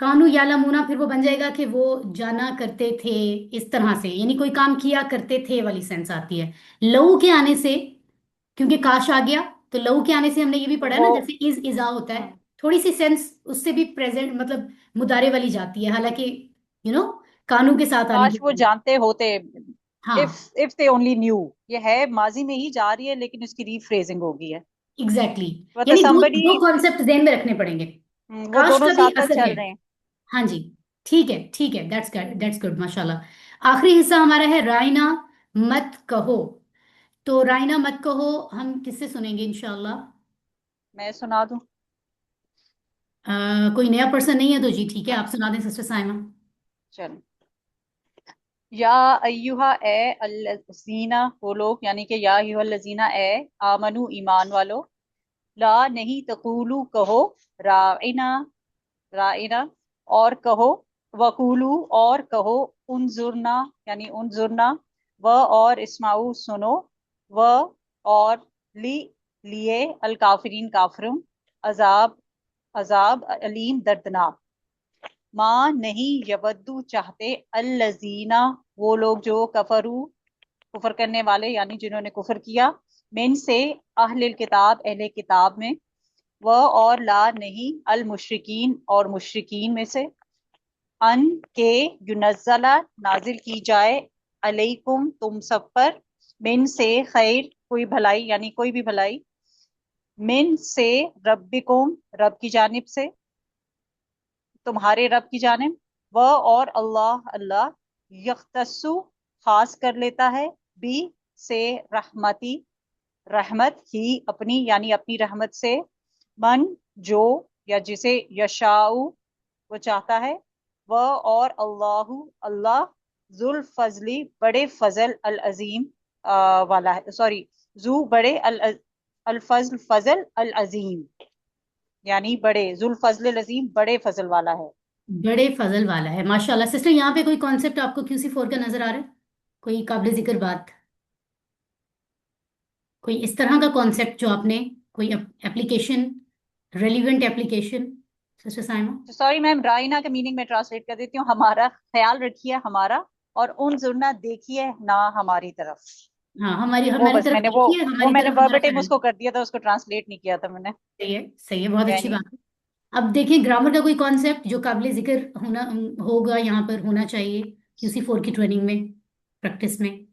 कानू या लमूना फिर वो बन जाएगा कि वो जाना करते थे, इस तरह से, यानी कोई काम किया करते थे वाली सेंस आती है। लहू के आने से, क्योंकि काश आ गया, तो लहू के आने से हमने ये भी पढ़ा है वो ना, जैसे इज इजा होता है, थोड़ी सी सेंस उससे भी प्रेजेंट मतलब मुदारे वाली जाती है, हालांकि कानू के साथ आने की काश वो वजह से। जानते होते, हाँ इफ दे ओनली न्यू, ये है माजी में ही जा रही है लेकिन उसकी रीफ्रेजिंग हो गई है। एग्जैक्टली मतलब यानी दो somebody, दो कॉन्सेप्ट ध्यान में रखने पड़ेंगे। वो काश दोनों का भी साथ साथ असर है। चल रहे हैं। हाँ जी, ठीक है, दैट्स गुड माशाल्लाह। आखिरी हिस्सा हमारा है रायना मत कहो। तो रायना मत कहो हम किससे सुनेंगे इंशाल्लाह? मैं सुना दूं? कोई नया पर्सन नहीं है तो जी ठीक है, आप सुना दें सिस्टर साइमा। चलो, या अय्युहा ए अल्लज़ीना, वो लोग, यानी कि या अय्युहा अल्लज़ीना ए आमनु ईमान वालो, ला नहीं तकूलू कहो, राइना राइना और कहो, वकूलू और कहो, उनजुरना यानी उनजुरना, व और इस्माऊ सुनो, व और ली लिए अल काफिरीन काफिरुम, अजाब अजाब अलीम दर्दनाक, माँ नहीं यवद्दू चाहते, अल्लजीना वो लोग जो कफरू कुफर करने वाले, यानी जिन्होंने कुफर किया, मिन से अहले किताब अहले किताब में, वह और ला नहीं अल मुशरिकीन और मुशरिकीन में से, अन के युनज़ला नाजिल की जाए, अलैकुम तुम सब पर, मिन से खैर कोई भलाई यानी कोई भी भलाई, मिन से रब्बिकुम रब की जानिब से, तुम्हारे रब की जानिब, वह और अल्लाह अल्लाह यख्तस्सु खास कर लेता है, बी से रहमती रहमत ही अपनी यानी अपनी रहमत से, मन जो या जिसे, यशाउ वो चाहता है, वह और अल्लाहु अल्लाह, जुल फजली बड़े फजल अल अजीम वाला है, सॉरी जू बड़े अल फजल फजल अल अजीम, यानी बड़े जुल फजल अल अजीम बड़े फजल वाला है। बड़े फजल वाला है, माशाल्लाह। सिस्टर, यहाँ पे कोई कॉन्सेप्ट आपको QC4 का नजर आ रहा है? कोई काबिल जिक्र बात, कोई इस तरह का कॉन्सेप्ट जो आपने, कोई application, relevant application? Sister Saima. Sorry ma'am, राइना के मीनिंग में ट्रांसलेट कर देती हूँ, हमारा ख्याल रखिए हमारा, और उन जुर्ना देखिए ना हमारी तरफ। हाँ, हमारी वो हमारी बस तरफ मैंने देखिए, वो हमारी मैंने तरफ हमारा वर्बेटिम ख्याल। उसको कर दिया था, उसको ट्रांसलेट नहीं किया था मैंने। सही है, सही है, बहुत अच्छी यानी बात है। अब देखिए, ग्रामर का कोई कॉन्सेप्ट जो काबिल जिक्र होना होगा, यहाँ पर होना चाहिए QC4 की ट्रेनिंग में, प्रैक्टिस में।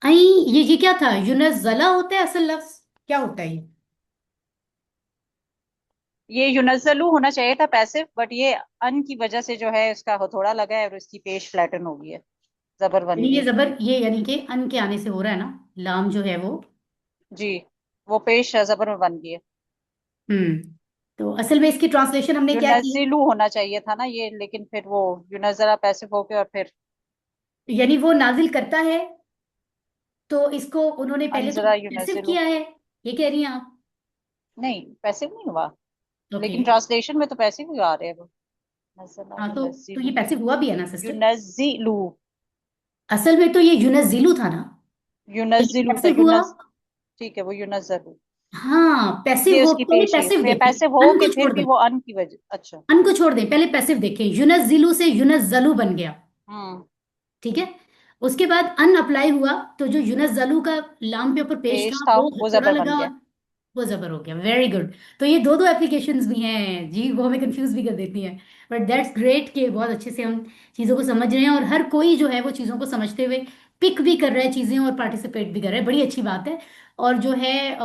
आई, ये क्या था? युनज़्ज़ला होता है असल लफ्ज, क्या होता है ये? ये युनज़्ज़लु होना चाहिए था पैसिव, बट ये अन की वजह से जो है उसका हथौड़ा लगा है और उसकी पेश फ्लैटन हो गई है, जबर बन यानी गई ये है। जबर, ये यानी कि अन के आने से हो रहा है ना, लाम जो है वो। जी, वो पेश जबर में बन गई है। हम्म। तो असल में इसकी ट्रांसलेशन हमने क्या की? युनज़्ज़िलु होना चाहिए था ना ये, लेकिन फिर वो युनज़्ज़ला पैसिव हो गया और फिर यानी वो नाजिल करता है, तो इसको उन्होंने पहले तो अनज़ला पैसिव युनज़्ज़िलु। किया है, ये कह रही हैं आप? नहीं, पैसिव नहीं हुआ, ओके। लेकिन ट्रांसलेशन में तो पैसिव ही आ रहे हैं वो। नज़ला हाँ, तो ये युनज़्ज़िलु, पैसिव हुआ भी है ना सिस्टर? युनज़्ज़िलु, असल में तो ये युनज़्ज़िलु था ना, तो ये युनज़्ज़िलु था, पैसिव हुआ। युनज़ ठीक है, वो युनज़्ज़लु, हाँ, पैसिव ये हो, उसकी पहले पेशी पैसिव है, देखें, पैसिव हो अन के को फिर छोड़ भी दें, वो अन की वजह। अच्छा। अन को छोड़ दें, पहले पैसिव देखें, युनज़्ज़िलु से युनज़्ज़लु बन गया। हम्म। ठीक है। उसके बाद अन अप्लाई हुआ, तो जो युनज़्ज़लु का लाम पे ऊपर पेश पेश था था, वो वो थोड़ा जबर बन लगा गया। और वो जबर हो गया। Very good. तो ये दो दो एप्लीकेशंस भी हैं जी, वो हमें कंफ्यूज भी कर देती हैं। बट दैट्स ग्रेट कि बहुत अच्छे से हम चीज़ों को समझ रहे हैं, और हर कोई जो है वो चीज़ों को समझते हुए पिक भी कर रहा है चीज़ें और पार्टिसिपेट भी कर रहा है, बड़ी अच्छी बात है। और जो है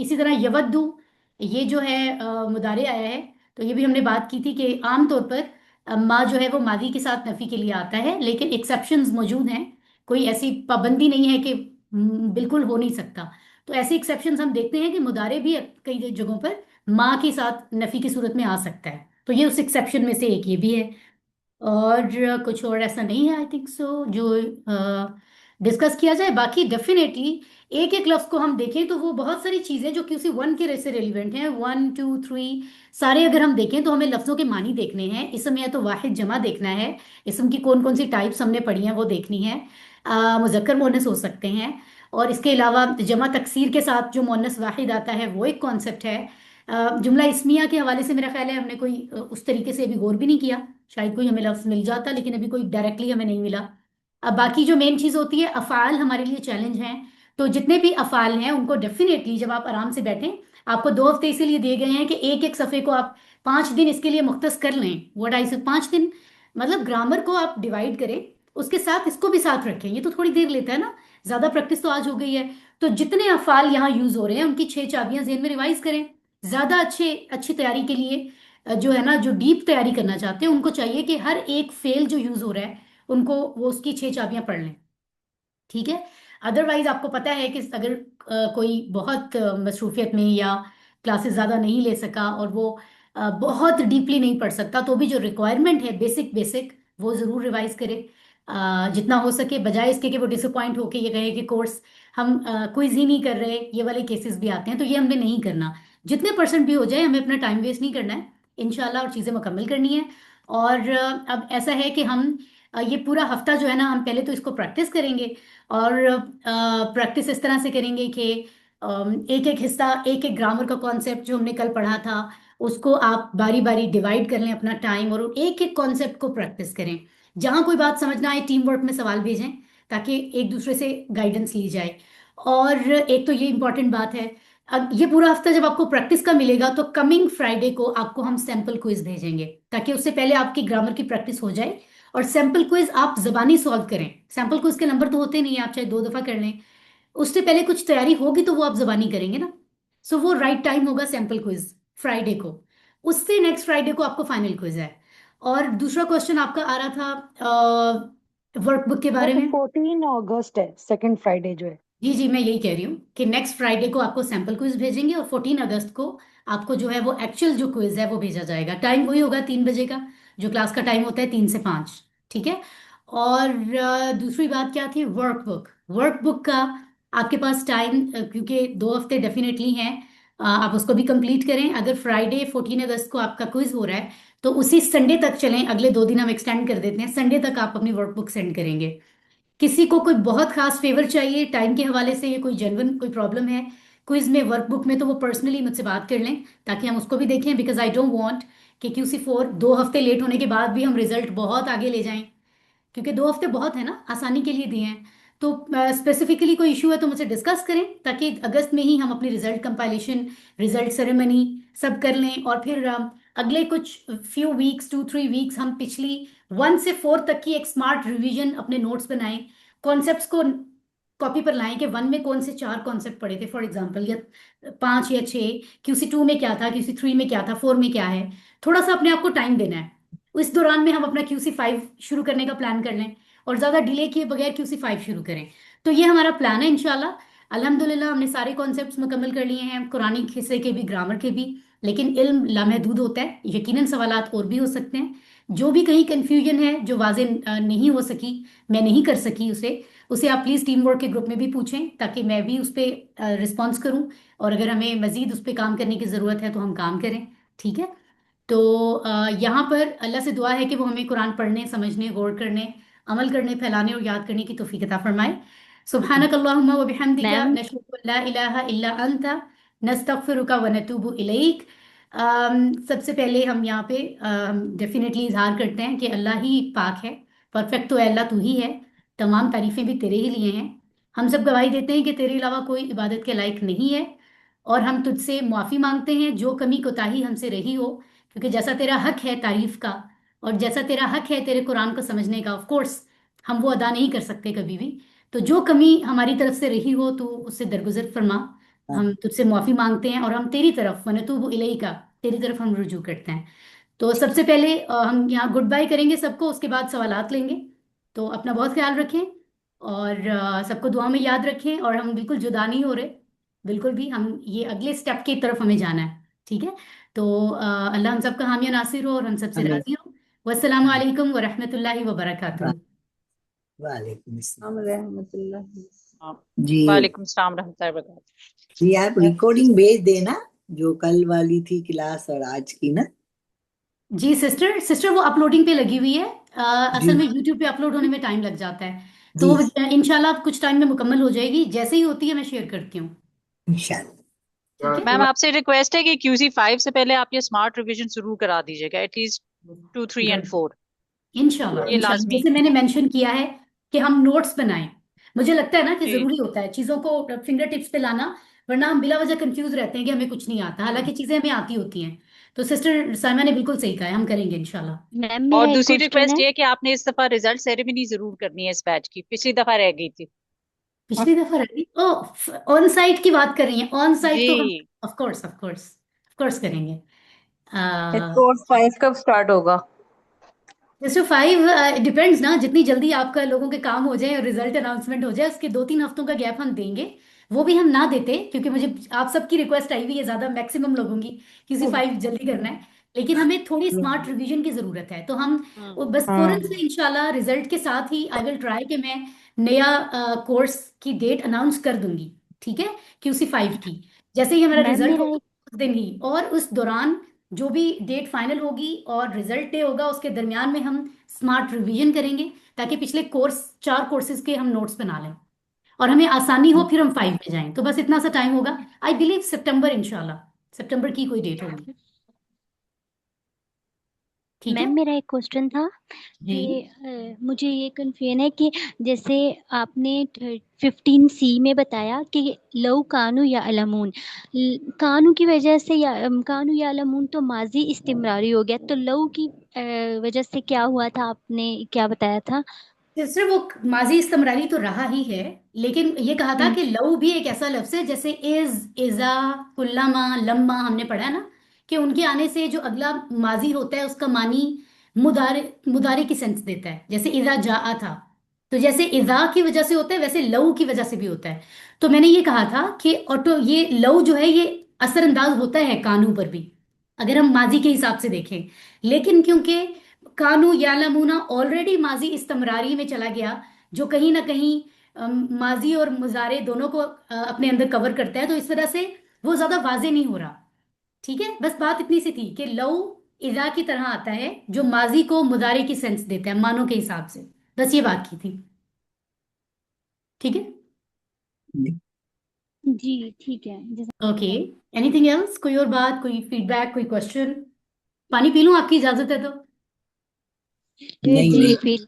इसी तरह यवद्दू, ये जो है मुदारे आया है, तो ये भी हमने बात की थी कि आमतौर पर माँ जो है वो मादी के साथ नफी के लिए आता है, लेकिन एक्सेप्शंस मौजूद हैं। कोई ऐसी पाबंदी नहीं है कि बिल्कुल हो नहीं सकता। तो ऐसे एक्सेप्शंस हम देखते हैं कि मुदारे भी कई जगहों पर माँ के साथ नफी की सूरत में आ सकता है, तो ये उस एक्सेप्शन में से एक ये भी है। और कुछ और ऐसा नहीं है आई थिंक सो जो डिस्कस किया जाए। बाकी डेफिनेटली एक एक लफ्ज को हम देखें तो वो बहुत सारी चीजें जो कि उसी वन के से रेलिवेंट हैं, 1 2 3 सारे अगर हम देखें तो हमें लफ्जों के मानी देखने हैं। इसम या तो वाहिद जमा देखना है, इसम की कौन कौन सी टाइप्स हमने पढ़ी हैं वो देखनी है। मुजक्कर मुअन्नस हो सकते हैं, और इसके अलावा जमा तकसीर के साथ जो मुअन्नस वाहिद आता है वो एक कॉन्सेप्ट है। जुमला इस्मिया के हवाले से मेरा ख्याल है हमने कोई उस तरीके से अभी गौर भी नहीं किया। शायद कोई हमें लफ्ज मिल जाता, लेकिन अभी कोई डायरेक्टली हमें नहीं मिला। अब बाकी जो मेन चीज होती है, अफ़ाल हमारे लिए चैलेंज हैं। तो जितने भी अफ़ाल हैं उनको डेफिनेटली जब आप आराम से बैठें, आपको 2 हफ्ते इसीलिए दिए गए हैं कि एक एक सफ़े को आप 5 दिन इसके लिए मुख्तस कर लें। व्हाट आई से 5 दिन, मतलब ग्रामर को आप डिवाइड करें, उसके साथ इसको भी साथ रखें। ये तो थोड़ी देर लेता है ना, ज़्यादा प्रैक्टिस तो आज हो गई है। तो जितने अफ़ाल यहाँ यूज़ हो रहे हैं उनकी 6 चाबियां जेहन में रिवाइज करें। ज़्यादा अच्छी तैयारी के लिए जो है ना, जो डीप तैयारी करना चाहते हैं उनको चाहिए कि हर एक फेल जो यूज़ हो रहा है उनको वो उसकी 6 चाबियां पढ़ लें। ठीक है। अदरवाइज आपको पता है कि अगर कोई बहुत मसरूफियत में या क्लासेस ज़्यादा नहीं ले सका और वो बहुत डीपली नहीं पढ़ सकता, तो भी जो रिक्वायरमेंट है बेसिक बेसिक वो ज़रूर रिवाइज करे जितना हो सके, बजाय इसके कि वो डिसअपॉइंट होके ये कहे कि कोर्स हम क्विज ही नहीं कर रहे। ये वाले केसेस भी आते हैं, तो ये हमने नहीं करना। जितने परसेंट भी हो जाए, हमें अपना टाइम वेस्ट नहीं करना है इंशाल्लाह, और चीज़ें मुकम्मल करनी है। और अब ऐसा है कि हम ये पूरा हफ्ता जो है ना, हम पहले तो इसको प्रैक्टिस करेंगे, और प्रैक्टिस इस तरह से करेंगे कि एक एक हिस्सा, एक एक ग्रामर का कॉन्सेप्ट जो हमने कल पढ़ा था उसको आप बारी बारी डिवाइड कर लें अपना टाइम, और एक एक कॉन्सेप्ट को प्रैक्टिस करें। जहां कोई बात समझ ना आए, टीम वर्क में सवाल भेजें ताकि एक दूसरे से गाइडेंस ली जाए। और एक तो ये इंपॉर्टेंट बात है, अब ये पूरा हफ्ता जब आपको प्रैक्टिस का मिलेगा तो कमिंग फ्राइडे को आपको हम सैम्पल क्विज भेजेंगे, ताकि उससे पहले आपकी ग्रामर की प्रैक्टिस हो जाए। और सैंपल क्विज आप जबानी सॉल्व करें। सैंपल क्विज के नंबर तो होते नहीं है, आप चाहे 2 दफा कर लें, उससे पहले कुछ तैयारी होगी तो वो आप जबानी करेंगे ना। सो वो राइट टाइम होगा सैंपल क्विज फ्राइडे को। उससे नेक्स्ट फ्राइडे को आपको फाइनल क्विज है। और दूसरा क्वेश्चन आपका आ रहा था वर्कबुक के वो बारे तो में? 14 अगस्त है, सेकंड फ्राइडे जो है। जी जी, मैं यही कह रही हूँ कि नेक्स्ट फ्राइडे को आपको सैंपल क्विज भेजेंगे और 14 अगस्त को आपको जो है वो एक्चुअल जो क्विज है वो भेजा जाएगा। टाइम वही होगा 3 बजे का, जो क्लास का टाइम होता है 3 से 5। ठीक है। और दूसरी बात क्या थी? वर्कबुक। वर्कबुक का आपके पास टाइम, क्योंकि 2 हफ्ते डेफिनेटली हैं, आप उसको भी कंप्लीट करें। अगर फ्राइडे 14 अगस्त को आपका क्विज हो रहा है तो उसी संडे तक चलें, अगले 2 दिन हम एक्सटेंड कर देते हैं, संडे तक आप अपनी वर्कबुक सेंड करेंगे। किसी को कोई बहुत खास फेवर चाहिए टाइम के हवाले से, या कोई जेन्युइन कोई प्रॉब्लम है क्विज में, वर्कबुक में, तो वो पर्सनली मुझसे बात कर लें ताकि हम उसको भी देखें, बिकॉज आई डोंट वांट कि QC4 2 हफ्ते लेट होने के बाद भी हम रिजल्ट बहुत आगे ले जाएं, क्योंकि 2 हफ्ते बहुत है ना, आसानी के लिए दिए हैं। तो स्पेसिफिकली कोई इशू है तो मुझसे डिस्कस करें, ताकि अगस्त में ही हम अपनी रिजल्ट कंपाइलेशन, रिजल्ट सेरेमनी सब कर लें, और फिर अगले कुछ फ्यू वीक्स, 2-3 वीक्स, हम पिछली 1 से 4 तक की एक स्मार्ट रिवीजन, अपने नोट्स बनाएं, कॉन्सेप्ट्स को कॉपी पर लाएं कि 1 में कौन से 4 कॉन्सेप्ट पढ़े थे फॉर एग्जांपल, या 5 या 6, QC2 में क्या था, QC3 में क्या था, 4 में क्या है। थोड़ा सा अपने आप को टाइम देना है। इस दौरान में हम अपना QC5 शुरू करने का प्लान कर लें, और ज़्यादा डिले किए बगैर QC5 शुरू करें। तो ये हमारा प्लान है इंशाल्लाह। अल्हम्दुलिल्लाह हमने सारे कॉन्सेप्ट्स मुकम्मल कर लिए हैं, कुरानी हिस्से के भी, ग्रामर के भी। लेकिन इल्म लामहदूद होता है, यकीनन सवालात और भी हो सकते हैं। जो भी कहीं कंफ्यूजन है, जो वाजे नहीं हो सकी, मैं नहीं कर सकी उसे, उसे आप प्लीज़ टीम वर्क के ग्रुप में भी पूछें, ताकि मैं भी उस पर रिस्पॉन्स करूं, और अगर हमें मज़ीद उस पर काम करने की ज़रूरत है तो हम काम करें। ठीक है। तो यहाँ पर अल्लाह से दुआ है कि वो हमें कुरान पढ़ने, समझने, गौर करने, अमल करने, फैलाने और याद करने की तौफीक अता फरमाए। सुब्हानक अल्लाहुम्मा व बिहम्दिका मैम नशहदु अल्ला इलाहा इल्ला अंता नस्तगफिरुका व नतूबु इलैक। सबसे पहले हम यहाँ पे डेफिनेटली इजहार करते हैं कि अल्लाह ही पाक है, परफेक्ट तो अल्लाह तू ही है, तमाम तारीफें भी तेरे ही लिए हैं। हम सब गवाही देते हैं कि तेरे अलावा कोई इबादत के लायक नहीं है, और हम तुझसे माफ़ी मांगते हैं जो कमी कोताही हमसे रही हो, क्योंकि जैसा तेरा हक है तारीफ का, और जैसा तेरा हक है तेरे कुरान को समझने का, ऑफ कोर्स हम वो अदा नहीं कर सकते कभी भी। तो जो कमी हमारी तरफ से रही हो तो उससे दरगुजर फरमा। हम तुझसे माफी मांगते हैं, और हम तेरी तरफ, वनतूबु इलैका, तेरी तरफ हम रुजू करते हैं। तो सबसे पहले हम यहाँ गुड बाय करेंगे सबको, उसके बाद सवालात लेंगे। तो अपना बहुत ख्याल रखें, और सबको दुआ में याद रखें, और हम बिल्कुल जुदा नहीं हो रहे, बिल्कुल भी। हम ये अगले स्टेप की तरफ हमें जाना है। ठीक है। तो अल्लाह हम सबका हामिया नासिर हो और हम सबसे हमें राजी हो। वस्सलामु अलैकुम व रहमतुल्लाहि व बरकातुहू। वालेकुम अस्सलाम। रहमतुल्लाह। जी वालेकुम सलाम रहमतुल्लाहि व बरकातहू। जी, आप रिकॉर्डिंग भेज देना, जो कल वाली थी क्लास और आज की ना। जी सिस्टर, सिस्टर वो अपलोडिंग पे लगी हुई है। जी असल में यूट्यूब पे अपलोड होने में टाइम लग जाता है, तो जी, वो इंशाल्लाह कुछ टाइम में मुकम्मल हो जाएगी। जैसे ही होती है मैं शेयर करती हूँ। इंशाल्लाह। ठीक है। मैम आपसे रिक्वेस्ट है कि QC5 से पहले आप ये स्मार्ट रिवीजन शुरू करा दीजिएगा, एटलीस्ट 2, 3 एंड गुड। 4। इंशाल्लाह ये इंशाल्लाह, लाजमी। जैसे मैंने मेंशन किया है कि हम नोट्स बनाएं। मुझे लगता है ना कि जी जरूरी होता है चीजों को फिंगर टिप्स पे लाना, वरना हम बिला वजह कंफ्यूज रहते हैं कि हमें कुछ नहीं आता, हालांकि चीजें हमें आती होती हैं। तो सिस्टर साइमा ने बिल्कुल सही कहा है, हम करेंगे इंशाल्लाह। मैम और मेरा एक दूसरी क्वेश्चन रिक्वेस्ट है। ये है कि आपने इस दफा रिजल्ट सेरेमनी जरूर करनी है, इस बैच की पिछली दफा रह गई थी। पिछली दफा रही ओ, ऑन साइट की बात कर रही हैं? ऑन साइट तो हम जी of course, of course, of course करेंगे। कोर्स 5 कब स्टार्ट होगा? जैसे 5 डिपेंड्स ना, जितनी जल्दी आपका लोगों के काम हो जाए और रिजल्ट अनाउंसमेंट हो जाए, उसके 2-3 हफ्तों का गैप हम देंगे। वो भी हम ना देते, क्योंकि मुझे आप सबकी रिक्वेस्ट आई हुई है ज्यादा, मैक्सिमम लोगों की, किसी 5 जल्दी करना है। लेकिन हमें थोड़ी स्मार्ट रिवीजन की जरूरत है, तो हम वो बस फौरन से इंशाल्लाह रिजल्ट के साथ ही आई विल ट्राई कि मैं नया कोर्स की डेट अनाउंस कर दूंगी। ठीक है। QC5 की, जैसे ही हमारा मैम रिजल्ट मेरा होगा एक उस दिन ही, और उस दौरान जो भी डेट फाइनल होगी और रिजल्ट डे होगा, उसके दरमियान में हम स्मार्ट रिवीजन करेंगे, ताकि पिछले 4 कोर्सेज के हम नोट्स बना लें और हमें आसानी हो, फिर हम 5 में जाएं। तो बस इतना सा टाइम होगा, आई बिलीव सितंबर, इंशाल्लाह सितंबर की कोई डेट होगी। ठीक मैम है मेरा एक क्वेश्चन था जी। कि मुझे ये कन्फ्यूजन है कि जैसे आपने 15C में बताया कि लव कानू या अलमून, कानू की वजह से, या कानू या अलमून तो माजी इस्तिमरारी हो गया, तो लव की वजह से क्या हुआ था, आपने क्या बताया था? सिर्फ वो माजी इस्तमरारी तो रहा ही है, लेकिन ये कहा था कि लव भी एक ऐसा लफ्ज है, जैसे इज, इजा, कुल्लमा, लम्मा हमने पढ़ा है ना, कि उनके आने से जो अगला माजी होता है उसका मानी मुदारे, मुदारे की सेंस देता है। जैसे इजा जा था, तो जैसे इज़ा की वजह से होता है वैसे लऊ की वजह से भी होता है। तो मैंने ये कहा था कि ऑटो ये लऊ जो है ये असरअंदाज होता है कानू पर भी, अगर हम माजी के हिसाब से देखें। लेकिन क्योंकि कानू यालमूना ऑलरेडी माजी इस्तमरारी में चला गया, जो कहीं ना कहीं माजी और मुजारे दोनों को अपने अंदर कवर करता है, तो इस वजह से वो ज्यादा वाजे नहीं हो रहा। ठीक है, बस बात इतनी सी थी कि लऊ इज़ा की तरह आता है जो माजी को मुजारे की सेंस देता है मानो के हिसाब से। बस ये बात की थी। ठीक है। जी ठीक है। Okay, anything else? कोई और बात, कोई फीडबैक, कोई क्वेश्चन? पानी पी लूं, आपकी इजाजत है तो? नहीं जी नहीं फिर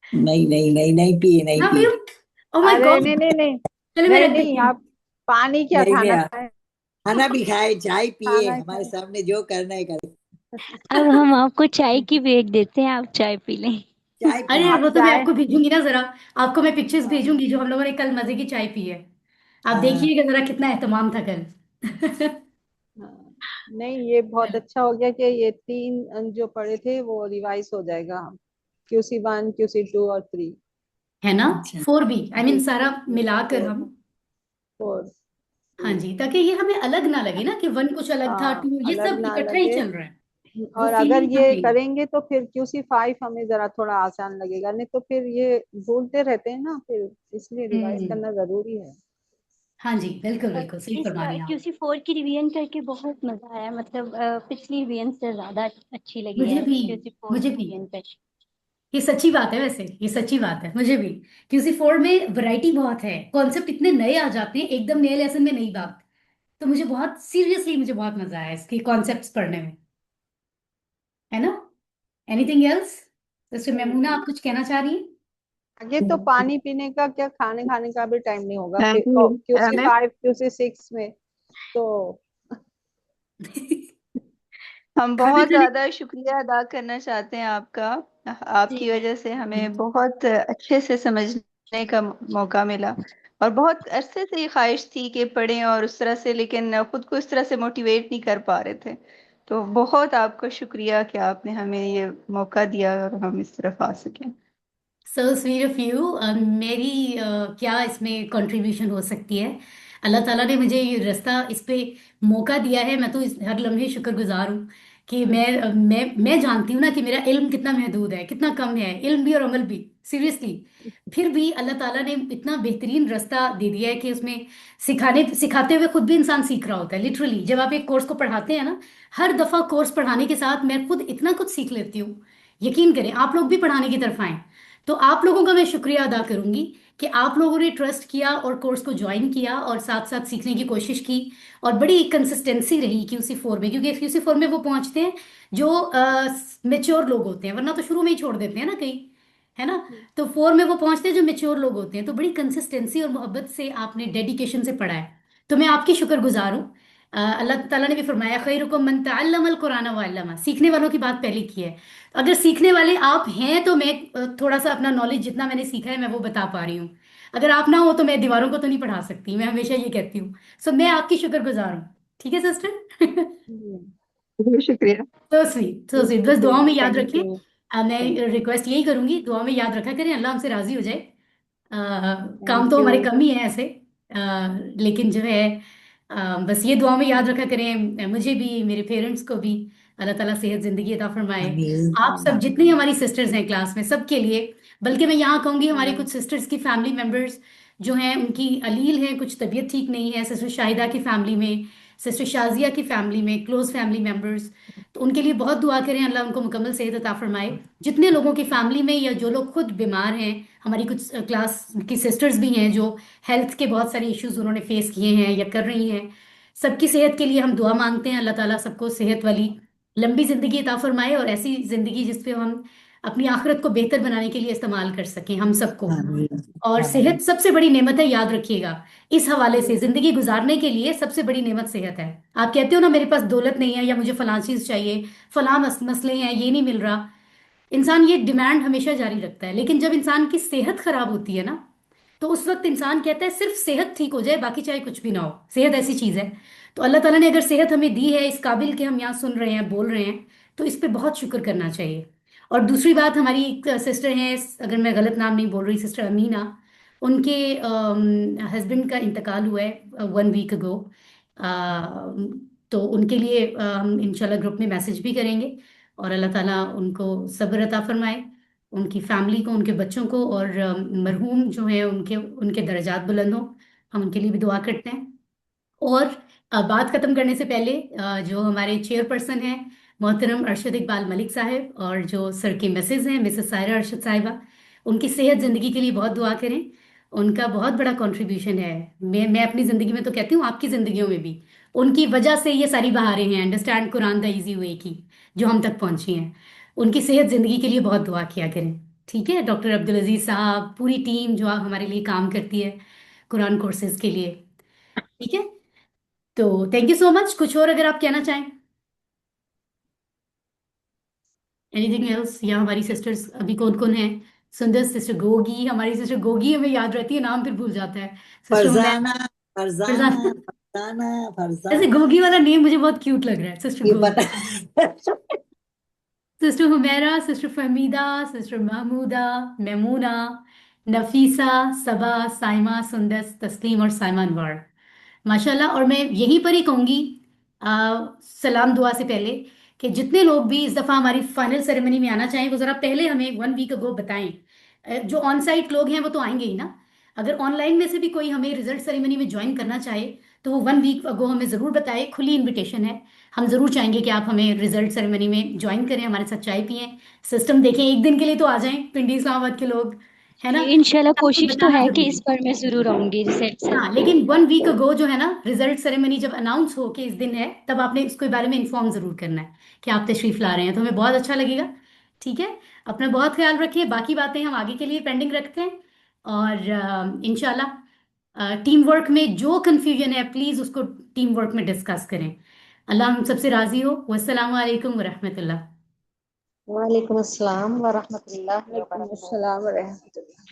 नहीं नहीं नहीं नहीं पिए, नहीं ना पिए। पीऊं? ओह माय अरे गॉड, नहीं नहीं नहीं चलो मैं नहीं रख नहीं, देती हूँ। आप पानी क्या नहीं खाना पिया, खाए? खाना भी खाए, चाय पिए, खाना हमारे खाए। सामने जो करना है करे। अब हम आपको चाय की ब्रेक देते हैं, आप चाय पी लें। चाय अरे पिए। आप वो तो मैं चाय। आपको भेजूंगी ना जरा, आपको मैं पिक्चर्स हाँ भेजूंगी जो हम लोगों ने कल मजे की चाय पी है। आप हाँ देखिएगा जरा कितना एहतमाम था कल। हाँ। नहीं, ये बहुत अच्छा हो गया कि ये तीन जो पढ़े थे वो रिवाइज हो जाएगा। QC1 QC2 और 3। है ना? अच्छा। 4 भी, आई मीन जी सारा मिलाकर फोर। हम। फोर। हाँ जी, ताकि ये हमें अलग ना लगे ना कि 1 कुछ अलग था, हाँ 2 ये अलग सब ना इकट्ठा ही लगे। चल रहा है। वो और अगर फीलिंग ये हमें। करेंगे तो फिर QC5 हमें जरा थोड़ा आसान लगेगा, नहीं तो फिर ये भूलते रहते हैं ना फिर, इसलिए रिवाइज हम्म। करना जरूरी है। हाँ जी, बिल्कुल और बिल्कुल सही इस फरमा रही हैं आप। QC4 की रिवीजन करके बहुत मजा आया, मतलब पिछली रिवीजन से ज्यादा अच्छी लगी मुझे है भी, QC4 मुझे की भी। रिवीजन पे। ये सच्ची बात है, वैसे ये सच्ची बात है मुझे भी। क्यूसी फोर में वैरायटी बहुत है, कॉन्सेप्ट इतने नए आ जाते हैं एकदम नए लेसन में, नई बात। तो मुझे बहुत सीरियसली, मुझे बहुत मजा आया इसके कॉन्सेप्ट्स पढ़ने में। है ना? Anything else? सिस्टर मेमूना, आप कुछ कहना चाह रही हैं? आगे तो पानी पीने का क्या, खाने खाने का भी टाइम नहीं होगा फिर जी मैम, QC5 QC6 में तो। हम खाने बहुत खाने। ज़्यादा शुक्रिया अदा करना चाहते हैं आपका। जी आपकी वजह से हमें बहुत अच्छे से समझने का मौका मिला। और बहुत अरसे से ये ख्वाहिश थी कि पढ़ें और उस तरह से, लेकिन खुद को इस तरह से मोटिवेट नहीं कर पा रहे थे। तो बहुत आपका शुक्रिया कि आपने हमें ये मौका दिया और हम इस तरफ आ सकें। So sweet of you. मेरी क्या इसमें कंट्रीब्यूशन हो सकती है? अल्लाह ताला ने मुझे ये रास्ता, इस पे मौका दिया है। मैं तो हर लम्हे शुक्रगुजार हूँ कि मैं जानती हूँ ना कि मेरा इल्म कितना महदूद है, कितना कम है, इल्म भी और अमल भी, सीरियसली। फिर भी अल्लाह ताला ने इतना बेहतरीन रास्ता दे दिया है कि उसमें सिखाने सिखाते हुए खुद भी इंसान सीख रहा होता है। लिटरली जब आप एक कोर्स को पढ़ाते हैं ना, हर दफा कोर्स पढ़ाने के साथ मैं खुद इतना कुछ सीख लेती हूँ। यकीन करें, आप लोग भी पढ़ाने की तरफ आए तो आप लोगों का मैं शुक्रिया अदा करूंगी कि आप लोगों ने ट्रस्ट किया और कोर्स को ज्वाइन किया और साथ साथ सीखने की कोशिश की। और बड़ी कंसिस्टेंसी रही क्यूसी फोर में, क्योंकि क्यूसी फोर में वो पहुंचते हैं जो मेच्योर लोग होते हैं, वरना तो शुरू में ही छोड़ देते हैं ना कई। है ना? तो फोर में वो पहुंचते हैं जो मेच्योर लोग होते हैं। तो बड़ी कंसिस्टेंसी और मोहब्बत से आपने डेडिकेशन से पढ़ा है, तो मैं आपकी शुक्रगुजार हूँ। अल्लाह ताला ने भी फरमाया खैरुकुम मन तअल्लमल कुरान व अल्लमा, सीखने वालों की बात पहले की है। अगर सीखने वाले आप हैं तो मैं थोड़ा सा अपना नॉलेज जितना मैंने सीखा है मैं वो बता पा रही हूँ। अगर आप ना हो तो मैं दीवारों को तो नहीं पढ़ा सकती, मैं हमेशा ये कहती हूँ। सो मैं आपकी शुक्रगुजार हूँ। ठीक है सिस्टर? बहुत शुक्रिया। तो स्वीट, तो स्वीट। बस दुआओं शुक्रिया। में याद थैंक रखिए। यू। थैंक मैं यू। रिक्वेस्ट यही करूंगी, दुआ में याद रखा करें, अल्लाह हमसे राजी हो जाए। अ, काम थैंक तो यू। हमारे कम ही है ऐसे। लेकिन जो है बस ये दुआ में याद रखा करें, मुझे भी, मेरे पेरेंट्स को भी अल्लाह ताला सेहत जिंदगी अता फरमाए। आमीन। आप सब जितनी हमारी सिस्टर्स हैं क्लास में, सबके लिए। बल्कि मैं यहाँ कहूँगी हमारे हाँ। कुछ सिस्टर्स की फैमिली मेम्बर्स जो हैं उनकी अलील हैं, कुछ तबीयत ठीक नहीं है, सिस्टर शाहिदा की फैमिली में, सिस्टर शाजिया की फैमिली में, क्लोज फैमिली मेम्बर्स। तो उनके लिए बहुत दुआ करें, अल्लाह उनको मुकम्मल सेहत अता फरमाए। जितने लोगों की फैमिली में या जो लोग खुद बीमार हैं, हमारी कुछ क्लास की सिस्टर्स भी हैं जो हेल्थ के बहुत सारे इश्यूज उन्होंने फेस किए हैं या कर रही हैं, सबकी सेहत के लिए हम दुआ मांगते हैं। अल्लाह ताला सबको सेहत वाली लंबी जिंदगी अता फरमाए और ऐसी जिंदगी जिसपे हम अपनी आखिरत को बेहतर बनाने के लिए इस्तेमाल कर सकें हम सबको। आमीन। और आमीन। सेहत सबसे बड़ी नेमत है, याद रखिएगा। इस हवाले से जिंदगी गुजारने के लिए सबसे बड़ी नेमत सेहत है। आप कहते हो ना मेरे पास दौलत नहीं है या मुझे फलां चीज चाहिए, फलां मसले हैं, ये नहीं मिल रहा। इंसान ये डिमांड हमेशा जारी रखता है, लेकिन जब इंसान की सेहत खराब होती है ना, तो उस वक्त इंसान कहता है सिर्फ सेहत ठीक हो जाए, बाकी चाहे कुछ भी ना हो, सेहत ऐसी चीज है। तो अल्लाह ताला ने अगर सेहत हमें दी है इस काबिल कि हम यहाँ सुन रहे हैं, बोल रहे हैं, तो इस पे बहुत शुक्र करना चाहिए। और दूसरी बात, हमारी एक सिस्टर हैं, अगर मैं गलत नाम नहीं बोल रही, सिस्टर अमीना, उनके हस्बैंड का इंतकाल हुआ है 1 वीक अगो। तो उनके लिए हम इंशाल्लाह ग्रुप में मैसेज भी करेंगे, और अल्लाह ताला उनको सब्र अता फरमाए, उनकी फैमिली को, उनके बच्चों को, और मरहूम जो है उनके उनके दर्जात बुलंद हो। हम उनके लिए भी दुआ करते हैं। और बात खत्म करने से पहले जो हमारे चेयरपर्सन हैं मोहतरम अरशद इकबाल मलिक साहब, और जो सर के मिसेज हैं मिसेस सायरा अरशद साहिबा, उनकी सेहत जिंदगी के लिए बहुत दुआ करें। उनका बहुत बड़ा कंट्रीब्यूशन है। मैं अपनी जिंदगी में तो कहती हूँ, आपकी जिंदगियों में भी उनकी वजह से ये सारी बहारें हैं, understand Quran the easy way की, जो हम तक पहुंची हैं। उनकी सेहत जिंदगी के लिए बहुत दुआ किया करें। ठीक है, डॉक्टर अब्दुल अजीज साहब, पूरी टीम जो हमारे लिए काम करती है कुरान कोर्सेज के लिए। ठीक है, तो थैंक यू सो मच। कुछ और अगर आप कहना चाहें, एनीथिंग एल्स? या हमारी सिस्टर्स अभी कौन कौन है? सुंदर सिस्टर गोगी, हमारी सिस्टर गोगी हमें याद रहती है, नाम फिर भूल जाता है। सिस्टर फरजाना, उमैर, फरजाना, फरजाना। फरजाना, ऐसे फरजाना। गोगी वाला नेम मुझे बहुत क्यूट लग रहा है, सिस्टर ये गोगी। पता। Sister Humaira, sister Fahmida, sister Mahmooda, Maimoona, Nafisa, Saba, Saima, Sundas, Tasleem और साइमा अनवर, माशाल्लाह। और मैं यहीं पर ही कहूंगी सलाम दुआ से पहले, कि जितने लोग भी इस दफा हमारी फाइनल सेरेमनी में आना चाहें, वो जरा पहले हमें 1 वीक अगो बताएं। जो ऑन साइट लोग हैं वो तो आएंगे ही ना। अगर ऑनलाइन में से भी कोई हमें रिजल्ट सेरेमनी में ज्वाइन करना चाहे, तो वो 1 वीक अगो हमें जरूर बताए। खुली इनविटेशन है। हम जरूर चाहेंगे कि आप हमें रिजल्ट सेरेमनी में ज्वाइन करें, हमारे साथ चाय पिएं, सिस्टम देखें, एक दिन के लिए तो आ जाएं पिंडी इस्लामाबाद के लोग, है ना? जी इंशाल्लाह आपको कोशिश तो बताना है कि जरूरी इस है। बार मैं जरूर आऊंगी रिजल्ट हाँ, सेरेमनी लेकिन में। 1 वीक अगो जो है ना, रिजल्ट सेरेमनी जब अनाउंस हो के इस दिन है, तब आपने इसके बारे में इन्फॉर्म जरूर करना है कि आप तशरीफ ला रहे हैं, तो हमें बहुत अच्छा लगेगा। ठीक है, अपना बहुत ख्याल रखिए। बाकी बातें हम आगे के लिए पेंडिंग रखते हैं, और इंशाल्लाह टीम वर्क में जो कंफ्यूजन है प्लीज उसको टीम वर्क में डिस्कस करें। अल्लाह हम सबसे राजी हो। वस्सलामु अलैकुम वरहमतुल्लाह। वालेकुम अस्सलाम व रहमतुल्लाहि व वालेकुम बरकातहू। अस्सलाम व रहमतुल्लाह।